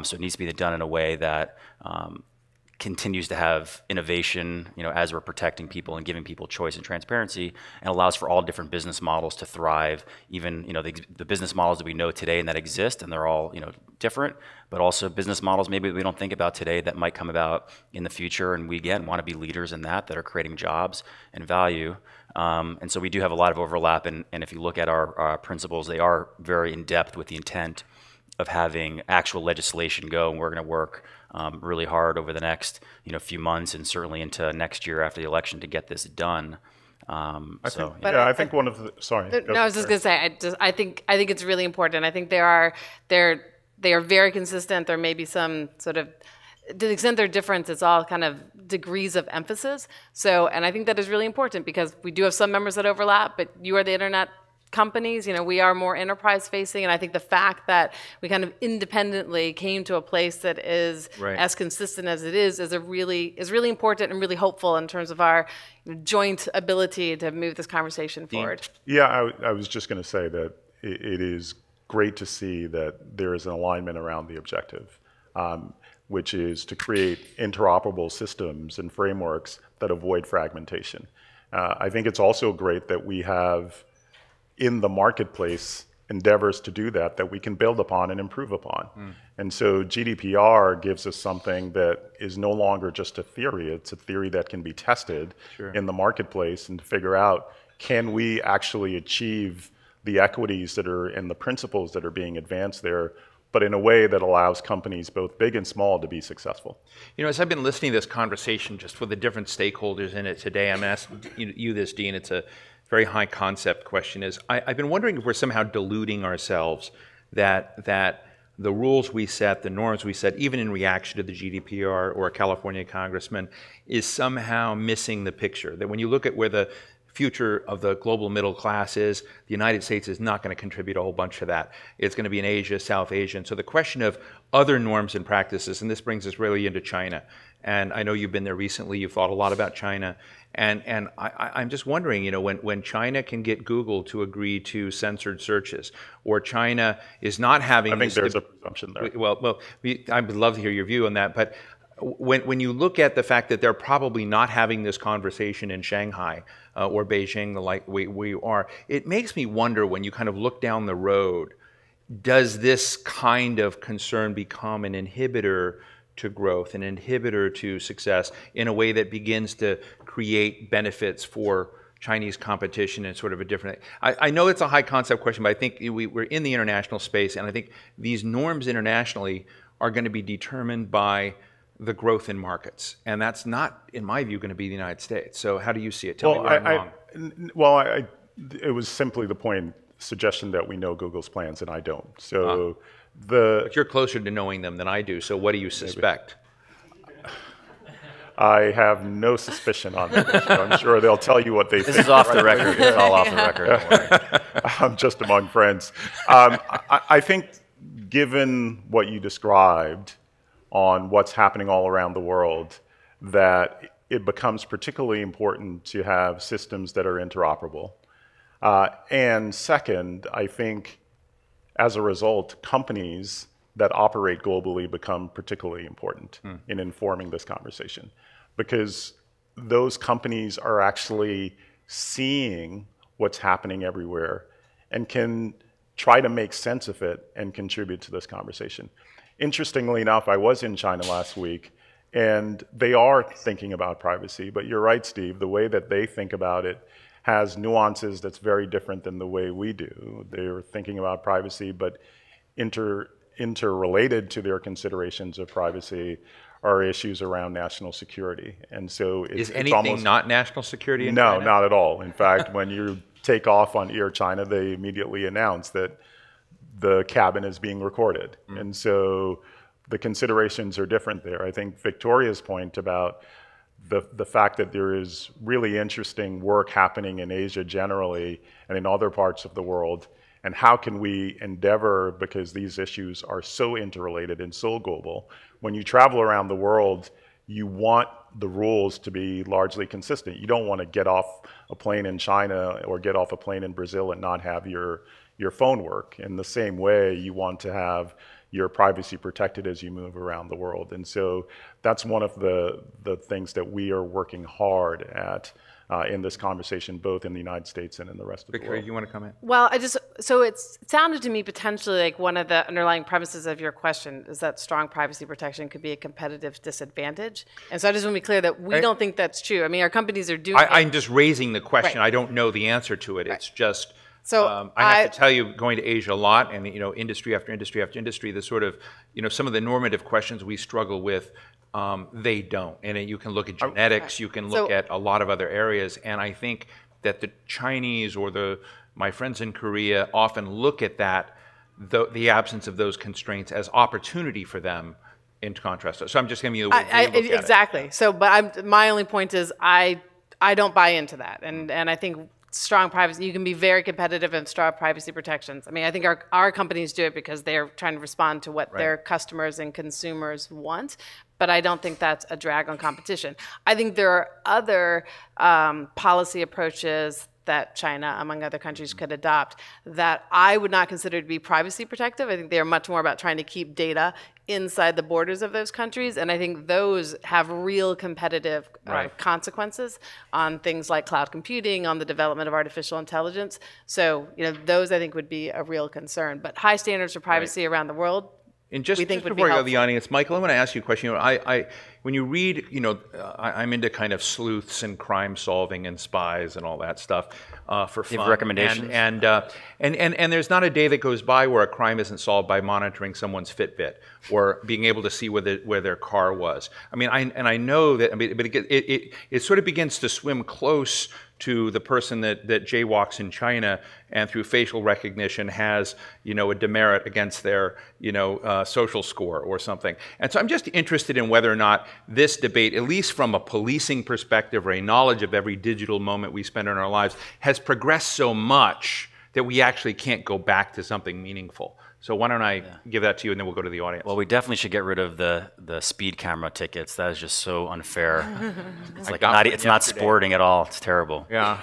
So it needs to be done in a way that continues to have innovation, as we're protecting people and giving people choice and transparency, and allows for all different business models to thrive. Even, the business models that we know today and that exist, and they're all, different, but also business models maybe we don't think about today that might come about in the future. And we, again, want to be leaders in that are creating jobs and value. And so we do have a lot of overlap. And if you look at our principles, they are very in depth with the intent of having actual legislation go. And we're going to work really hard over the next few months and certainly into next year after the election to get this done. I think one of the I was just going to say, I think it's really important. I think they are very consistent. There may be some sort of, to the extent they're different, it's all kind of degrees of emphasis. And I think that is really important because we do have some members that overlap, but you are the internet companies, we are more enterprise facing, and I think the fact that we kind of independently came to a place that is as consistent as it is really important and really hopeful in terms of our joint ability to move this conversation forward. Yeah, I was just going to say that it is great to see that there is an alignment around the objective, which is to create interoperable systems and frameworks that avoid fragmentation. I think it's also great that we have in the marketplace endeavors to do that we can build upon and improve upon. And so GDPR gives us something that is no longer just a theory. It's a theory that can be tested in the marketplace and to figure out, can we actually achieve the equities that are and the principles that are being advanced there, but in a way that allows companies both big and small to be successful. As I've been listening to this conversation just with the different stakeholders in it today, I'm asking you this, Dean, it's a very high concept question. I've been wondering if we're somehow deluding ourselves that the rules we set, the norms we set, even in reaction to the GDPR or a California congressman, is somehow missing the picture. That when you look at where the future of the global middle class is, the United States is not going to contribute a whole bunch to that. It's going to be in Asia, South Asia. And so the question of other norms and practices, and this brings us really into China. And I know you've been there recently, you've thought a lot about China. And I'm just wondering, you know, when China can get Google to agree to censored searches, or China is not having... I think there's a presumption there. Well, I would love to hear your view on that. But when you look at the fact that they're probably not having this conversation in Shanghai or Beijing like we are, it makes me wonder, when you kind of look down the road, does this kind of concern become an inhibitor to growth, an inhibitor to success, in a way that begins to create benefits for Chinese competition in sort of a different... I know it's a high concept question, but I think we're in the international space, and I think these norms internationally are going to be determined by the growth in markets. And that's not, in my view, going to be the United States. So how do you see it? Tell me where I'm wrong. It was simply the point, suggestion that we know Google's plans, and I don't. So but you're closer to knowing them than I do, so what do you suspect? I have no suspicion on that issue. I'm sure they'll tell you what they think. This is off the record. It's all off the record. I'm just among friends. I think, given what you described on what's happening all around the world, that it becomes particularly important to have systems that are interoperable. And second, I think, as a result, companies that operate globally become particularly important in informing this conversation, because those companies are actually seeing what's happening everywhere and can try to make sense of it and contribute to this conversation. Interestingly enough, I was in China last week, and they are thinking about privacy, but you're right, Steve, the way that they think about it has nuances that's very different than the way we do. They're thinking about privacy, but interrelated to their considerations of privacy are issues around national security. And so is anything not national security in China? No, not at all. In fact, when you take off on Air China, they immediately announce that the cabin is being recorded. And so the considerations are different there. I think Victoria's point about the fact that there is really interesting work happening in Asia generally and in other parts of the world, and how can we endeavor, because these issues are so interrelated and so global. When you travel around the world, you want the rules to be largely consistent. You don't want to get off a plane in China or get off a plane in Brazil and not have your phone work. In the same way, you want to have your privacy protected as you move around the world. And so that's one of the things that we are working hard at in this conversation, both in the United States and in the rest of the world. Victoria, you want to comment? Well, so it sounded to me potentially like one of the underlying premises of your question is that strong privacy protection could be a competitive disadvantage. And so I just want to be clear that we don't think that's true. I mean, our companies are doing I'm just raising the question. Right. I don't know the answer to it. It's just... So I have to tell you, going to Asia a lot, and industry after industry after industry, the sort of some of the normative questions we struggle with, they don't. And you can look at genetics, you can look at a lot of other areas, and I think that the Chinese or my friends in Korea often look at that, the absence of those constraints, as opportunity for them. In contrast, so I'm just giving you the way they look at it. Exactly. So, but my only point is I don't buy into that, and I think. Strong privacy, you can be very competitive and strong privacy protections. I mean, I think our companies do it because they're trying to respond to what their customers and consumers want, but I don't think that's a drag on competition. I think there are other policy approaches that China, among other countries, could adopt that I would not consider to be privacy protective. I think they are much more about trying to keep data inside the borders of those countries, and I think those have real competitive consequences on things like cloud computing, on the development of artificial intelligence. So, those I think would be a real concern. But high standards for privacy around the world, and just we think before would be I go to helpful. the audience, Michael, I want to ask you a question. when you read, I'm into kind of sleuths and crime solving and spies and all that stuff for fun. You have recommendations? And there's not a day that goes by where a crime isn't solved by monitoring someone's Fitbit or being able to see where their car was. I mean, I know that. I mean, but it sort of begins to swim close to the person that jaywalks in China and through facial recognition has, a demerit against their, social score or something. And so I'm just interested in whether or not this debate, at least from a policing perspective or a knowledge of every digital moment we spend in our lives, has progressed so much that we actually can't go back to something meaningful. So why don't I give that to you, and then we'll go to the audience. Well, we definitely should get rid of the speed camera tickets. That is just so unfair. It's like it's not sporting at all. It's terrible. Yeah.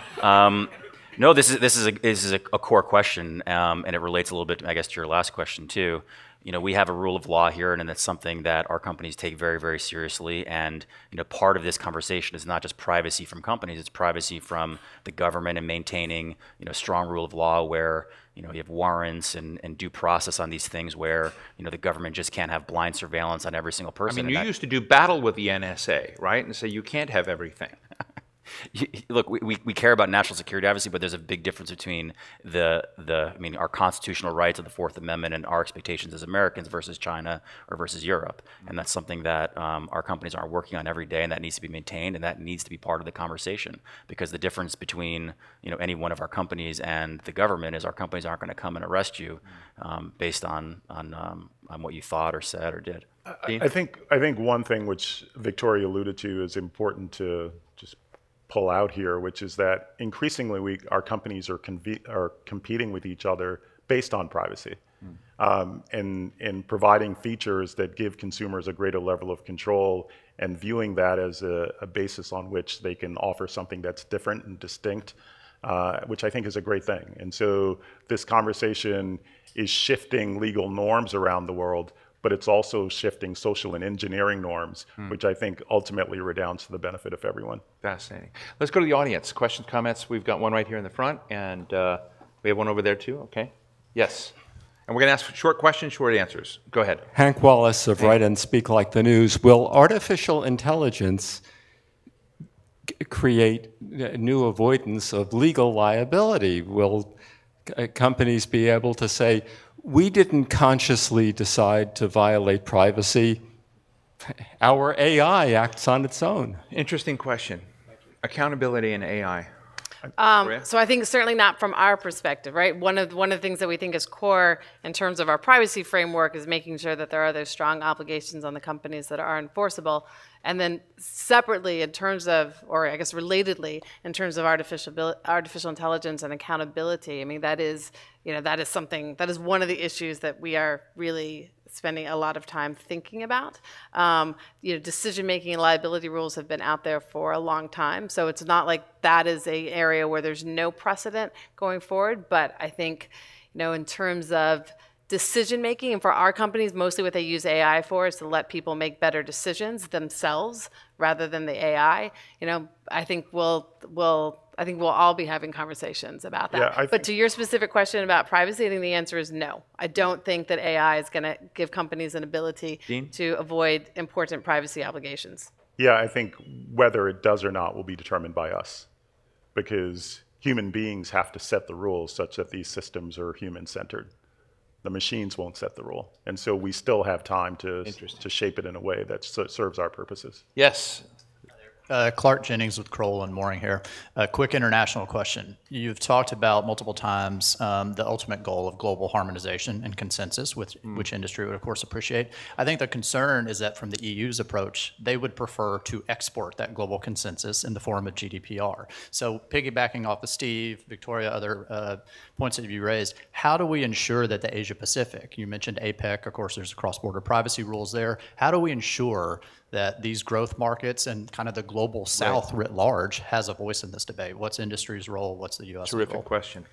No, this is a core question, and it relates a little bit, I guess, to your last question too. We have a rule of law here, and it's something that our companies take very, very seriously. And part of this conversation is not just privacy from companies; it's privacy from the government and maintaining strong rule of law where you have warrants and due process on these things where the government just can't have blind surveillance on every single person. I mean, you used to do battle with the NSA, right? And say you can't have everything. Look, we care about national security, obviously, but there's a big difference between our constitutional rights of the Fourth Amendment and our expectations as Americans versus China or versus Europe. And that's something that our companies are working on every day, and that needs to be maintained, and that needs to be part of the conversation. Because the difference between any one of our companies and the government is our companies aren't going to come and arrest you based on what you thought or said or did. I think one thing which Victoria alluded to is important to just pull out here, which is that increasingly our companies are competing with each other based on privacy, and providing features that give consumers a greater level of control and viewing that as a basis on which they can offer something that's different and distinct, which I think is a great thing. And so this conversation is shifting legal norms around the world, but it's also shifting social and engineering norms, which I think ultimately redounds to the benefit of everyone. Fascinating. Let's go to the audience. Questions, comments? We've got one right here in the front, and we have one over there too. Okay. Yes. And we're going to ask short questions, short answers. Go ahead. Hank Wallace of Write and Speak Like the News. Will artificial intelligence create new avoidance of legal liability? Will companies be able to say, we didn't consciously decide to violate privacy. Our AI acts on its own. Interesting question. Accountability in AI. So I think certainly not from our perspective, right? One of the things that we think is core in terms of our privacy framework is making sure that there are those strong obligations on the companies that are enforceable. And then separately in terms of, or I guess relatedly, in terms of artificial intelligence and accountability, I mean, that is something, that is one of the issues that we are really spending a lot of time thinking about. Decision-making and liability rules have been out there for a long time, so it's not like that is an area where there's no precedent going forward, but I think, in terms of decision-making, and for our companies, mostly what they use AI for is to let people make better decisions themselves rather than the AI. I think we'll all be having conversations about that. Yeah, but to your specific question about privacy, I think the answer is no. I don't think that AI is going to give companies an ability to avoid important privacy obligations. Yeah, I think whether it does or not will be determined by us, because human beings have to set the rules such that these systems are human-centered. The machines won't set the rule. And so we still have time to shape it in a way that serves our purposes. Yes. Clark Jennings with Kroll and Mooring here. A quick international question. You've talked about multiple times the ultimate goal of global harmonization and consensus, which industry would, of course, appreciate. I think the concern is that from the EU's approach, they would prefer to export that global consensus in the form of GDPR. So piggybacking off of Steve, Victoria, other points that you raised, how do we ensure that the Asia Pacific, you mentioned APEC, of course, there's cross-border privacy rules there. How do we ensure that these growth markets and kind of the global South writ large has a voice in this debate? What's industry's role? What's the U.S. role? Terrific question.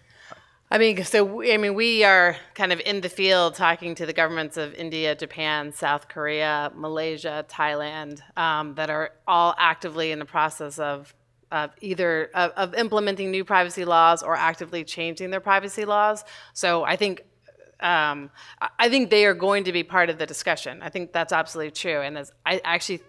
We are kind of in the field talking to the governments of India, Japan, South Korea, Malaysia, Thailand, that are all actively in the process of either implementing new privacy laws or actively changing their privacy laws. So I think they are going to be part of the discussion. I think that's absolutely true. And I actually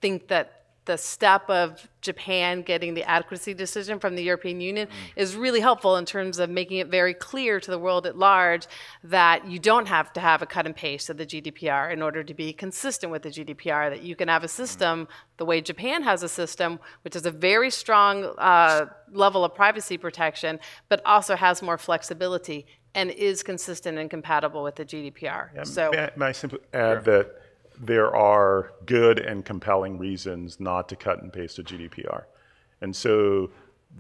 think that the step of Japan getting the adequacy decision from the European Union is really helpful in terms of making it very clear to the world at large that you don't have to have a cut and paste of the GDPR in order to be consistent with the GDPR, that you can have a system the way Japan has a system, which is a very strong level of privacy protection, but also has more flexibility and is consistent and compatible with the GDPR. Yeah, So, may I simply add that there are good and compelling reasons not to cut and paste a GDPR. And so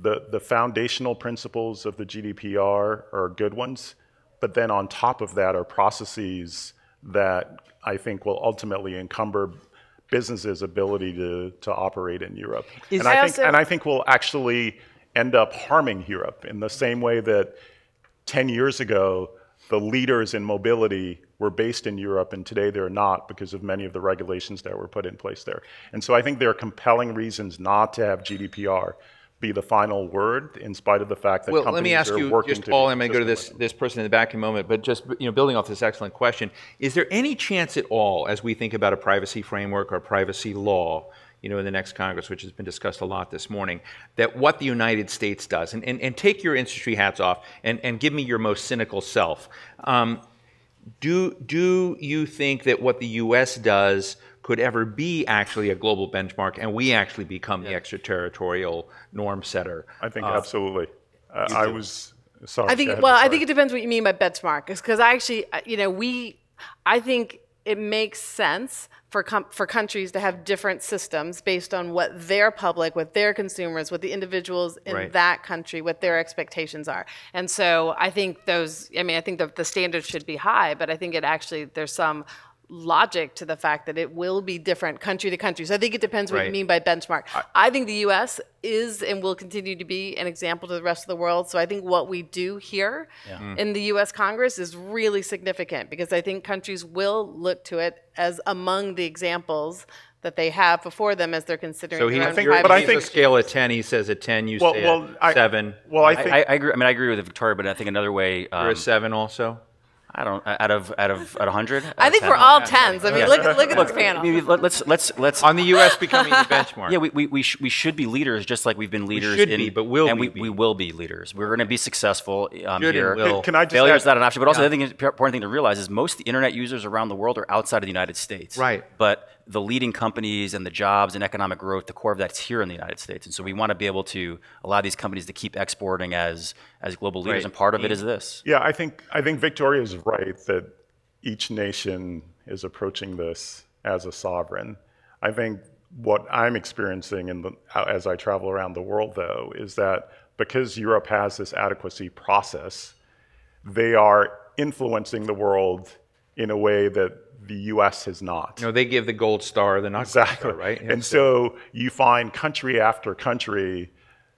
the foundational principles of the GDPR are good ones, but then on top of that are processes that I think will ultimately encumber businesses' ability to operate in Europe. And I think will actually end up harming Europe in the same way that 10 years ago, the leaders in mobility were based in Europe, and today they're not because of many of the regulations that were put in place there. And so I think there are compelling reasons not to have GDPR be the final word, in spite of the fact that companies are working to. Well, let me ask you, just Paul, I'm going to go to this person in the back in a moment, but just building off this excellent question, is there any chance at all, as we think about a privacy framework or privacy law, in the next Congress, which has been discussed a lot this morning, that what the United States does, and take your industry hats off and give me your most cynical self. Do you think that what the U.S. does could ever be actually a global benchmark and we actually become the extraterritorial norm setter? I think absolutely. I was sorry. I think, I think it depends what you mean by benchmark, because I actually, I think it makes sense for countries to have different systems based on what their public, what their consumers, what the individuals in that country, what their expectations are. And so I think I think the standards should be high, but I think there's some logic to the fact that it will be different country to country. So I think it depends what you mean by benchmark. I think the U.S. is and will continue to be an example to the rest of the world. So I think what we do here in the U.S. Congress is really significant, because I think countries will look to it as among the examples that they have before them as they're considering. So he's a scale of 10. He says a 10. You say a 7. Well, I agree. I mean, I agree with Victoria, but I think another way. You're a 7 also. I don't. Out of 100. I think we're all 10s. I mean, look at this panel. Maybe let's on the U.S. becoming the benchmark. Yeah, we should be leaders, just like we've been leaders. But we will be leaders. We're going to be successful here. Can I just failure is not an option. But also, the important thing to realize is most of the internet users around the world are outside of the United States. Right. But the leading companies and the jobs and economic growth, the core of that's here in the United States. And so we want to be able to allow these companies to keep exporting as global leaders, and part of it is this. Yeah, I think Victoria is right that each nation is approaching this as a sovereign. I think what I'm experiencing as I travel around the world, though, is that because Europe has this adequacy process, they are influencing the world in a way that the U.S. has not. They give the gold star, the not exactly gold star, right? And so you find country after country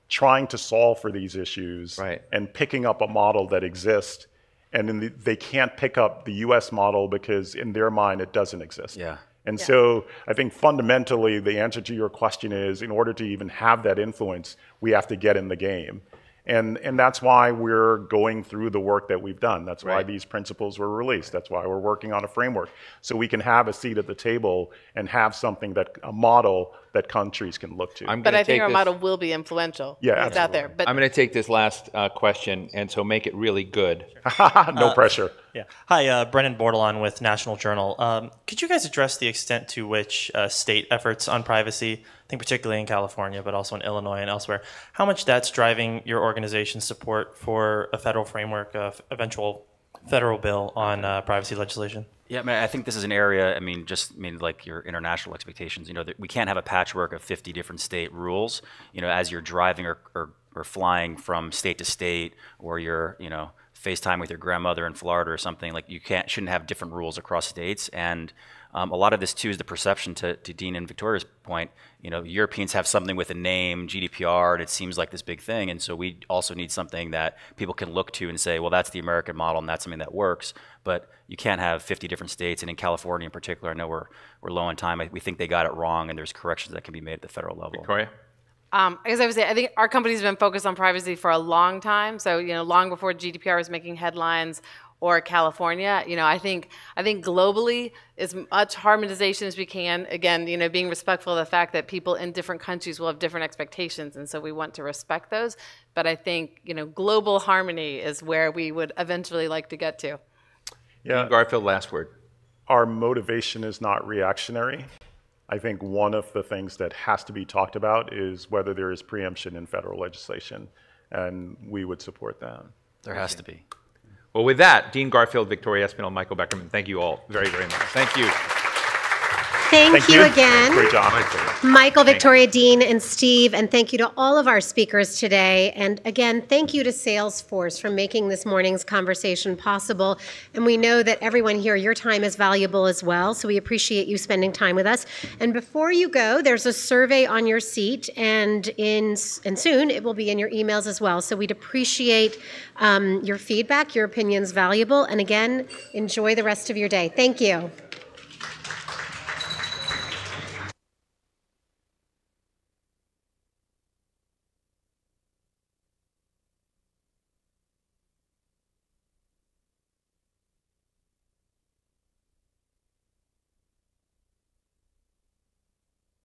trying to solve for these issues and picking up a model that exists, and they can't pick up the U.S. model because in their mind it doesn't exist. Yeah. And so I think fundamentally the answer to your question is, in order to even have that influence, we have to get in the game. And that's why we're going through the work that we've done. That's why these principles were released. That's why we're working on a framework, so we can have a seat at the table and have a model that countries can look to. But I think our model will be influential. Yeah, it's out there. But I'm going to take this last question, and so make it really good. No pressure. Yeah. Hi, Brennan Bordelon with National Journal. Could you guys address the extent to which state efforts on privacy, I think particularly in California, but also in Illinois and elsewhere, how much that's driving your organization's support for a federal framework, eventual federal bill on privacy legislation? Yeah, I think this is an area, like your international expectations, that we can't have a patchwork of 50 different state rules, as you're driving or flying from state to state, or you're, FaceTime with your grandmother in Florida or something. Like shouldn't have different rules across states. And a lot of this too is the perception, to Dean and Victoria's point. Europeans have something with a name, GDPR, and it seems like this big thing. And so we also need something that people can look to and say, well, that's the American model and that's something that works. But you can't have 50 different states. And in California in particular, I know we're low on time. We think they got it wrong, and there's corrections that can be made at the federal level. Victoria? As I would say, I think our company's been focused on privacy for a long time. So, long before GDPR was making headlines, or California. I think globally, as much harmonization as we can. Again, being respectful of the fact that people in different countries will have different expectations, and so we want to respect those. But I think global harmony is where we would eventually like to get to. Yeah, Dean Garfield, last word. Our motivation is not reactionary. I think one of the things that has to be talked about is whether there is preemption in federal legislation, and we would support that. There has to be. Well, with that, Dean Garfield, Victoria Espinal, Michael Beckerman, thank you all very, very much. Thank you. Thank you again. Great job. Michael, Victoria, Dean, and Steve, and thank you to all of our speakers today. And again, thank you to Salesforce for making this morning's conversation possible. And we know that everyone here, your time is valuable as well, so we appreciate you spending time with us. And before you go, there's a survey on your seat, and soon it will be in your emails as well. So we'd appreciate your feedback. Your opinion's valuable. And again, enjoy the rest of your day. Thank you.